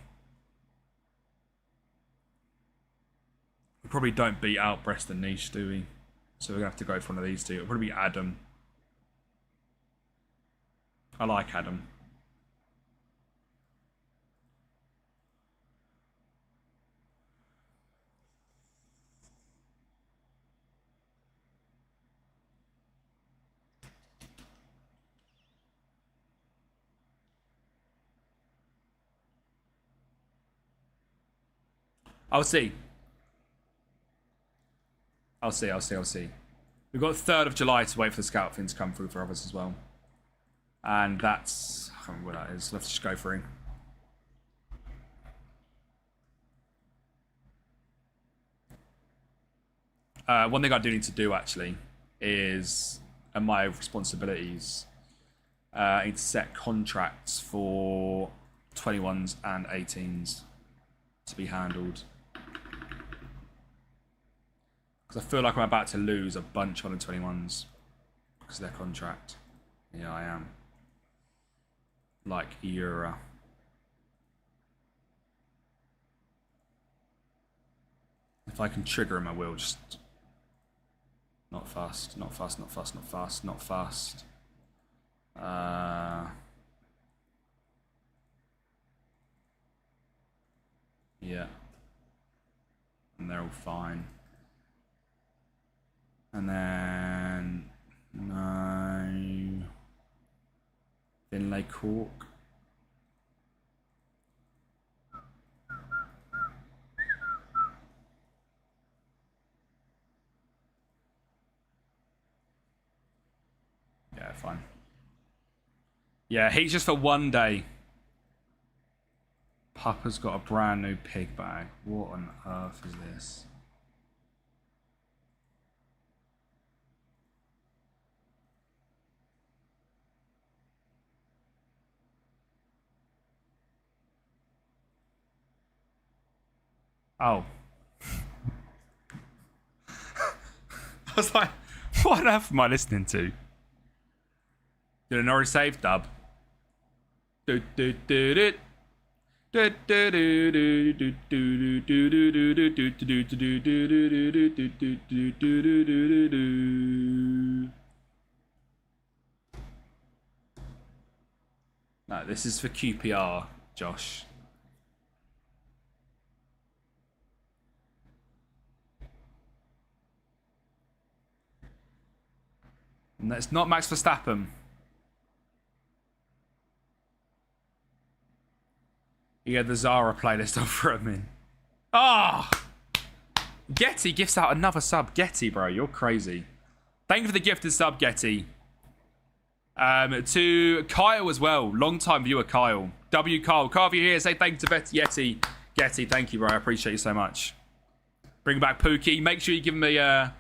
We probably don't beat out Breast and Niche, do we? So we're going to have to go for one of these two. It'll probably be Adam. I like Adam. I'll see. I'll see. We've got 3rd of July to wait for the scout thing to come through for others as well. And that's... I can't remember what that is. Let's just go through. One thing I do need to do, actually, is... And my responsibilities... I need to set contracts for 21s and 18s to be handled. Because I feel like I'm about to lose a bunch on the 21s because of their contract. Yeah, I am. Like Eura. If I can trigger him, I will. Just not fast. Yeah. And they're all fine. And then... No... Finlay Cork. Yeah, fine. Yeah, he's just for one day. Papa's got a brand new pig bag. What on earth is this? Oh. I was like, what on earth am I listening to? Did a Norwich save dub? No, this is for QPR, Josh. And it's not Max Verstappen. You had the Zara playlist on for a minute. Ah! Oh! Getty gifts out another sub. Getty, bro, you're crazy. Thank you for the gifted sub, Getty. To Kyle as well. Long-time viewer, Kyle. Kyle. Kyle, if you're here, say thank you to Yeti. Getty, thank you, bro. I appreciate you so much. Bring back Pookie. Make sure you give him a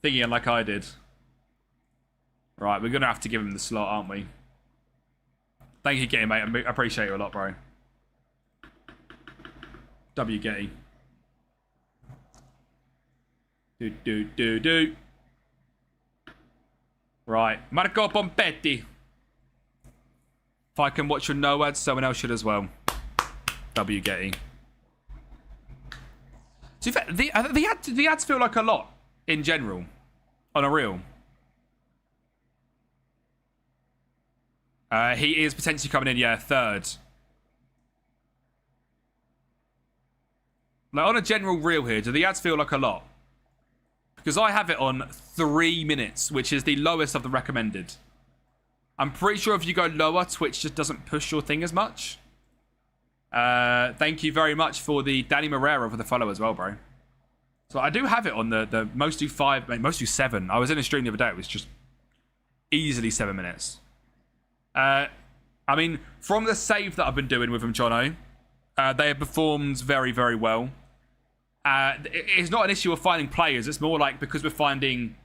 thingy like I did. Right, we're going to have to give him the slot, aren't we? Thank you, Getty, mate. I appreciate you a lot, bro. Getty. Do. Right. Marco Pompetti. If I can watch your no ads, someone else should as well. Getty. So the ads feel like a lot in general on a reel. He is potentially coming in, yeah, 3rd. Like, on a general reel here, do the ads feel like a lot? Because I have it on 3 minutes, which is the lowest of the recommended. I'm pretty sure if you go lower, Twitch just doesn't push your thing as much. Thank you very much for the Danny Morera for the follow as well, bro. So I do have it on the most do 5, most do 7. I was in a stream the other day, it was just easily 7 minutes. I mean, from the save that I've been doing with him, Jono, they have performed very, very well. It's not an issue of finding players. It's more like because we're finding...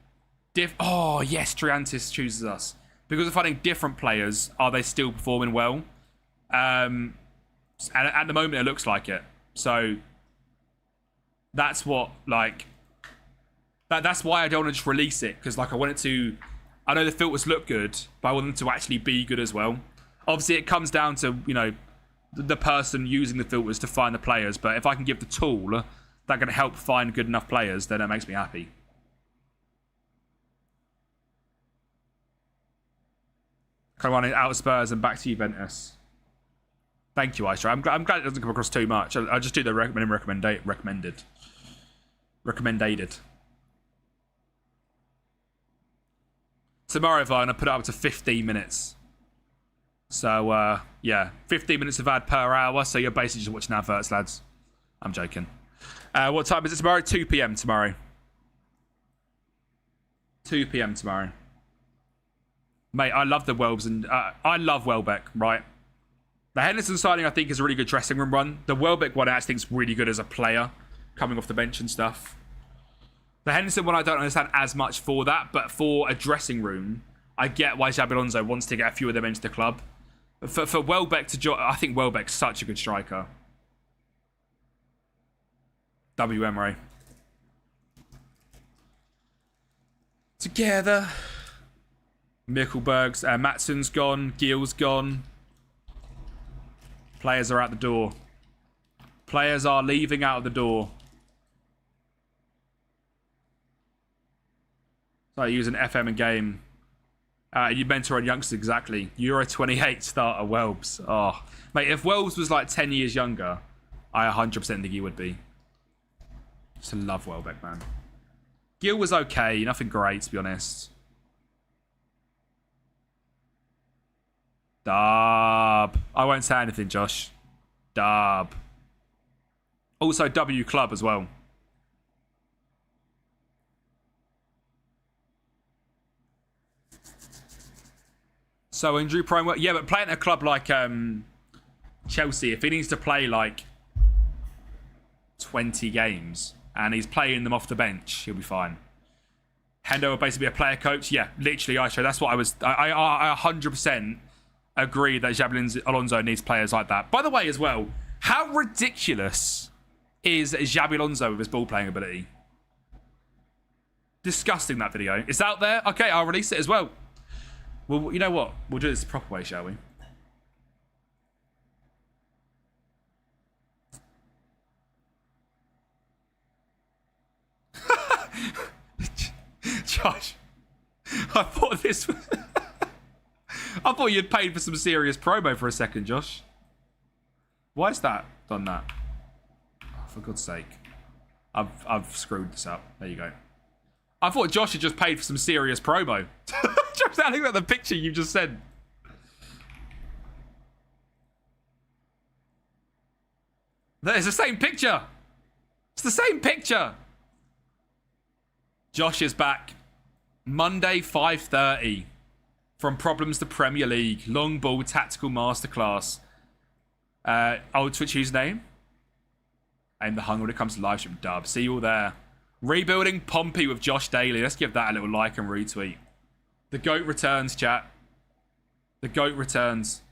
Oh, yes, Triantis chooses us. Because we're finding different players, are they still performing well? And at the moment, it looks like it. So that's what, like, that's why I don't want to just release it, because, like, I want it to. I know the filters look good, but I want them to actually be good as well. Obviously, it comes down to, you know, the person using the filters to find the players. But if I can give the tool that can help find good enough players, then it makes me happy. Kind of running out of Spurs and back to Juventus. Thank you, Aisha. I'm glad it doesn't come across too much. I'll just do the recommended. Tomorrow, Vine, I put it up to 15 minutes. So, yeah, 15 minutes of ad per hour. So you're basically just watching adverts, lads. I'm joking. What time is it tomorrow? 2 p.m. tomorrow. 2 p.m. tomorrow. Mate, I love the Welbs, and I love Welbeck, right? The Henderson signing, I think, is a really good dressing room run. The Welbeck one, I actually think, is really good as a player, coming off the bench and stuff. The Henderson one, I don't understand as much for that, but for a dressing room, I get why Xabi Alonso wants to get a few of them into the club. But for Welbeck to join, I think Welbeck's such a good striker. WM Ray. Together. Mikkelberg's, Matson's gone, Gill's gone. Players are out the door. Players are leaving out of the door. So using FM and game. You mentor on youngsters, exactly. Euro 28 starter Welbs. Oh, mate, if Welbs was like 10 years younger, I 100% think he would be. Just love Welbeck, man. Gill was okay, nothing great, to be honest. Dub. I won't say anything, Josh. Dub. Also, W Club as well. So injury prone work. Yeah, but playing at a club like Chelsea, if he needs to play like 20 games and he's playing them off the bench, he'll be fine. Hendo will basically be a player coach. Yeah, literally, Aisha. That's what I was. I 100% agree that Xabi Alonso needs players like that. By the way, as well, how ridiculous is Xabi Alonso with his ball playing ability? Disgusting, that video. It's out there. Okay, I'll release it as well. Well, you know what? We'll do this the proper way, shall we? Josh, I thought this was... I thought you'd paid for some serious promo for a second, Josh. Why is that done that? Oh, for God's sake. I've screwed this up. There you go. I thought Josh had just paid for some serious promo. Josh, I think about the picture you just sent. It's the same picture. It's the same picture. Josh is back. Monday, 5:30. From Problems to Premier League. Long ball tactical masterclass. Old Twitch username. Aim the hunger when it comes to live stream dub. See you all there. Rebuilding Pompey with Josh Daly. Let's give that a little like and retweet. The GOAT returns, chat. The GOAT returns.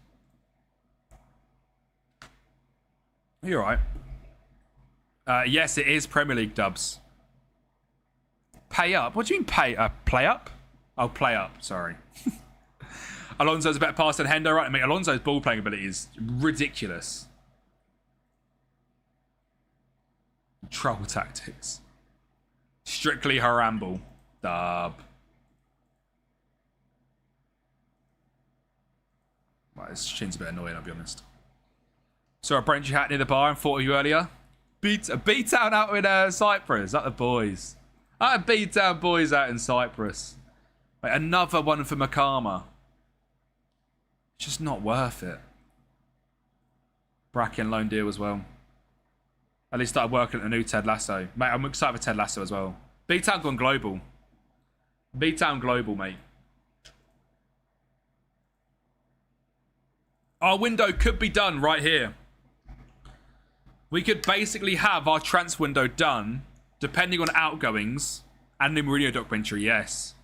Are you alright? Yes, it is Premier League dubs. Pay up? What do you mean pay up? Play up? Oh, play up. Sorry. Alonso's a better pass than Hendo, right? I mean, Alonso's ball playing ability is ridiculous. Troll tactics. Strictly Haramble. Dub. Right, this chin's a bit annoying, I'll be honest. Saw a Brent hat near the bar and thought of you earlier. B-Town out in Cyprus. That the boys. That B-Town boys out in Cyprus. Wait, another one for Makama. It's just not worth it. Bracken loan deal as well. At least started working at the new Ted Lasso. Mate, I'm excited for Ted Lasso as well. B-Town gone global. B-Town global, mate. Our window could be done right here. We could basically have our transfer window done, depending on outgoings, and the Mourinho documentary, yes.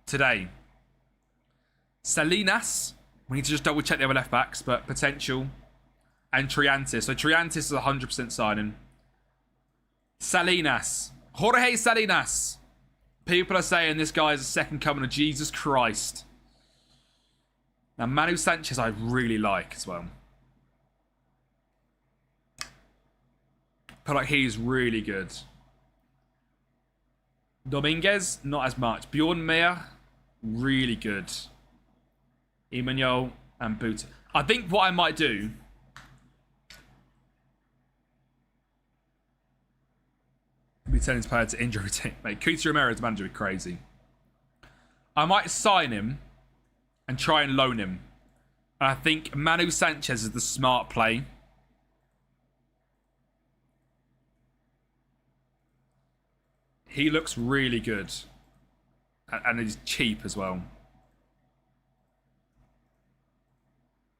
Today. Salinas. We need to just double check the other left backs, but potential. and Triantis. So Triantis is 100% signing. Salinas. Jorge Salinas. People are saying this guy is the second coming of Jesus Christ. Now, Manu Sanchez I really like as well. I feel like he's really good. Dominguez, not as much. Bjorn Meyer, really good. Emmanuel and Boot. I think what I might do... be turning his player to injury team. Mate, Cuti Romero's manager would be crazy. I might sign him and try and loan him. And I think Manu Sanchez is the smart play. He looks really good. And he's cheap as well.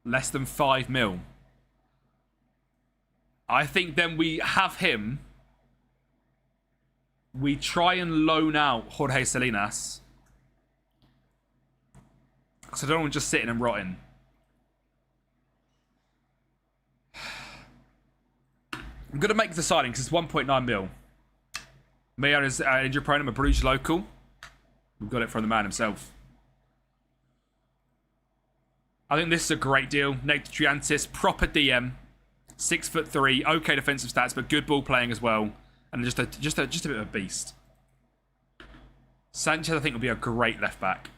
Less than 5 mil. I think then we have him. We try and loan out Jorge Salinas. So I don't want just sitting and rotting. I'm going to make the signing because it's 1.9 mil. Meyer is injury prone. I'm a Bruges local. We've got it from the man himself. I think this is a great deal. Nate Triantis, proper DM. 6'3", okay defensive stats, but good ball playing as well. And just a bit of a beast. Sanchez, I think, will be a great left back.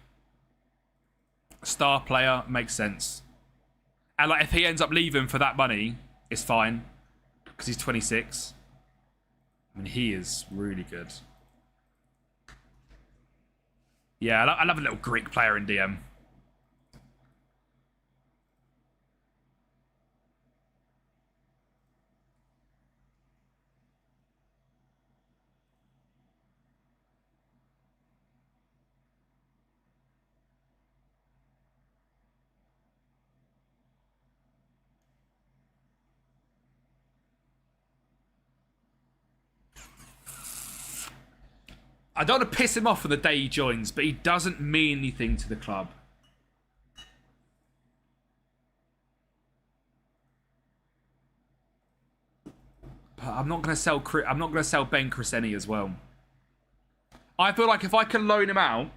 Star player, makes sense. And like, if he ends up leaving for that money, it's fine. Because he's 26. I mean, he is really good. Yeah, I love a little Greek player in DM. I don't want to piss him off on the day he joins, but he doesn't mean anything to the club. But I'm not going to sell. I'm not going to sell Ben Crescenti as well. I feel like if I can loan him out,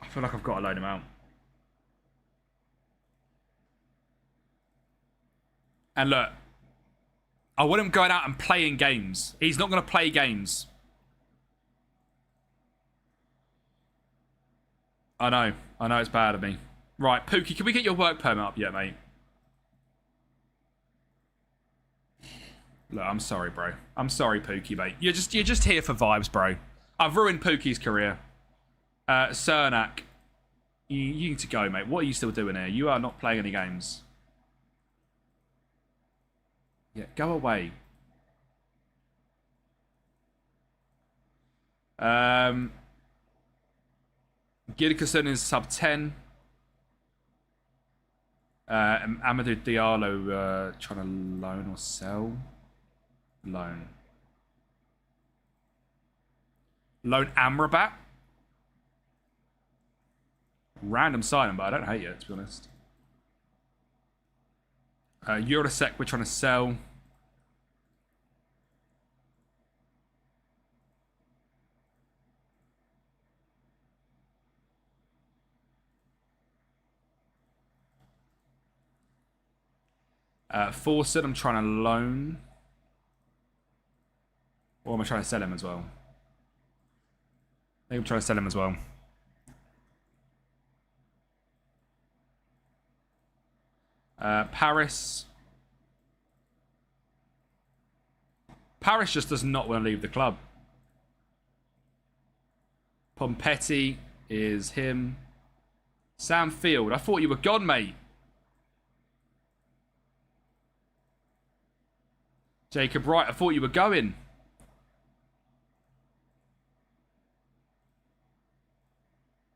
I feel like I've got to loan him out. And look. I want him going out and playing games. He's not going to play games. I know it's bad of me. Right, Pookie, can we get your work permit up yet, mate? Look, I'm sorry, bro. I'm sorry, Pookie, mate. You're just here for vibes, bro. I've ruined Pookie's career. Cernak, you need to go, mate. What are you still doing here? You are not playing any games. Yeah, go away. Gilkison is sub 10. Amadou Diallo trying to loan or sell. Loan Amrabat. Random signing, but I don't hate it, to be honest. Eurosec, we're trying to sell. Fawcett, I'm trying to loan. Or am I trying to sell him as well? I think I'm trying to sell him as well. Paris. Paris just does not want to leave the club. Pompetti is him. Sam Field. I thought you were gone, mate. Jacob Wright. I thought you were going.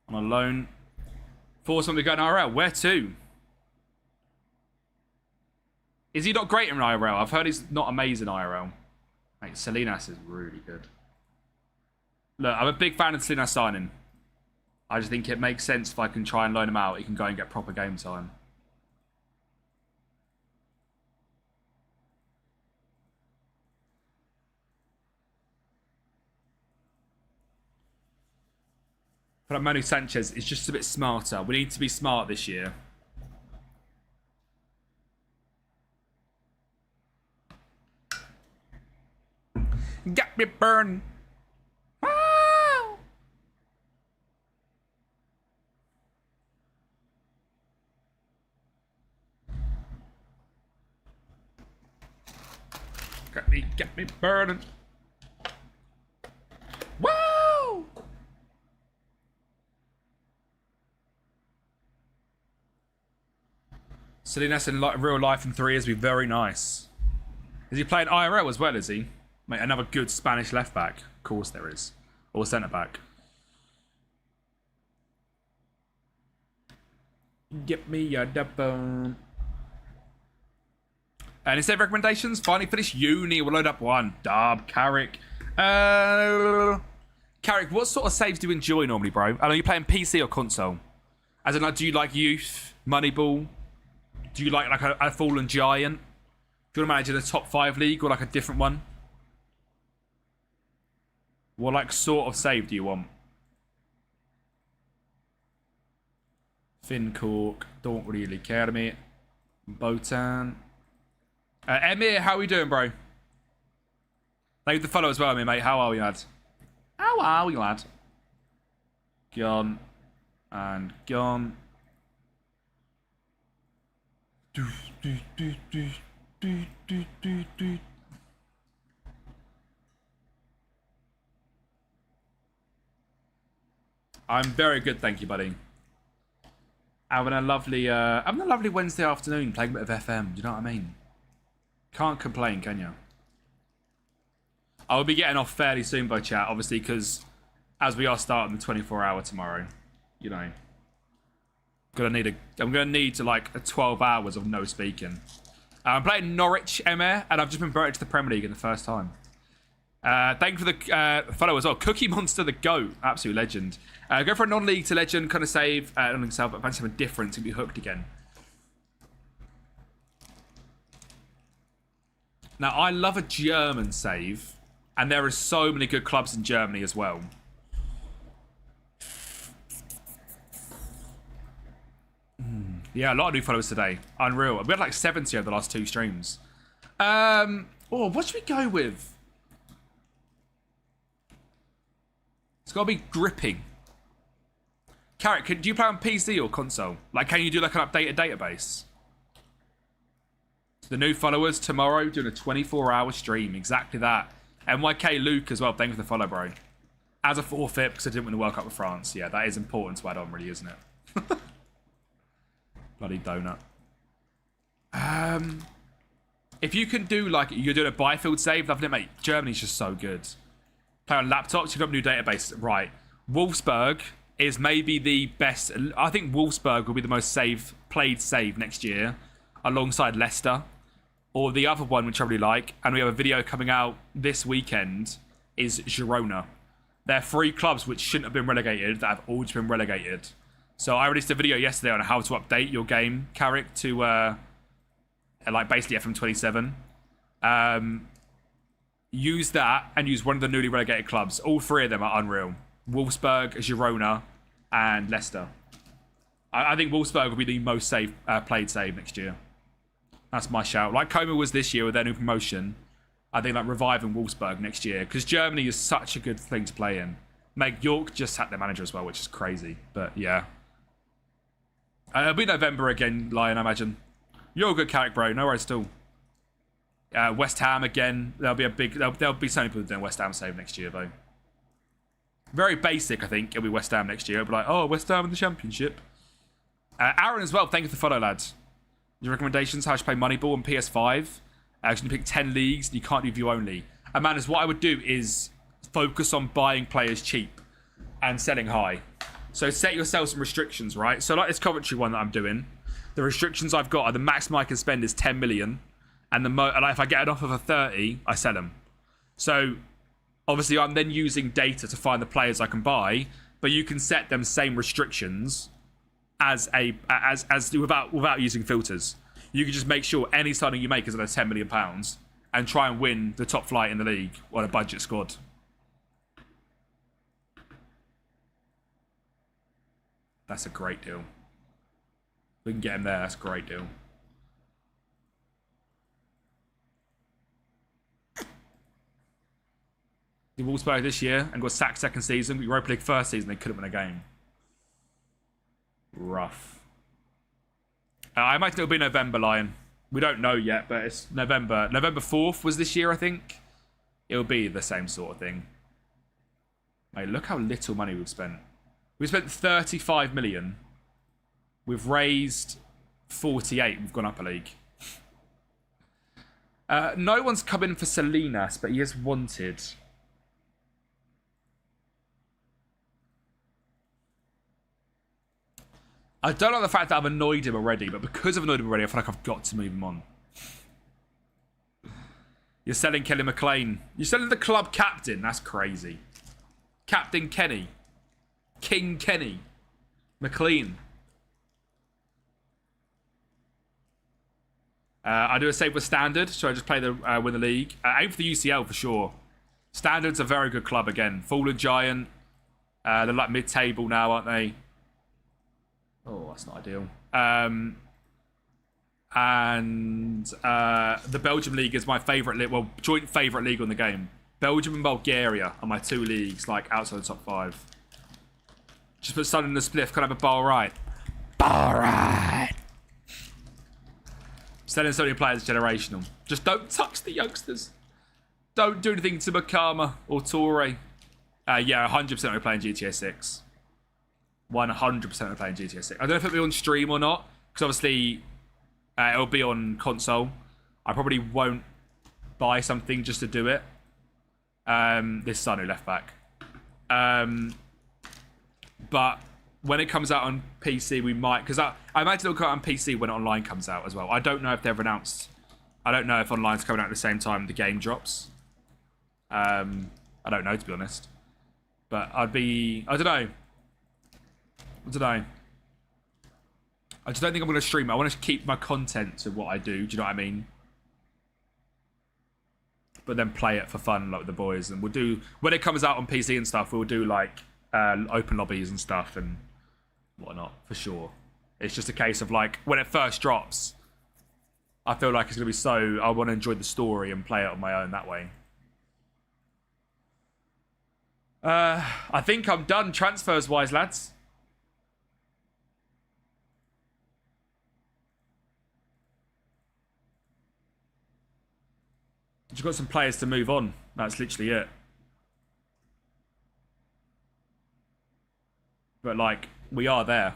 On a loan. For somebody going IRL. Where to? Is he not great in IRL? I've heard he's not amazing IRL. Mate, Salinas is really good. Look, I'm a big fan of Salinas signing. I just think it makes sense if I can try and loan him out. He can go and get proper game time. But Manu Sanchez is just a bit smarter. We need to be smart this year. Got me burned. Wow. Got me burning. Woo! Salinas in real life in 3 years would be very nice. Is he playing IRL as well, is he? Mate, another good Spanish left back. Of course there is. Or centre back. Get me a double. And instead of recommendations, finally finished uni. We'll load up one. Dub, Carrick. Carrick, what sort of saves do you enjoy normally, bro? I know you're playing PC or console. As in, like, do you like Youth, Moneyball? Do you like a Fallen Giant? Do you want to manage in a top 5 league or like a different one? What like sort of save do you want? Finn Cork, don't really care to me. Botan. Emir, how are we doing, bro? Thank you for the follow as well, mate. How are we, lad? How are we, lad? Gone. And gone. I'm very good, thank you, buddy. Having a lovely Wednesday afternoon playing a bit of FM. Do you know what I mean? Can't complain, can you? I will be getting off fairly soon by chat, obviously, because as we are starting the 24-hour tomorrow, you know, I'm gonna need to like 12 hours of no speaking. I'm playing Norwich MA, and I've just been promoted to the Premier League in the first time. Thank you for the follow as well. Cookie Monster the GOAT, absolute legend. Go for a non-league to legend kind of save. Non-league save, but fancy something different to be hooked again. Now, I love a German save, and there are so many good clubs in Germany as well. Yeah, a lot of new followers today. Unreal. We had like 70 over the last 2 streams. What should we go with? It's got to be gripping. Carrot, do you play on PC or console? Like, can you do like an updated database? So the new followers tomorrow doing a 24-hour stream. Exactly that. NYK Luke as well. Thank you for the follow, bro. As a forfeit because I didn't win the World Cup with France. Yeah, that is important to add on, really, isn't it? Bloody donut. If you can do like you're doing a Byfield save, lovely, mate. Germany's just so good. Play on laptops, you've got a new database. Right. Wolfsburg is maybe the best. I think Wolfsburg will be the most played save next year, alongside Leicester. Or the other one, which I really like, and we have a video coming out this weekend, is Girona. They're 3 clubs which shouldn't have been relegated, that have all just been relegated. So I released a video yesterday on how to update your game, Carrick, to like basically FM27. Use that and use one of the newly relegated clubs. All 3 of them are unreal. Wolfsburg, Girona, and Leicester. I think Wolfsburg will be the most played save next year. That's my shout. Like Como was this year with their new promotion. I think like reviving Wolfsburg next year. Because Germany is such a good thing to play in. Meg York just had their manager as well, which is crazy. But yeah. It'll be November again, Lion, I imagine. You're a good character, bro. No worries, still. West Ham again. There'll be so many people doing West Ham save next year, though. Very basic, I think. It'll be West Ham next year. It'll be like, oh, West Ham in the Championship. Aaron as well. Thank you for the follow, lads. Your recommendations, how to play Moneyball on PS5. You can pick 10 leagues. You can't do view only. And man, what I would do is focus on buying players cheap and selling high. So set yourself some restrictions, right? So like this Coventry one that I'm doing, the restrictions I've got are the maximum I can spend is 10 million. And like if I get an offer for 30, I sell them. So obviously I'm then using data to find the players I can buy, but you can set them same restrictions as without using filters. You can just make sure any signing you make is under £10 million and try and win the top flight in the league on a budget squad. That's a great deal. We can get him there. That's a great deal. The Wolves played this year and got sacked second season. Europa League first season, they couldn't win a game. Rough. I imagine it'll be November, Lion. We don't know yet, but it's November. November 4th was this year, I think. It'll be the same sort of thing. Mate, look how little money we've spent. We've spent 35 million. We've raised 48. We've gone up a league. No one's come in for Salinas, but he is wanted. I don't like the fact that I've annoyed him already, but because I've annoyed him already, I feel like I've got to move him on. You're selling Kelly McLean. You're selling the club captain. That's crazy. Captain Kenny. King Kenny. McLean. I do a save with Standard, so I just play the win the league. Aim for the UCL for sure. Standard's a very good club again. Fallen Giant. They're like mid-table now, aren't they? Oh, that's not ideal. And the Belgium League is my favourite league. Well, joint favourite league on the game. Belgium and Bulgaria are my two leagues, like, outside the top 5. Just put Sun in the spliff. Can I have a bar right? Bar right! Selling so many players generational. Just don't touch the youngsters. Don't do anything to Makama or Torre. Yeah, 100% we're playing GTA 6. 100% we're playing GTA 6. I don't know if it'll be on stream or not, because obviously it'll be on console. I probably won't buy something just to do it. This Sanu left back. But when it comes out on PC, we might, because I imagine it'll come out on PC when online comes out as well. I don't know if they've announced. I don't know if online's coming out at the same time the game drops. I don't know, to be honest. But I don't know. I just don't think I'm going to stream it. I want to keep my content to what I do. Do you know what I mean? But then play it for fun, like with the boys. And we'll do, when it comes out on PC and stuff, we'll do like open lobbies and stuff and whatnot, for sure. It's just a case of like, when it first drops, I feel like it's going to be so, I want to enjoy the story and play it on my own that way. I think I'm done transfers-wise, lads. Just got some players to move on. That's literally it. But, like, we are there.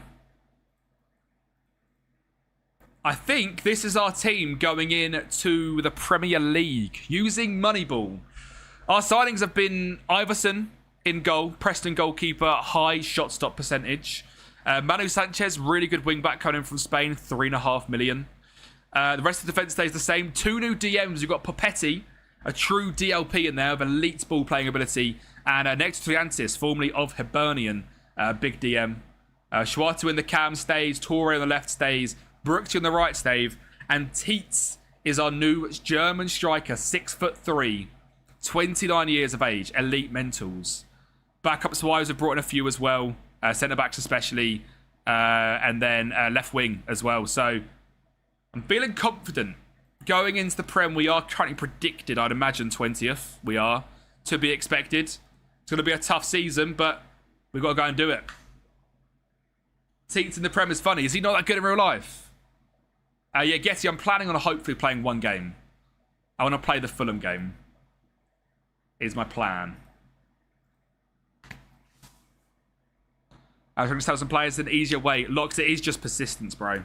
I think this is our team going in to the Premier League using Moneyball. Our signings have been Iverson in goal, Preston goalkeeper, high shot stop percentage. Manu Sanchez, really good wing back coming in from Spain, 3.5 million. The rest of the defence stays the same. 2 new DMs. You've got Popetti, a true DLP in there with elite ball playing ability, and next Triantis, formerly of Hibernian, big DM. Schwartu in the cam stays, Torre on the left stays, Brooksy on the right stays, and Tietz is our new German striker, 6'3", 29 years of age, elite mentals. Backups wise, we've brought in a few as well, centre backs especially, and then left wing as well. So I'm feeling confident. Going into the Prem, we are currently predicted, I'd imagine, 20th. We are, to be expected. It's going to be a tough season, but we've got to go and do it. Teats in the Prem is funny. Is he not that good in real life? Yeah, Getty, I'm planning on hopefully playing one game. I want to play the Fulham game. Is my plan. I was going to tell some players an easier way. Locks, it is just persistence, bro.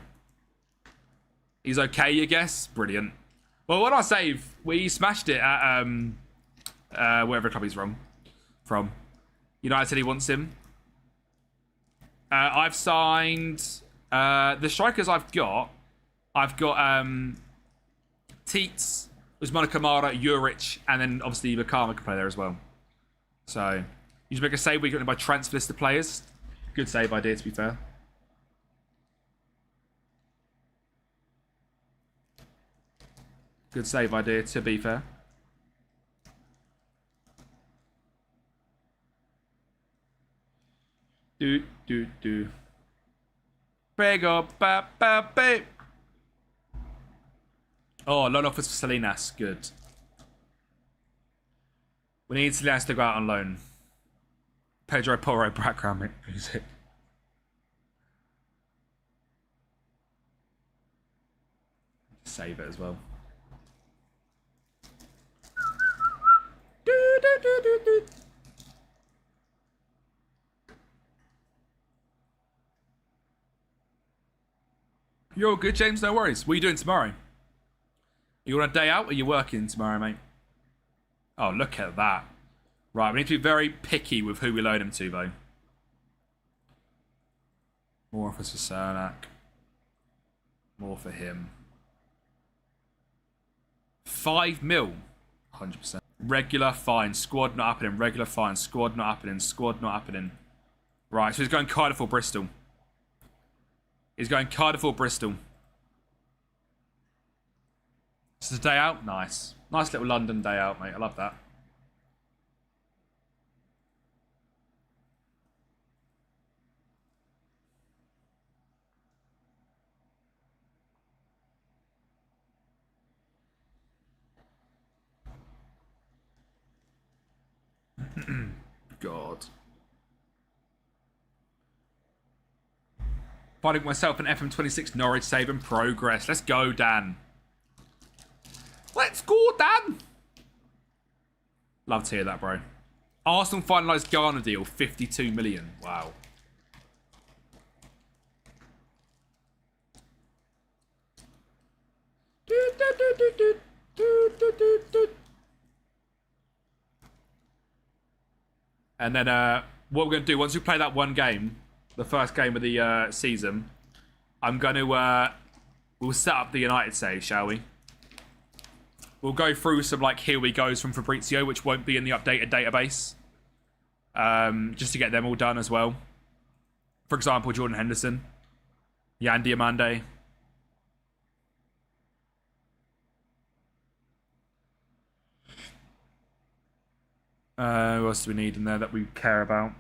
He's okay, I guess. Brilliant. Well, when I save, we smashed it at wherever club he's from. United said he wants him. I've signed the strikers I've got Tietz, Usmana Kamara, Juric, and then obviously Makama can play there as well. So you just make a save. We got it by transfer list of players. Good save idea, to be fair. Good save idea, to be fair. Do. Big up, babe. Oh, loan offers for Salinas. Good. We need Salinas to go out on loan. Pedro Porro background music. Save it as well. You're all good, James. No worries. What are you doing tomorrow? You on a day out or are you working tomorrow, mate? Oh, look at that. Right, we need to be very picky with who we loan him to, though. More offers for Cernak. More for him. 5 mil. 100%. Regular, fine. Squad not happening. Regular, fine. Squad not happening. Squad not happening. Right, so he's going Cardiff or Bristol. He's going Cardiff or Bristol. This is a day out? Nice. Nice little London day out, mate. I love that. God. Finding myself an FM26 Norwich save in progress. Let's go, Dan. Let's go, Dan. Love to hear that, bro. Arsenal finalised Garner deal, 52 million. Wow. And then what we're going to do, once we play that one game, the first game of the season, I'm going to... we'll set up the United save, shall we? We'll go through some, like, here we goes from Fabrizio, which won't be in the updated database. Just to get them all done as well. For example, Jordan Henderson. Yan Diamande. Who else do we need in there that we care about?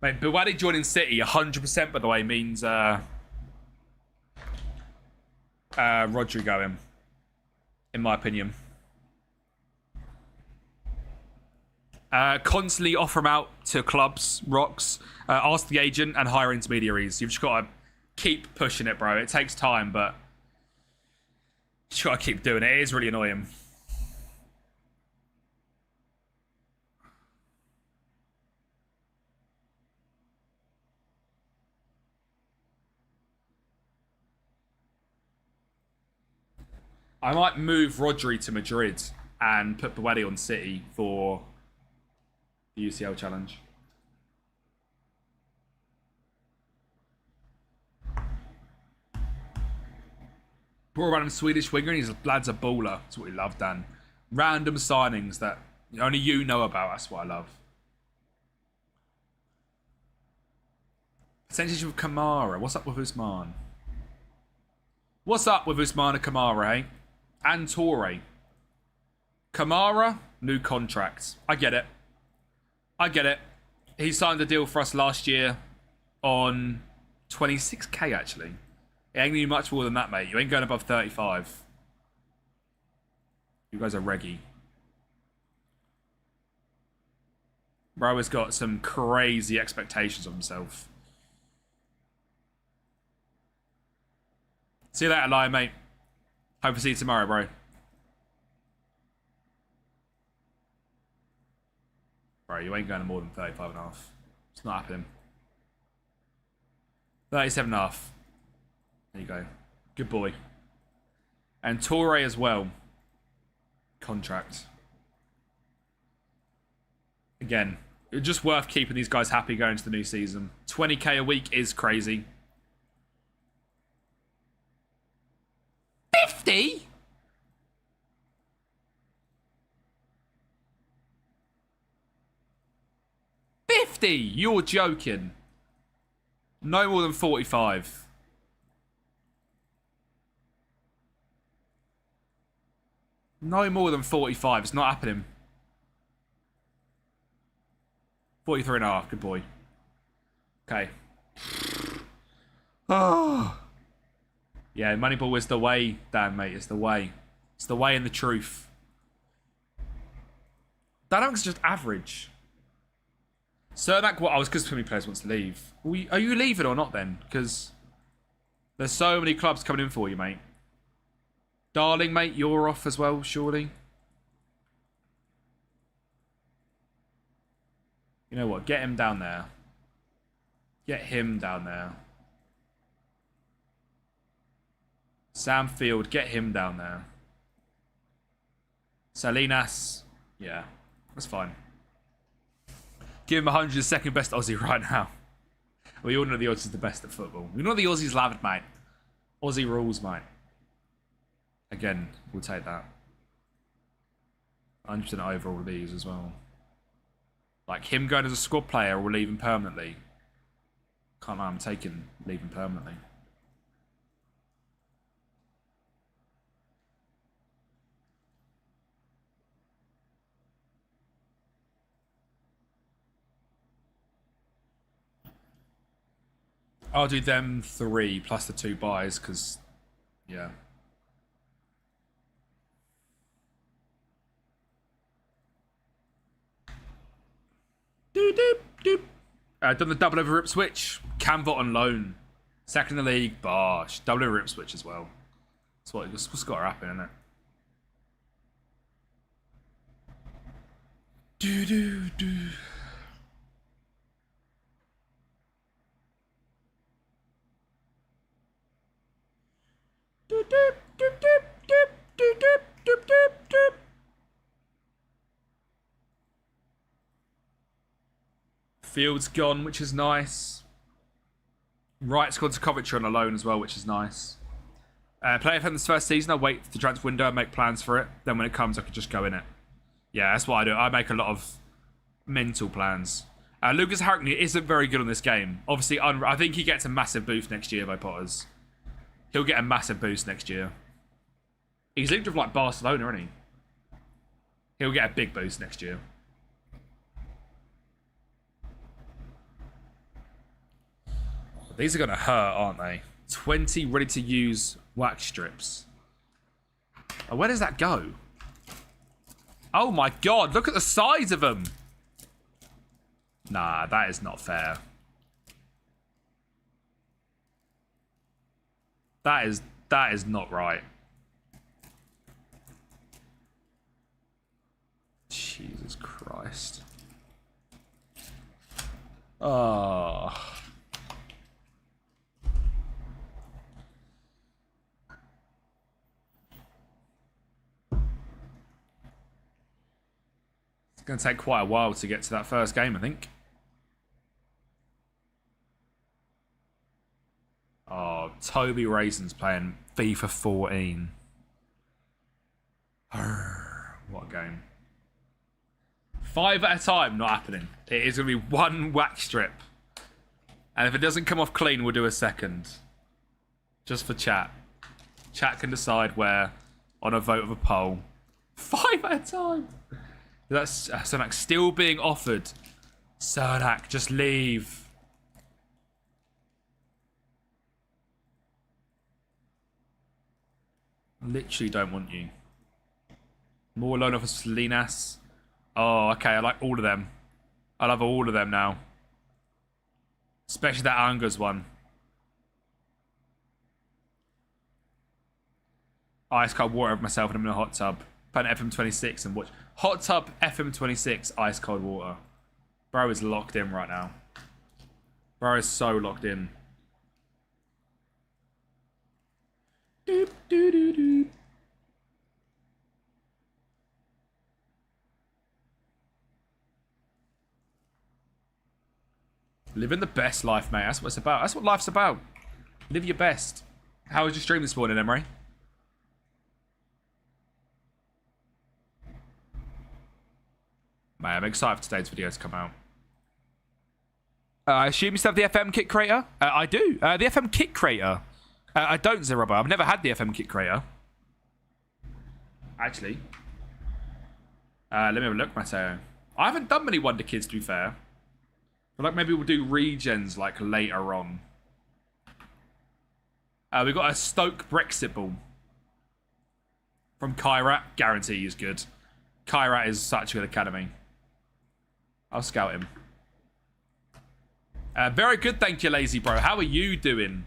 Mate, Buwadi joining City, 100% by the way, means Rodri going, in my opinion. Constantly offer them out to clubs, rocks, ask the agent and hire intermediaries. You've just got to keep pushing it, bro. It takes time, but you just got to keep doing it. It is really annoying. I might move Rodri to Madrid and put Buwadi on City for the UCL challenge. Poor random Swedish winger, and his lad's a baller. That's what we love, Dan. Random signings that only you know about. That's what I love. Percentage of Kamara. What's up with Usman? What's up with Usman and Kamara, eh? And Torre. Kamara, new contract. I get it. I get it. He signed a deal for us last year on 26k, actually. It ain't gonna be much more than that, mate. You ain't going above 35. You guys are reggy. Bro has got some crazy expectations of himself. See you later, Lion, mate. Hope to see you tomorrow, bro. Bro, you ain't going to more than 35 and a half. It's not happening. 37 and a half. There you go. Good boy. And Torre as well. Contract. Again, it's just worth keeping these guys happy going into the new season. 20k a week is crazy. 50? You're joking. No more than 45. No more than 45. It's not happening. 43 and a half. Good boy. Okay. Oh. Yeah, Moneyball is the way, Dan, mate. It's the way. It's the way and the truth. Dynamics is just average. Cermak, what? I was because too many players wants to leave. Are you leaving or not then? Because there's so many clubs coming in for you, mate. Darling, mate, you're off as well, surely. You know what? Get him down there. Get him down there. Sam Field, get him down there. Salinas, yeah, that's fine. Give him 100, second best Aussie right now. We all know the Aussies the best at football. We know the Aussies love it, mate. Aussie rules, mate. Again, we'll take that. 100% over all of these as well. Like him going as a squad player or leaving permanently. Can't lie, I'm taking leaving permanently. I'll do them 3 plus the 2 buys because, yeah. Doop, doop, doop. Done the double over rip switch. Camvot on loan. Second in the league. Bosh. Double over rip switch as well. That's what's got to happen, isn't it? Do do do. Doop, doop, doop, doop, doop, doop, doop, doop, doop. Field's gone, which is nice. Wright's gone to Coventry on a loan as well, which is nice. Play FM this first season. I wait for the transfer window and make plans for it. Then when it comes, I can just go in it. Yeah, that's what I do. I make a lot of mental plans. Lucas Hackney isn't very good on this game. Obviously, I think he gets a massive boost next year by Potters. He'll get a massive boost next year. He's linked with like Barcelona, isn't he? He'll get a big boost next year. These are going to hurt, aren't they? 20 ready to use wax strips. Oh, where does that go? Oh my god, look at the size of them. Nah, that is not fair. That is not right. Jesus Christ. Oh. It's going to take quite a while to get to that first game, I think. Oh, Toby Raisin's playing FIFA 14. What a game. 5 at a time, not happening. It is going to be 1 wax strip. And if it doesn't come off clean, we'll do a second. Just for chat. Chat can decide where on a vote of a poll. 5 at a time. That's Cernak still being offered. Cernak, just leave. Literally don't want you. More loan offers for Linas. Oh, okay. I like all of them. I love all of them now. Especially that Angus one. Ice cold water of myself and I'm in a hot tub. Playing FM26 and watch. Hot tub FM26 ice cold water. Bro is locked in right now. Bro is so locked in. Doop, doop, doop, doop. Living the best life, mate. That's what it's about. That's what life's about. Live your best. How was your stream this morning, Emery? Man, I'm excited for today's video to come out. I assume you still have the FM kit creator? I do. The FM kit creator. I don't, Zerobber. I've never had the FM kit creator. Actually. Let me have a look, Matteo. I haven't done many Wonder Kids, to be fair. But like maybe we'll do regens like later on. We've got a Stoke Brexit ball from Kairat. Guarantee he's good. Kairat is such a good academy. I'll scout him. Very good, thank you, Lazy Bro. How are you doing?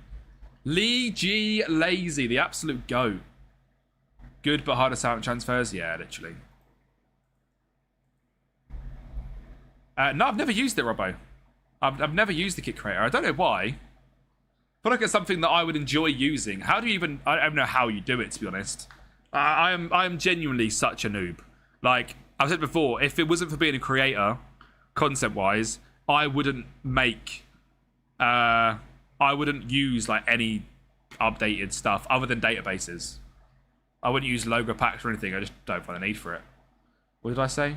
Lee G. Lazy, the absolute GOAT. Good but harder silent transfers? Yeah, literally. No, I've never used it, Robbo. I've never used the kit creator. I don't know why. I feel like it's something that I would enjoy using. How do you even... I don't know how you do it, to be honest. I am genuinely such a noob. Like, I've said before, if it wasn't for being a creator, concept-wise, I wouldn't make... I wouldn't use, like, any updated stuff other than databases. I wouldn't use logo packs or anything. I just don't find the need for it. What did I say?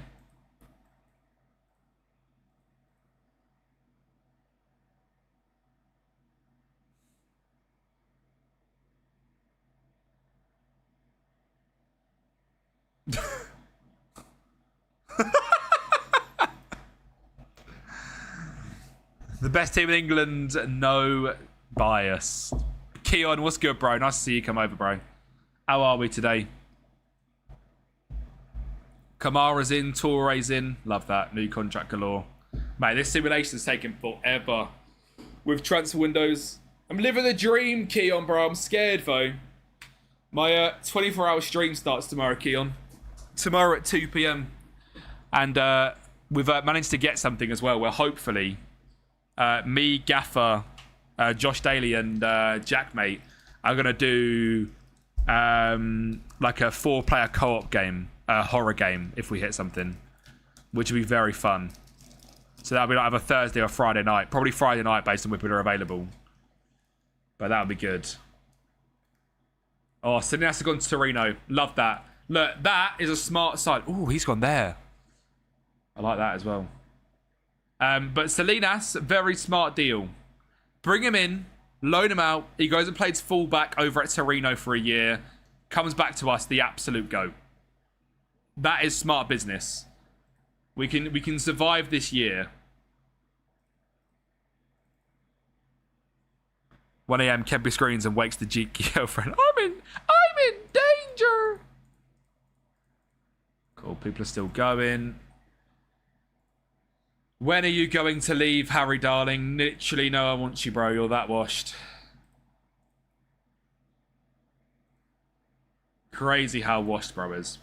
The best team in England, no bias. Keon, what's good, bro? Nice to see you come over, bro. How are we today? Kamara's in, Toure's in. Love that. New contract galore. Mate, this simulation's taking forever. With transfer windows. I'm living the dream, Keon, bro. I'm scared, though. My 24-hour stream starts tomorrow, Keon. Tomorrow at 2 p.m. And we've managed to get something as well, where hopefully me, Gaffer, Josh Daly, and Jack, mate, are going to do like a 4-player co-op game, a horror game, if we hit something, which would be very fun. So that'll be like either Thursday or Friday night. Probably Friday night based on when people are available. But that would be good. Oh, Salinas has gone to Torino. Love that. Look, that is a smart side. Oh, he's gone there. I like that as well. But Salinas, very smart deal. Bring him in, loan him out. He goes and plays fullback over at Torino for a year. Comes back to us, the absolute GOAT. That is smart business. We can survive this year. 1 a.m. Kempi screens and wakes the Jeek girlfriend. I'm in danger. Cool, people are still going. When are you going to leave, Harry, darling? Literally, no one wants you, bro. You're that washed. Crazy how washed bro is.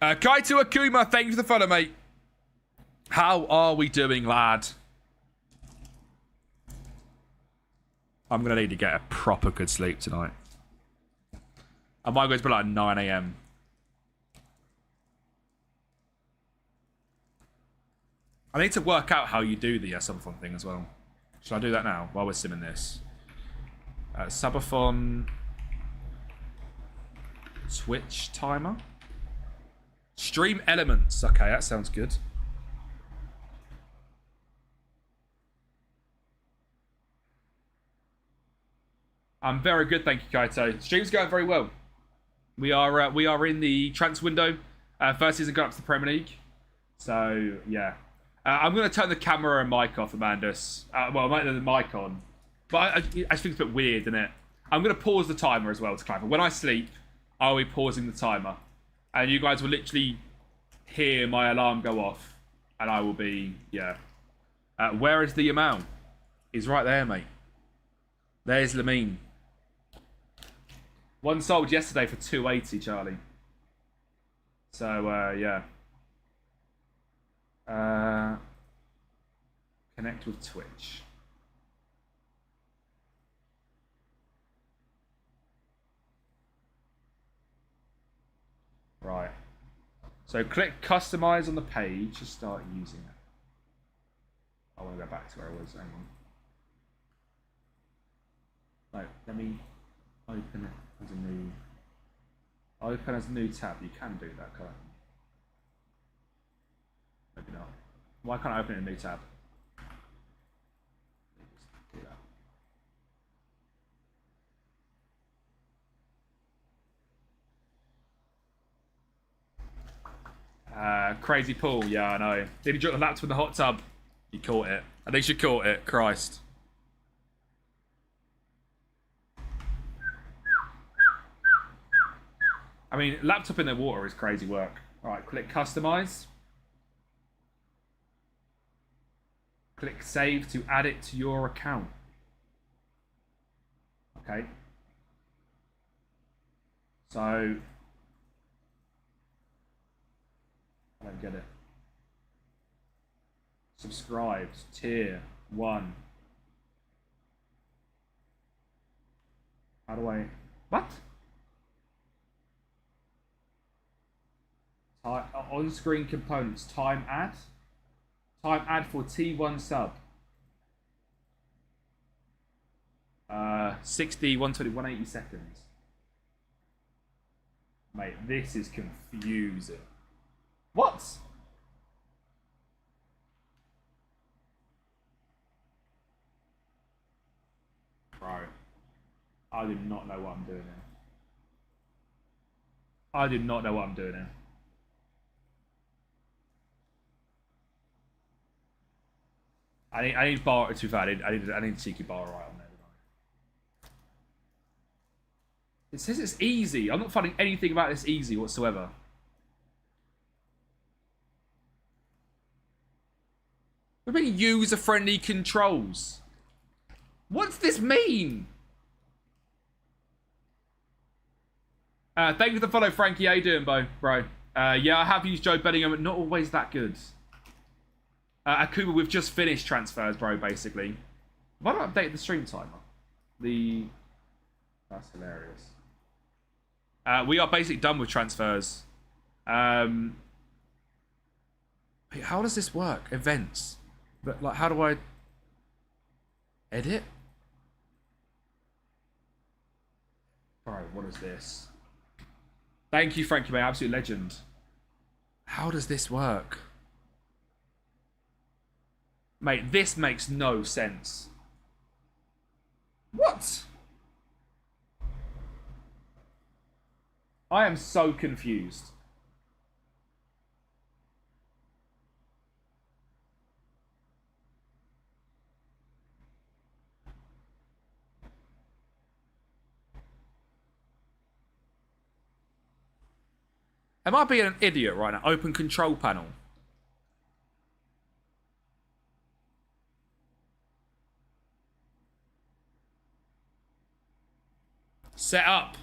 Kaito Akuma, thank you for the follow, mate. How are we doing, lad? I'm going to need to get a proper good sleep tonight. I might go to bed like 9 a.m. I need to work out how you do the subathon thing as well. Should I do that now while we're simming this? Subathon Twitch timer. Stream elements. Okay, that sounds good. I'm very good, thank you, Kaito. Stream's going very well. We are in the transfer window. First season got up to the Premier League. So yeah. I'm going to turn the camera and mic off, Amandus. Well, I might have the mic on. But I think it's a bit weird, isn't it? I'm going to pause the timer as well to clarify. When I sleep, I'll be pausing the timer. And you guys will literally hear my alarm go off. And I will be, yeah. Where is the amount? He's right there, mate. There's Lamine. One sold yesterday for 280, Charlie. So, yeah. Connect with Twitch. Right. So click customize on the page to start using it. I want to go back to where I was. Hang on. No, let me open it as a new. Open as a new tab. You can do that, can't you? Maybe not. Why can't I open it in a new tab? Do that. Crazy pull. Yeah, I know. Did he drop the laptop in the hot tub? He caught it. At least you caught it. Christ. I mean, laptop in the water is crazy work. All right, click customize. Click save to add it to your account. Okay. So, I don't get it. Subscribed, tier 1. How do I... What? On-screen components, time add. Time add for T1 sub. 60, 120, 180 seconds. Mate, this is confusing. What? Bro. I do not know what I'm doing here. I do not know what I'm doing here. I need bar, to be fair, I need cheeky bar right on there. It says it's easy. I'm not finding anything about this easy whatsoever. What do you mean user-friendly controls? What's this mean? Thank you for the follow, Frankie. How you doing, bro? Yeah, I have used Joe Bellingham, but not always that good. Akuba, we've just finished transfers, bro, basically. Why don't I update the stream timer? That's hilarious. We are basically done with transfers. Wait, how does this work? Events. But, like, how do I... edit? Bro, what is this? Thank you, Frankie, mate. Absolute legend. How does this work? Mate, this makes no sense. What? I am so confused. Am I being an idiot right now? Open control panel. Set up.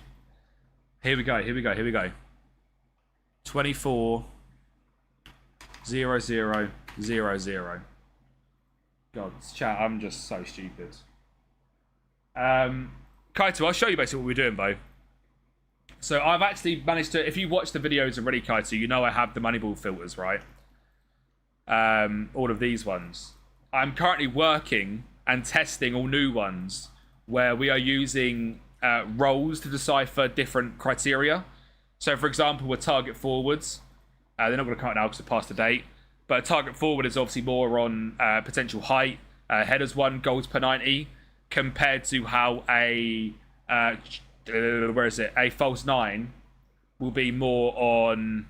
Here we go. 24 0 0 0 0. God, chat, I'm just so stupid. Kaito, I'll show you basically what we're doing, Bo. So I've actually managed to, if you watch the videos already, Kaito, you know I have the Moneyball filters, right? All of these ones. I'm currently working and testing all new ones where we are using roles to decipher different criteria. So, for example, with target forwards, they're not going to count now because it passed the date, but a target forward is obviously more on potential height, headers 1, goals per 90, compared to how a a false 9 will be more on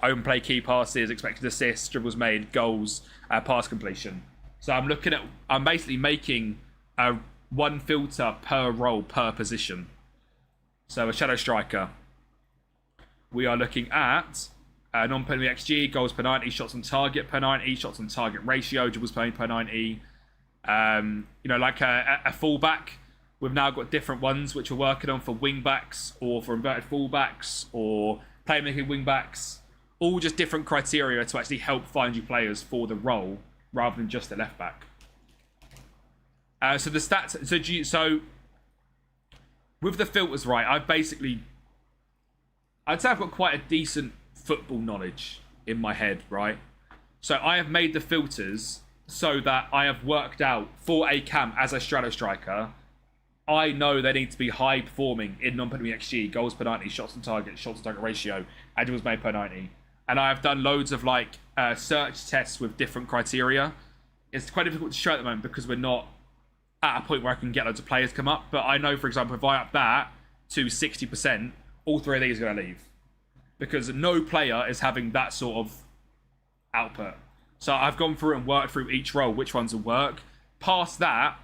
open play, key passes, expected assists, dribbles made, goals, pass completion. So I'm basically making one filter per role per position. So a shadow striker, we are looking at non-penalty XG, goals per 90, shots on target per 90, shots on target ratio, dribbles per 90. You know, like a fullback, we've now got different ones which we're working on for wing backs or for inverted fullbacks or playmaking wing backs. All just different criteria to actually help find you players for the role rather than just a left back. So the stats. So with the filters, right? I'd say I've got quite a decent football knowledge in my head, right? So I have made the filters so that I have worked out for a cam as a strato striker. I know they need to be high performing in non-penalty XG, goals per 90, shots on target ratio, and dribbles made per 90. And I have done loads of like search tests with different criteria. It's quite difficult to show at the moment because we're not at a point where I can get loads of players come up. But I know, for example, if I up that to 60%, all three of these are going to leave. because no player is having that sort of output. So I've gone through and worked through each role, which ones will work. Past that,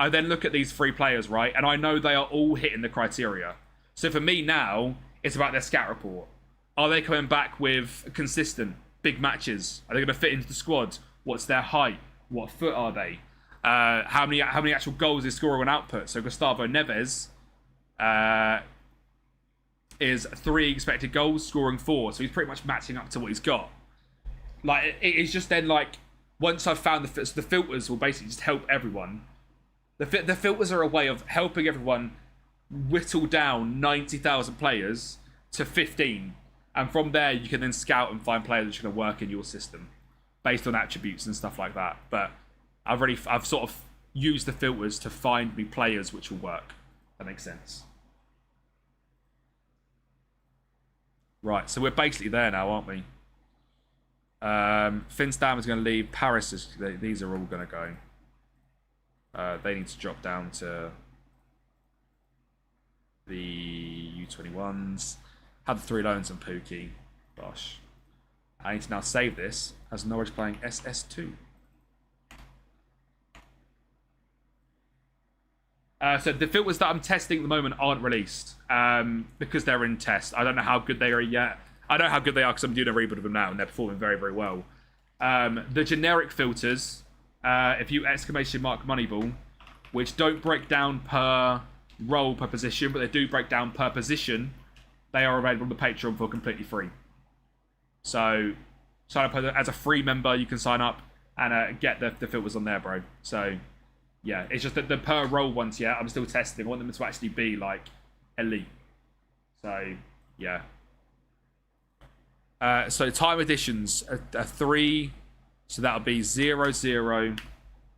I then look at these 3 players, right? And I know they are all hitting the criteria. So for me now, it's about their scat report. Are they coming back with consistent big matches? Are they going to fit into the squad? What's their height? What foot are they? How many actual goals is scoring on output? So Gustavo Neves is 3 expected goals, scoring 4. So he's pretty much matching up to what he's got. Like, it's just then, like, once I've found the filters will basically just help everyone. The filters are a way of helping everyone whittle down 90,000 players to 15. And from there, you can then scout and find players that are going to work in your system based on attributes and stuff like that. But I've sort of used the filters to find me players which will work. That makes sense. Right, so we're basically there now, aren't we? Finstam is going to leave. Paris is. These are all going to go. They need to drop down to the U21s. Had the 3 loans and Pookie. Gosh. I need to now save this as Norwich playing SS2. So the filters that I'm testing at the moment aren't released because they're in test. I don't know how good they are yet. I know how good they are because I'm doing a reboot of them now and they're performing very, very well. The generic filters, if you !mark Moneyball, which don't break down per role, per position, but they do break down per position, they are available on the Patreon for completely free. So sign up as a free member. You can sign up and get the filters on there, bro. So yeah, it's just that the per role ones, yeah, I'm still testing. I want them to actually be like elite. So yeah. So time additions are 3, so that'll be 0, 0,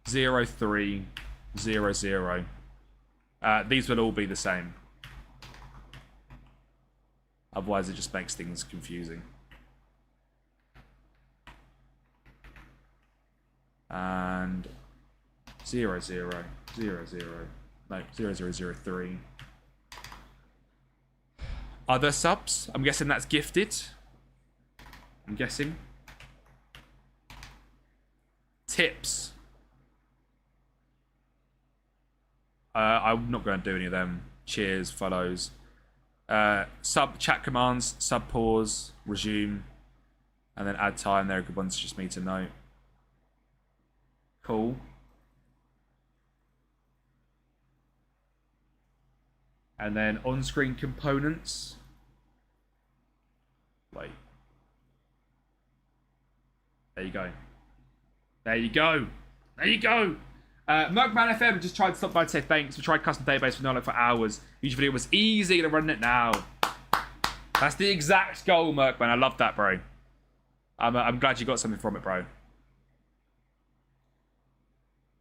0, 3, 0, 0. These will all be the same. Otherwise, it just makes things confusing. And 0, 0, 0, 0. No, 0, 0, 0, 3. Other subs? I'm guessing that's gifted. I'm guessing. Tips. I'm not going to do any of them. Cheers, follows. Sub chat commands, sub pause, resume, and then add time. They're good ones just me to know. Cool. And then on-screen components. Wait. There you go. There you go. There you go. Mugman FM just tried to stop by to say thanks. We tried custom database for Nolo for hours. Each video was easy to run it now. That's the exact goal, Merkman. I love that, bro. I'm glad you got something from it, bro.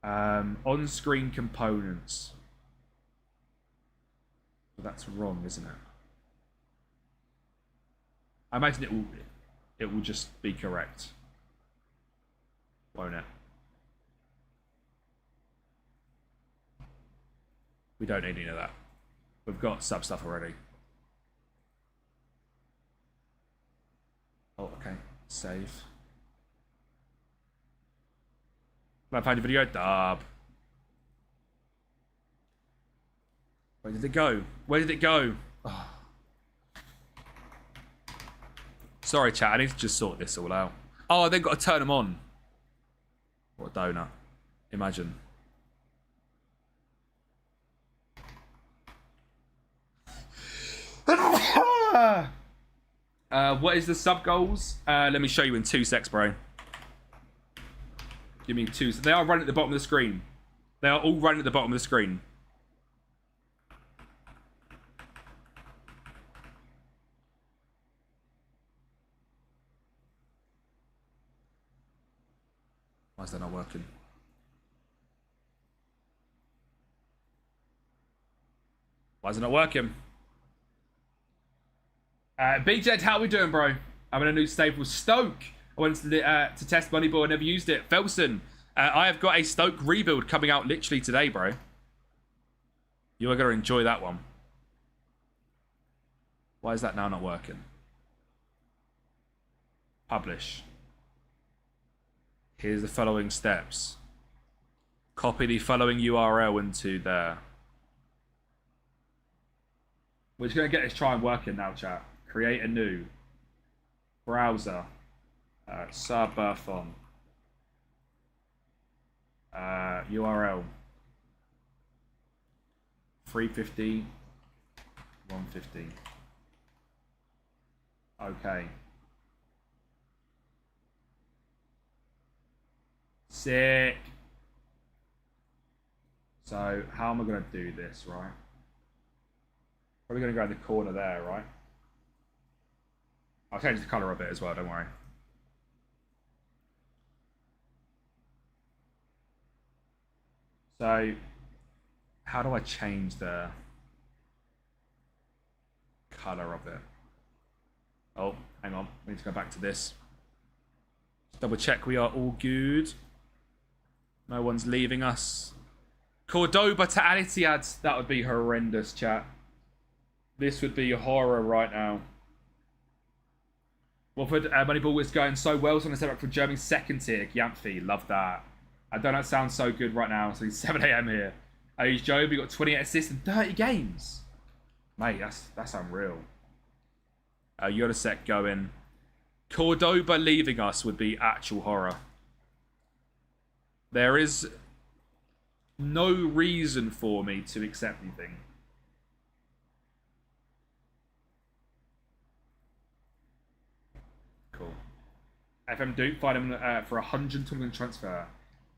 On-screen components. Well, that's wrong, isn't it? I imagine it will just be correct. Won't it? We don't need any of that. We've got sub stuff already. Oh, okay. Save. I found your video. Dub. Where did it go? Where did it go? Oh. Sorry, chat. I need to just sort this all out. Oh, I then got to turn them on. What a donut. Imagine. What is the sub goals? Let me show you in 2 secs, bro. Give me 2 secs. They are running at the bottom of the screen. They are all running at the bottom of the screen. Why is that not working? Why is it not working? BJ, how we doing, bro? I'm in a new stable, Stoke. I went to test Moneyball. I never used it. Felson, I have got a Stoke rebuild coming out literally today, bro. You are going to enjoy that one. Why is that now not working? Publish. Here's the following steps. Copy the following URL into there. We're just going to get this try and working now, chat. Create a new browser. Subathon. URL. 350. 150. Okay. Sick. So, how am I going to do this, right? Probably going to go in the corner there, right? I'll change the colour of it as well, don't worry. So, how do I change the colour of it? Oh, hang on. We need to go back to this. Just double check we are all good. No one's leaving us. Cordoba to Al Ittihad. That would be horrendous, chat. This would be horror right now. Watford, Moneyball is going so well. So I'm going to set up for German second tier. Kempi, love that. I don't know, it sounds so good right now. So it's 7 a.m. here. I use Job. We got 28 assists in 30 games. Mate, that's unreal. Yodasek going. Cordoba leaving us would be actual horror. There is no reason for me to accept anything. Cool. FM Duke, find him for 100 transfer.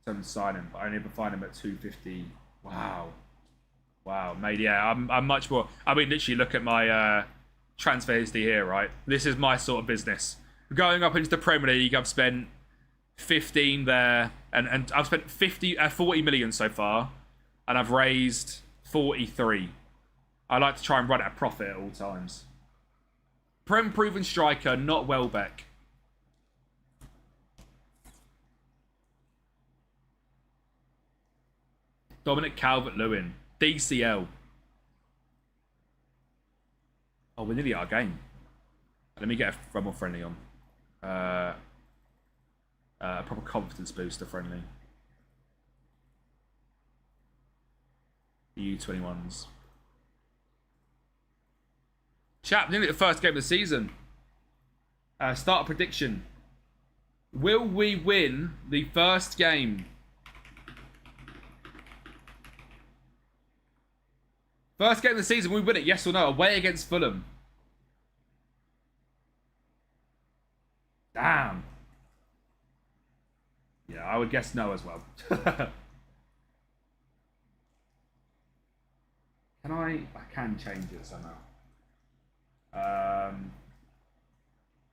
Someone sign him, but I only ever find him at 250. Wow. Wow, mate, yeah, I'm much more... I mean, literally, look at my transfer history here, right? This is my sort of business. Going up into the Premier League, I've spent 15 there, and I've spent 40 million so far, and I've raised 43. I like to try and run at a profit at all times. Prem proven striker, not Welbeck. Dominic Calvert-Lewin. DCL. Oh, we're nearly out of game. Let me get a Rumble friendly on. A proper confidence booster friendly. U21s. Chap, nearly the first game of the season. Start a prediction. Will we win the first game? First game of the season, will we win it? Yes or no? Away against Fulham. Damn. Yeah, I would guess no as well. Can I can change it somehow.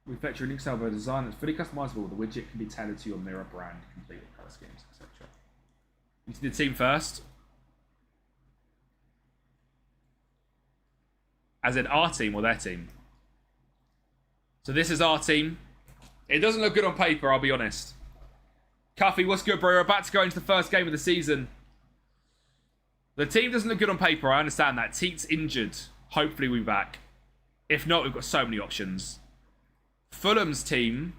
We feature a new Salvo design that's fully customizable. The widget can be tailored to your mirror brand, complete with color schemes, etc. You see the team first. As in our team or their team. So this is our team. It doesn't look good on paper, I'll be honest. Cuffy, what's good, bro? We're about to go into the first game of the season. The team doesn't look good on paper, I understand that. Teet's injured. Hopefully we're back. If not, we've got so many options. Fulham's team.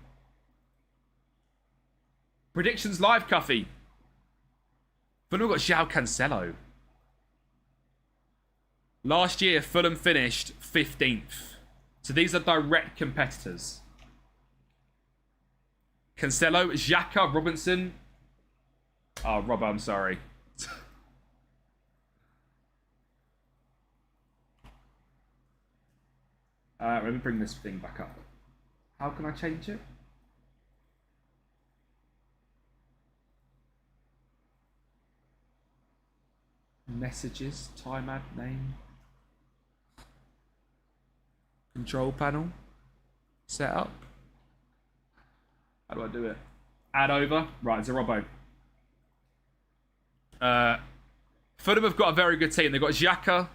Predictions live, Cuffy. Fulham got João Cancelo. Last year, Fulham finished 15th. So these are direct competitors. Cancelo, Xhaka, Robinson. Oh, Robbo, I'm sorry. Let me bring this thing back up. How can I change it? Messages, time add, name. Control panel. Setup. How do I do it? Add over. Right, it's a Robbo. Fulham have got a very good team. They've got Xhaka,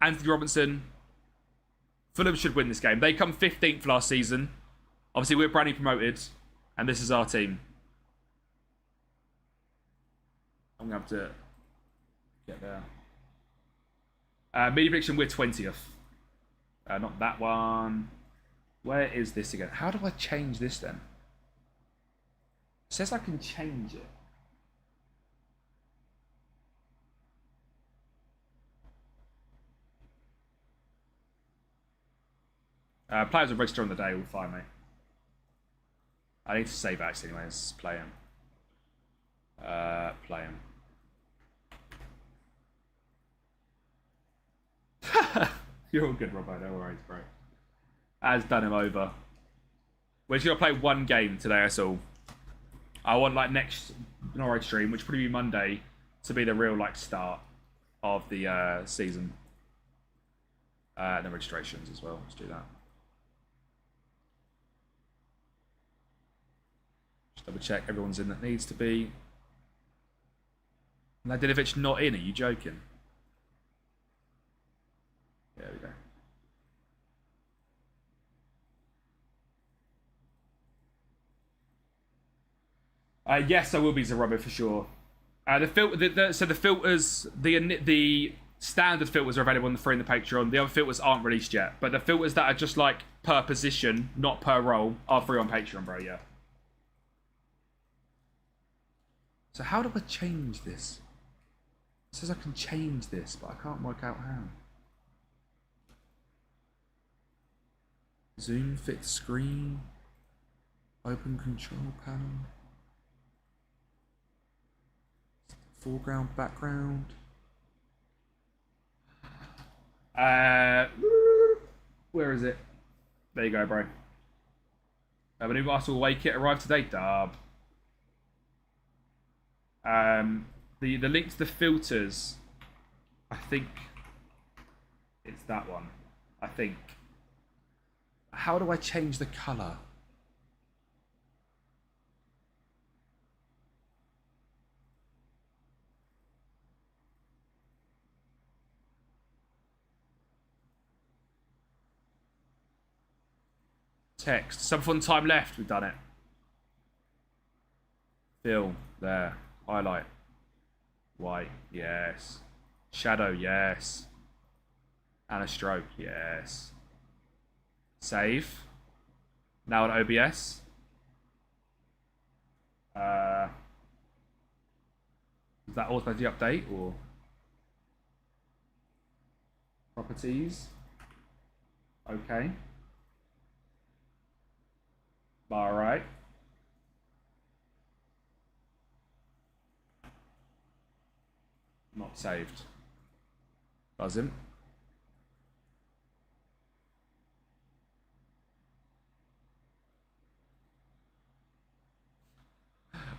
Anthony Robinson. Fulham should win this game. They come 15th last season. Obviously, we're brand new promoted, and this is our team. I'm going to have to get there. Media prediction, we're 20th. Not that one. Where is this again? How do I change this then? It says I can change it. Players will register on the day will find me. I need to save Axe anyways. Play him. Play him. You're all good, Robbo. No worries, bro. Has done him over. We're just gonna play one game today. That's all. I want like next Norwich stream, which will probably be Monday, to be the real like start of the season. And the registrations as well. Let's do that. Just double check everyone's in that needs to be. Mladenovic not in? Are you joking? There we go. Yes, I will be Zerobo for sure. So the filters, the standard filters are available on the free and the Patreon. The other filters aren't released yet, but the filters that are just like per position, not per role, are free on Patreon, bro. Yeah. So how do I change this? It says I can change this, but I can't work out how. Zoom, fit screen, open control panel, foreground, background. Where is it? There you go, bro. A new Arsenal away kit arrived today, dub. The link to the filters, I think it's that one. I think. How do I change the colour? Text. Some fun time left. We've done it. Fill. There. Highlight. White. Yes. Shadow. Yes. And a stroke. Yes. Save. Now on OBS. Is that automatically update or properties? Okay. All right. Not saved. Doesn't.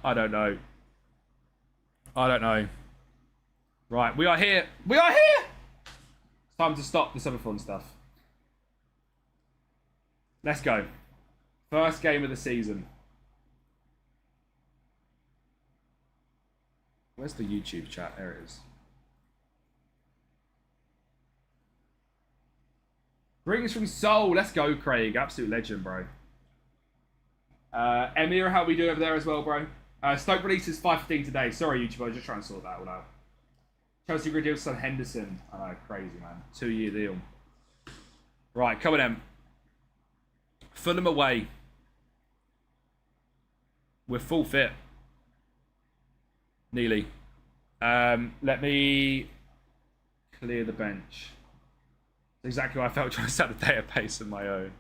I don't know. I don't know. Right, we are here. We are here! It's time to stop this other fun stuff. Let's go. First game of the season. Where's the YouTube chat? There it is. Greetings from Seoul. Let's go, Craig. Absolute legend, bro. Emir, how we doing over there as well, bro? Stoke releases 5:15 today. Sorry, YouTube. I was just trying to sort that all out. Chelsea agreed deal with Son Henderson. I know, crazy, man. 2-year deal. Right, coming in. Fulham away. We're full fit. Nearly. Let me clear the bench. That's exactly what I felt trying to set the database on my own.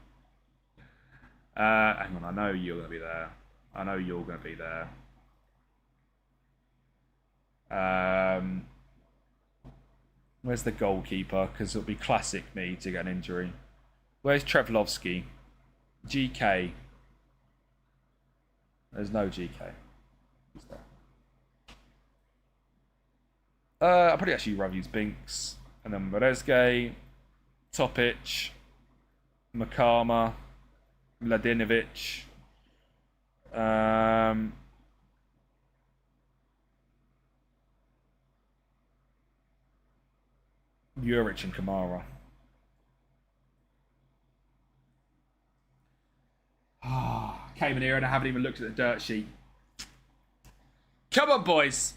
Hang on, I know you're going to be there. I know you're going to be there. Where's the goalkeeper? Because it'll be classic me to get an injury. Where's Trevlovsky? GK. There's no GK. Who's there? I'll probably actually rather use Binks. And then Morezge, Topic, Makama, Mladenovic. Juric and Kamara. Came in here and I haven't even looked at the dirt sheet. Come on, boys.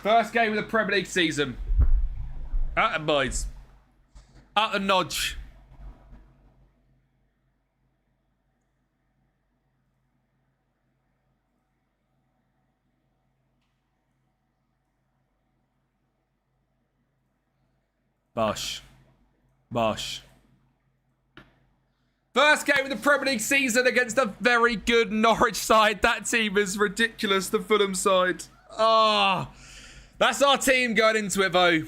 First game of the Premier League season. Boys. Up the nudge. Bosh. Bosh. First game of the Premier League season against a very good Norwich side. That team is ridiculous, the Fulham side. Ah, oh, that's our team going into it, though.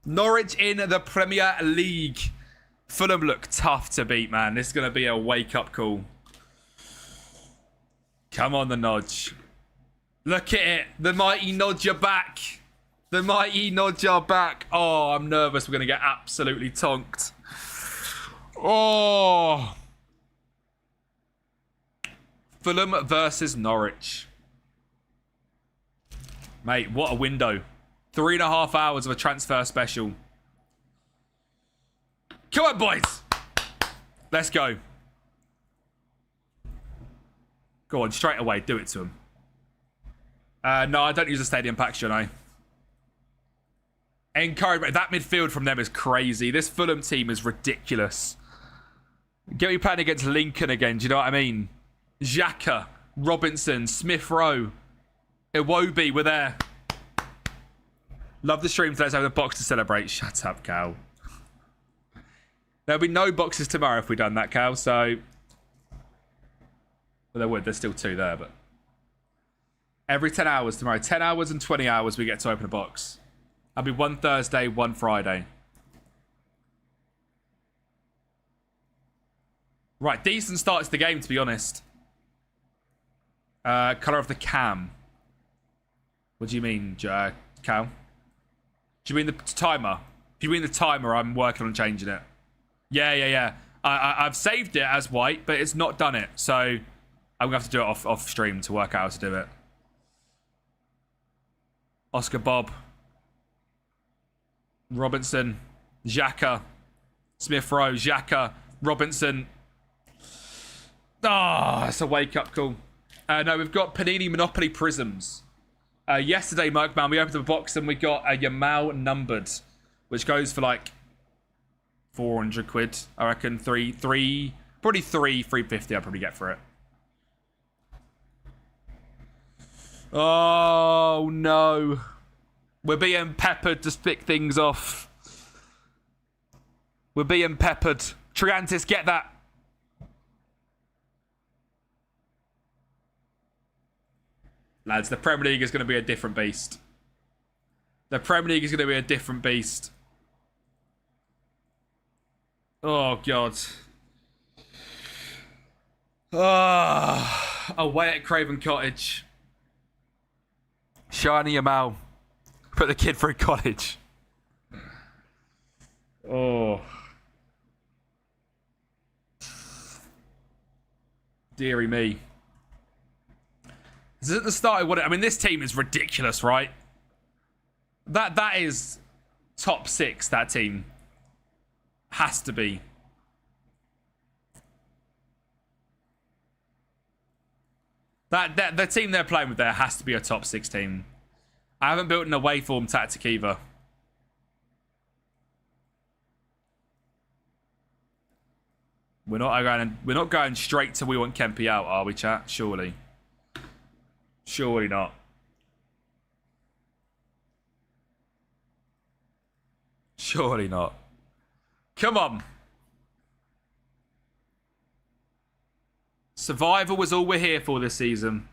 Norwich in the Premier League. Fulham look tough to beat, man. This is going to be a wake-up call. Come on, the nudge. Look at it. The mighty nudge are back. The mighty nudge are back. Oh, I'm nervous. We're going to get absolutely tonked. Oh. Fulham versus Norwich. Mate, what a window. 3.5 hours of a transfer special. Come on, boys. Let's go. Go on, straight away. Do it to him. No, I don't use a stadium pack, should I? Encouragement. That midfield from them is crazy. This Fulham team is ridiculous. Get me playing against Lincoln again. Do you know what I mean? Xhaka, Robinson, Smith Rowe, Iwobi, we're there. Love the stream. Let's have a box to celebrate. Shut up, Cal. There'll be no boxes tomorrow if we've done that, Cal. So, well, there would. There's still 2 there, but every 10 hours tomorrow, 10 hours and 20 hours, we get to open a box. I'll be 1 Thursday, 1 Friday. Right, decent start to the game, to be honest. Colour of the cam. What do you mean, Cal? Do you mean the timer? If you mean the timer, I'm working on changing it. Yeah. I've saved it as white, but it's not done it. So I'm going to have to do it off stream to work out how to do it. Oscar Bob. Robinson. Xhaka. Smith Rowe. Xhaka. Robinson. Ah, oh, it's a wake-up call. No, we've got Panini Monopoly Prisms. Yesterday, Merkman, we opened the box and we got a Yamal numbered, which goes for like 400 quid. I reckon probably 350 I'll probably get for it. Oh, no. We're being peppered to pick things off. We're being peppered. Triantis, get that. Lads, the Premier League is going to be a different beast. The Premier League is going to be a different beast. Oh, God. Oh, away at Craven Cottage. Shiny Yamal. Put the kid through college. Oh. Deary me. Is it the start of what? I mean, this team is ridiculous, right? That is top 6. That team has to be. The team they're playing with there has to be a top 6 team. I haven't built an away form tactic either. We're not going straight to we want Kempi out, are we, chat? Surely. Surely not. Surely not. Come on. Survival was all we're here for this season.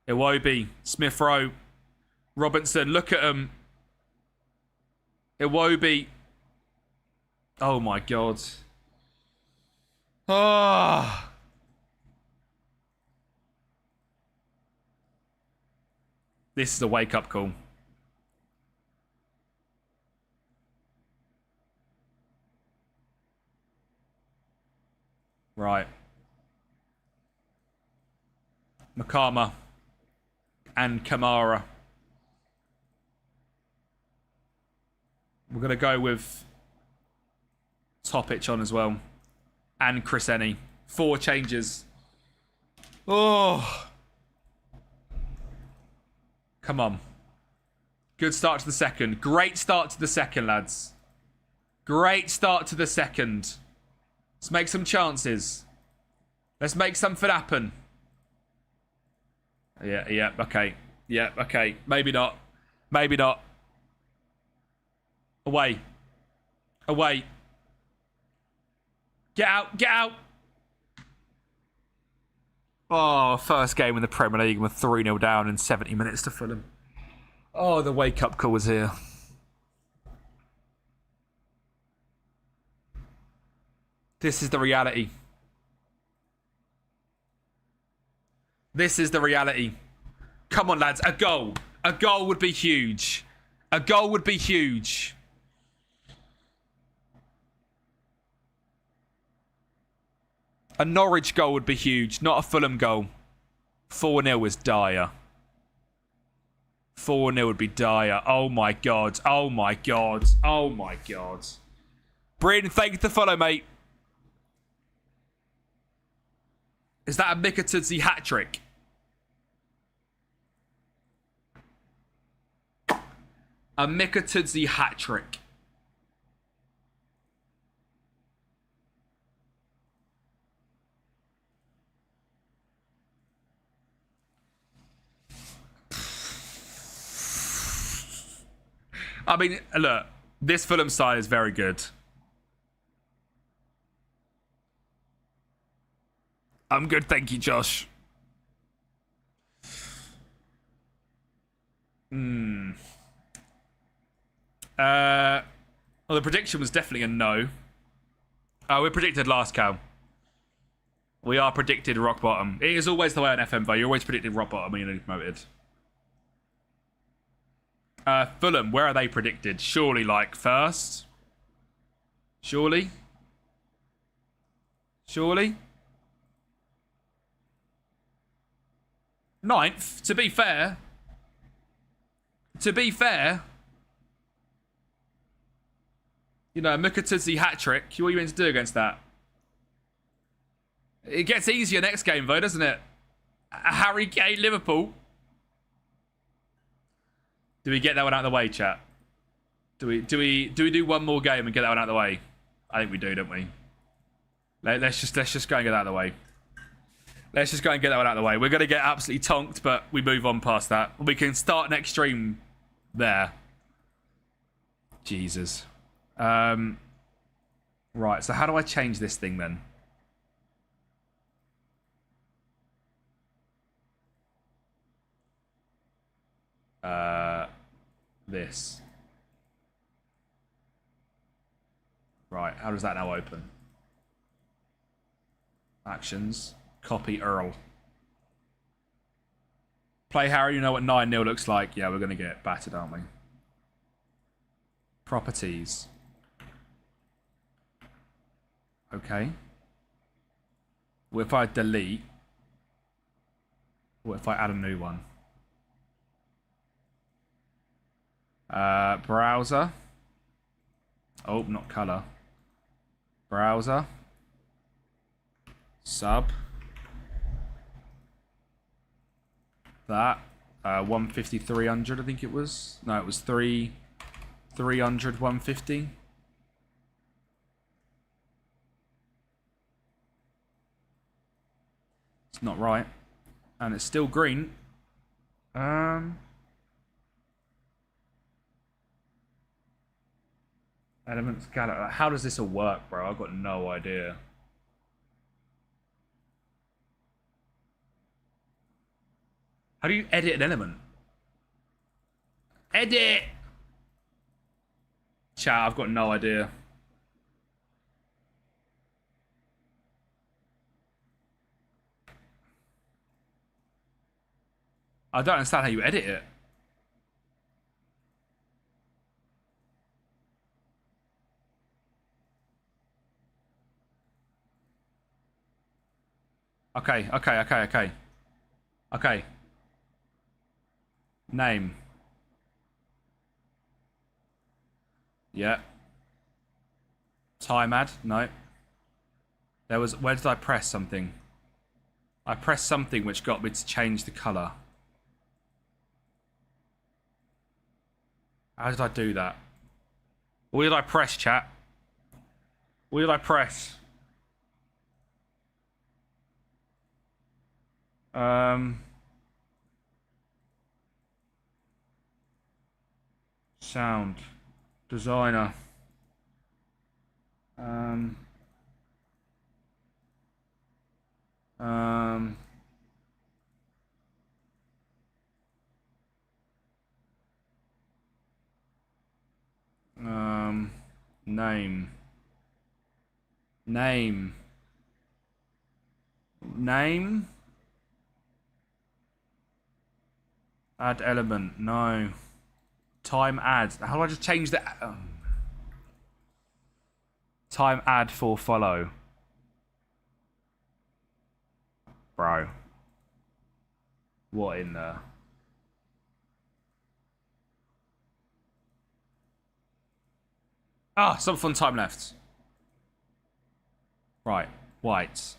Iwobi, Smith Rowe, Robinson, look at him. Iwobi. Oh my God. Ah. Oh. This is a wake-up call. Right. Makama and Kamara. We're going to go with Topic on as well. And Chrisenny. 4 changes. Oh. Come on. Good start to the second. Great start to the second, lads. Great start to the second. Let's make some chances. Let's make something happen. Yeah, okay. Yeah, okay. Maybe not. Maybe not. Away. Away. Get out, get out. Oh, first game in the Premier League with 3-0 down in 70 minutes to Fulham. Oh, the wake-up call was here. This is the reality. This is the reality. Come on, lads. A goal. A goal would be huge. A goal would be huge. A Norwich goal would be huge, not a Fulham goal. 4-0 is dire. 4-0 would be dire. Oh my god. Oh my god. Oh my god. Bryn, thank you for the follow, mate. Is that a Mikatudzi hat-trick? A Mikatudzi hat-trick. I mean, look, this Fulham side is very good. I'm good, thank you, Josh. Well, the prediction was definitely a no. We predicted last, Cal. We are predicted rock bottom. It is always the way on FM, though. You're always predicted rock bottom when you're promoted. Fulham, where are they predicted? Surely, like, first? Surely? Surely? Ninth, to be fair. To be fair. You know, Mikatudzi hat-trick. What are you meant to do against that? It gets easier next game, though, doesn't it? Harry Kane, Liverpool. Do we get that one out of the way, chat? Do we do one more game and get that one out of the way? I think we do, don't we? Let's just go and get that out of the way. Let's just go and get that one out of the way. We're going to get absolutely tonked, but we move on past that. We can start next stream there. Jesus. Right, so how do I change this thing then? This. Right, how does that now open? Actions. Copy Earl. Play Harry, you know what 9-0 looks like. Yeah, we're going to get battered, aren't we? Properties. Okay. What if I delete? What if I add a new one? Browser. Oh, not color. Browser. Sub. That. 150, 300, I think it was. No, it was 300, 150. It's not right. And it's still green. Elements gallery. How does this all work, bro? I've got no idea. How do you edit an element? Edit! Chat, I've got no idea. I don't understand how you edit it. Okay. Okay. Name. Yeah. Time add? No. There was... Where did I press something? I pressed something which got me to change the colour. How did I do that? What did I press, chat? What did I press? Sound. Designer. Name. Add element. No. Time add. How do I just change the... Time add for follow. Bro. What in there? Ah, some fun time left. Right. White.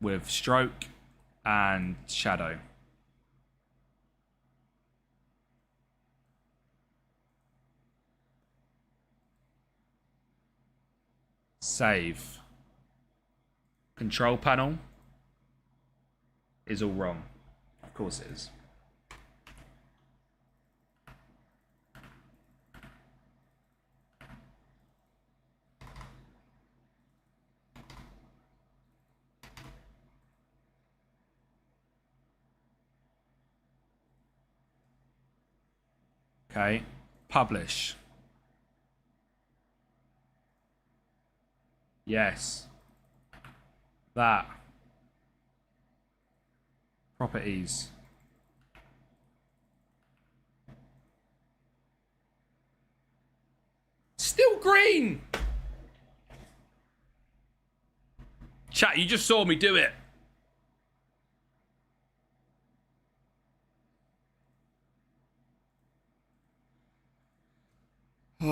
With stroke and shadow. Save. Control panel is all wrong. Of course it is. Okay. Publish. Yes. That. Properties. Still green! Chat, you just saw me do it. It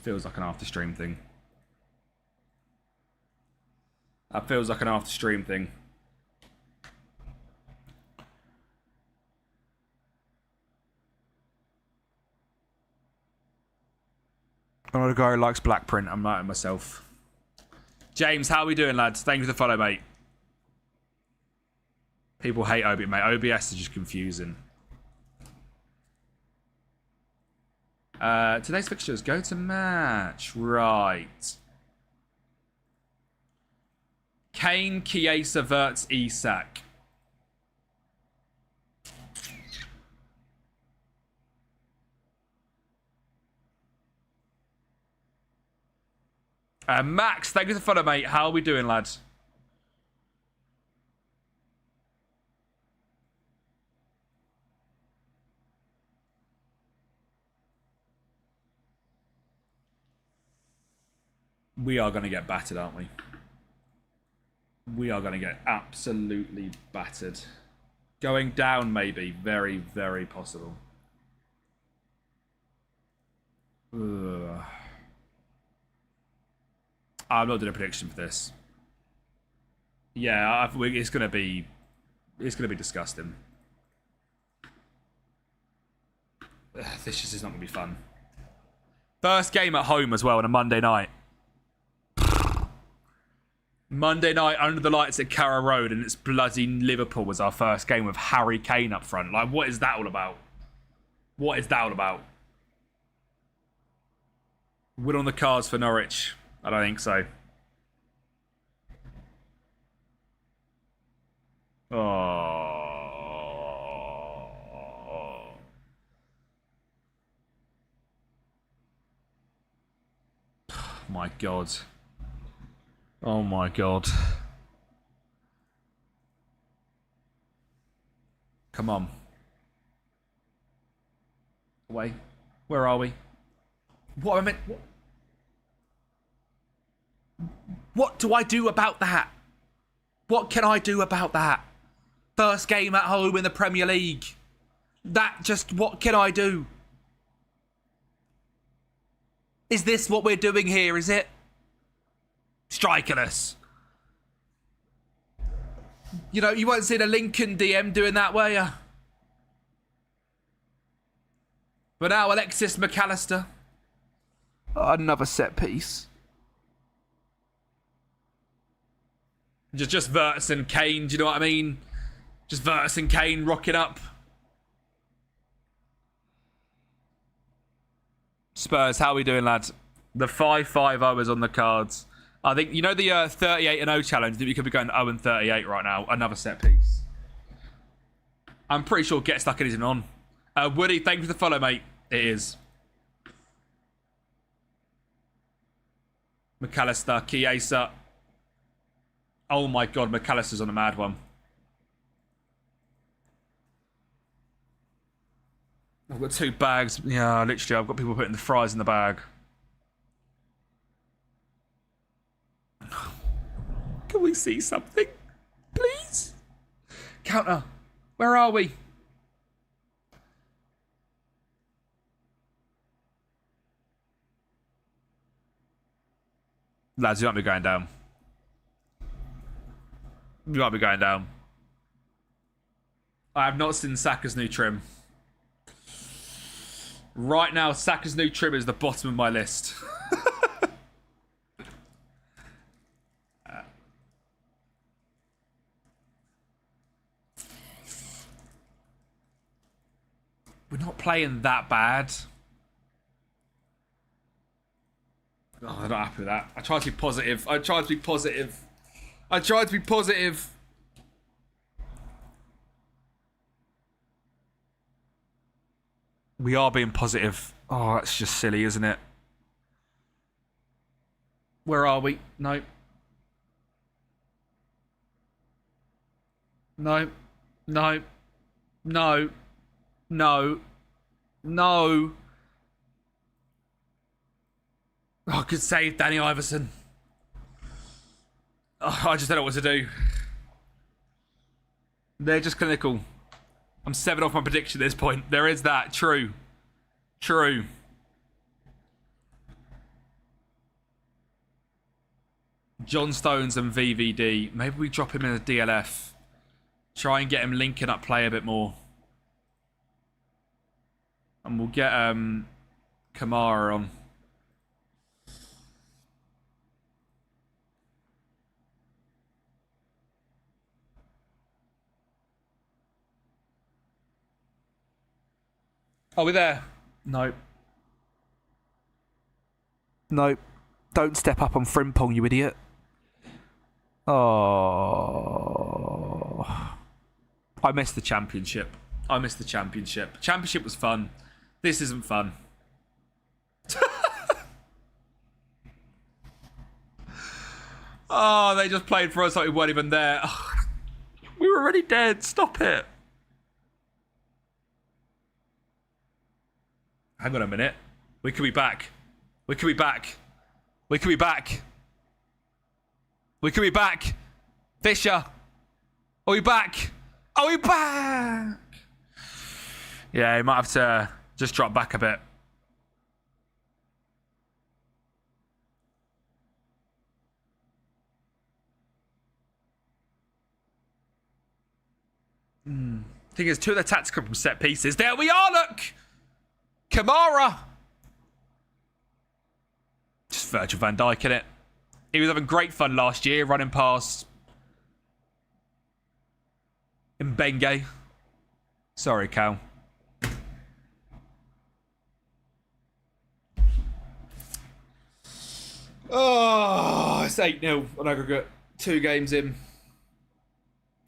feels like an after stream thing. That feels like an after stream thing. I'm not a guy who likes black print. I'm not myself. James, how are we doing, lads? Thank you for the follow, mate. People hate OBS, mate. OBS is just confusing. Today's fixtures. Go to match. Right. Kane, Chiesa, Verts, Isak. Max, thank you for the follow, mate. How are we doing, lads? We are going to get battered, aren't we? We are going to get absolutely battered. Going down, maybe. Very, very possible. Ugh. I'm not doing a prediction for this. Yeah, it's going to be disgusting. This just is not going to be fun. First game at home as well on a Monday night. Monday night under the lights at Carrow Road, and it's bloody Liverpool was our first game with Harry Kane up front. Like, what is that all about? What is that all about? Win on the cards for Norwich. I don't think so. Oh. My God. Oh my God. Come on. Away. Where are we? What I meant... What do I do about that? What can I do about that? First game at home in the Premier League. That just... What can I do? Is this what we're doing here, is it? Strikerless. You know, you won't see the Lincoln DM doing that, were you? But now Alexis McAllister. Another set piece. Just Virtus and Kane, do you know what I mean? Just Virtus and Kane rocking up. Spurs, how are we doing, lads? The 5-5-0 is on the cards. I think, you know the 38-0 challenge? I think we could be going 0-38 right now. Another set piece. I'm pretty sure Get Stuck It isn't on. Woody, thank you for the follow, mate. It is. McAllister, Chiesa. Oh my god, McAllister's on a mad one. I've got 2 bags. Yeah, literally, I've got people putting the fries in the bag. Can we see something? Please? Counter. Where are we? Lads, you might be going down. You might be going down. I have not seen Saka's new trim. Right now, Saka's new trim is the bottom of my list. We're not playing that bad. Oh, I'm not happy with that. I tried to be positive. I tried to be positive. I tried to be positive. We are being positive. Oh, that's just silly, isn't it? Where are we? No. No. No. No. No. No. Oh, good save, Danny Iverson. Oh, I just don't know what to do. They're just clinical. I'm 7 off my prediction at this point. There is that. True. True. John Stones and VVD. Maybe we drop him in a DLF. Try and get him linking up play a bit more. And we'll get Kamara on. Are we there? No. No. Don't step up on Frimpong, you idiot. Oh. I missed the championship. I missed the championship. Championship was fun. This isn't fun. Oh, they just played for us like we weren't even there. Oh, we were already dead. Stop it. Hang on a minute. We could be back. We could be back. We could be back. We could be back. Fisher. Are we back? Are we back? Yeah, he might have to just drop back a bit. Thing is, 2 of the tactical from set pieces. There we are, look! Kamara! Just Virgil van Dijk, innit? He was having great fun last year, running past Mbenge. Sorry, Cal. Oh, it's 8-0 on aggregate. 2 games in.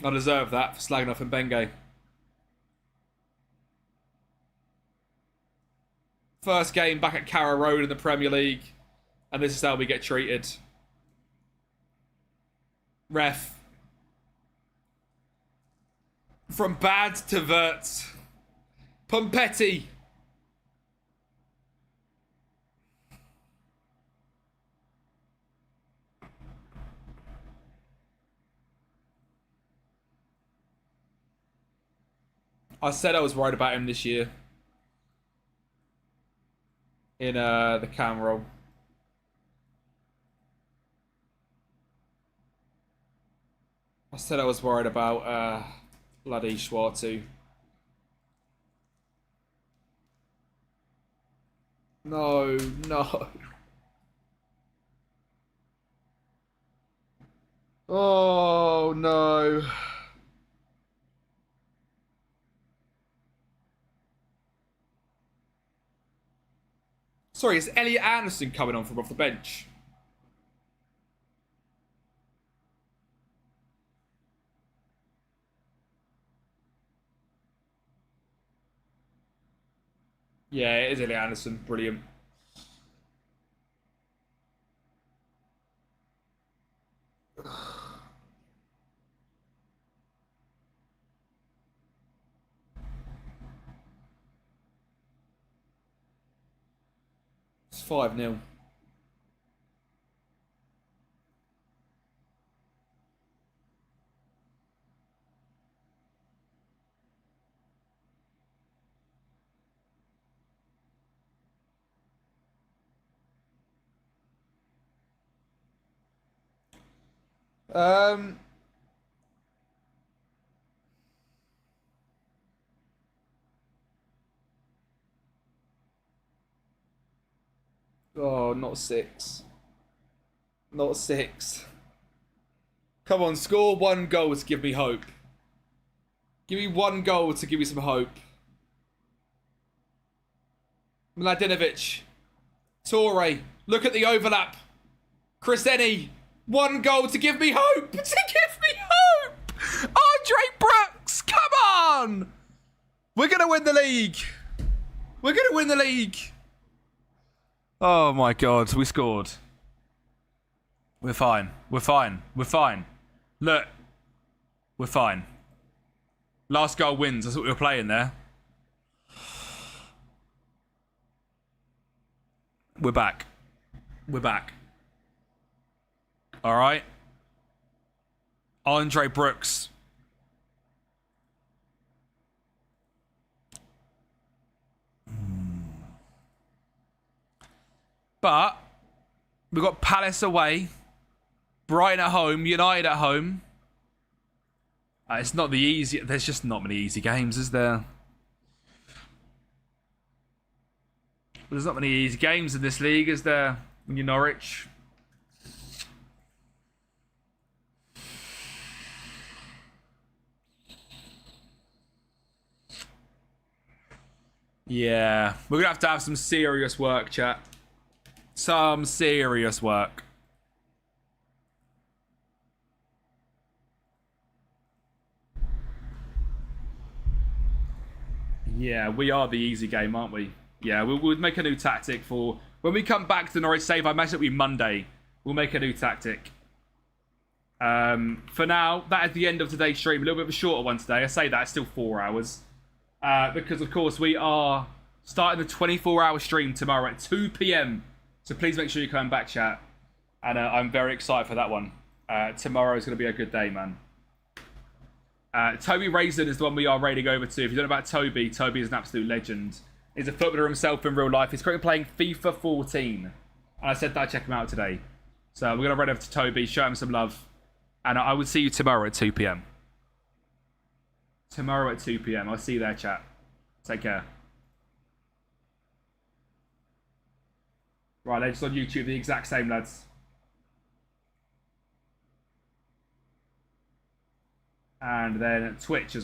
I deserve that for slagging off Mbenge. First game back at Carrow Road in the Premier League. And this is how we get treated. Ref. From bad to Verts. Pompetti. I said I was worried about him this year. In the cam roll. I said I was worried about bloody Schwartu. No, no. Oh, no. Sorry, is Elliot Anderson coming on from off the bench? Yeah, it is Elliot Anderson. Brilliant. It's 5-0. Um. Oh, not 6. Not 6. Come on, score 1 goal to give me hope. Give me 1 goal to give me some hope. Mladenovic. Torre. Look at the overlap. Chriseni. 1 goal to give me hope. To give me hope. Andre Brooks. Come on. We're going to win the league. We're going to win the league. Oh my God. We scored. We're fine. We're fine. We're fine. Look. We're fine. Last goal wins. That's what we were playing there. We're back. We're back. All right. Andre Brooks. But we've got Palace away, Brighton at home, United at home. It's not the easy. There's just not many easy games, is there? There's not many easy games in this league, is there? When you're Norwich. Yeah, we're gonna have to have some serious work, chat. Some serious work. Yeah, we are the easy game, aren't we? Yeah, we'll make a new tactic for... When we come back to Norwich Save, I imagine it'll be Monday. We'll make a new tactic. For now, that is the end of today's stream. A little bit of a shorter one today. I say that, it's still 4 hours. Because, of course, we are starting the 24-hour stream tomorrow at 2 p.m. So please make sure you come back, chat. And I'm very excited for that one. Tomorrow is going to be a good day, man. Toby Raisin is the one we are raiding over to. If you don't know about Toby, Toby is an absolute legend. He's a footballer himself in real life. He's currently playing FIFA 14. And I said that I'd check him out today. So we're going to raid over to Toby, show him some love. And I will see you tomorrow at 2 p.m. Tomorrow at 2 p.m. I'll see you there, chat. Take care. Right, they're just on YouTube, the exact same, lads. And then Twitch as well.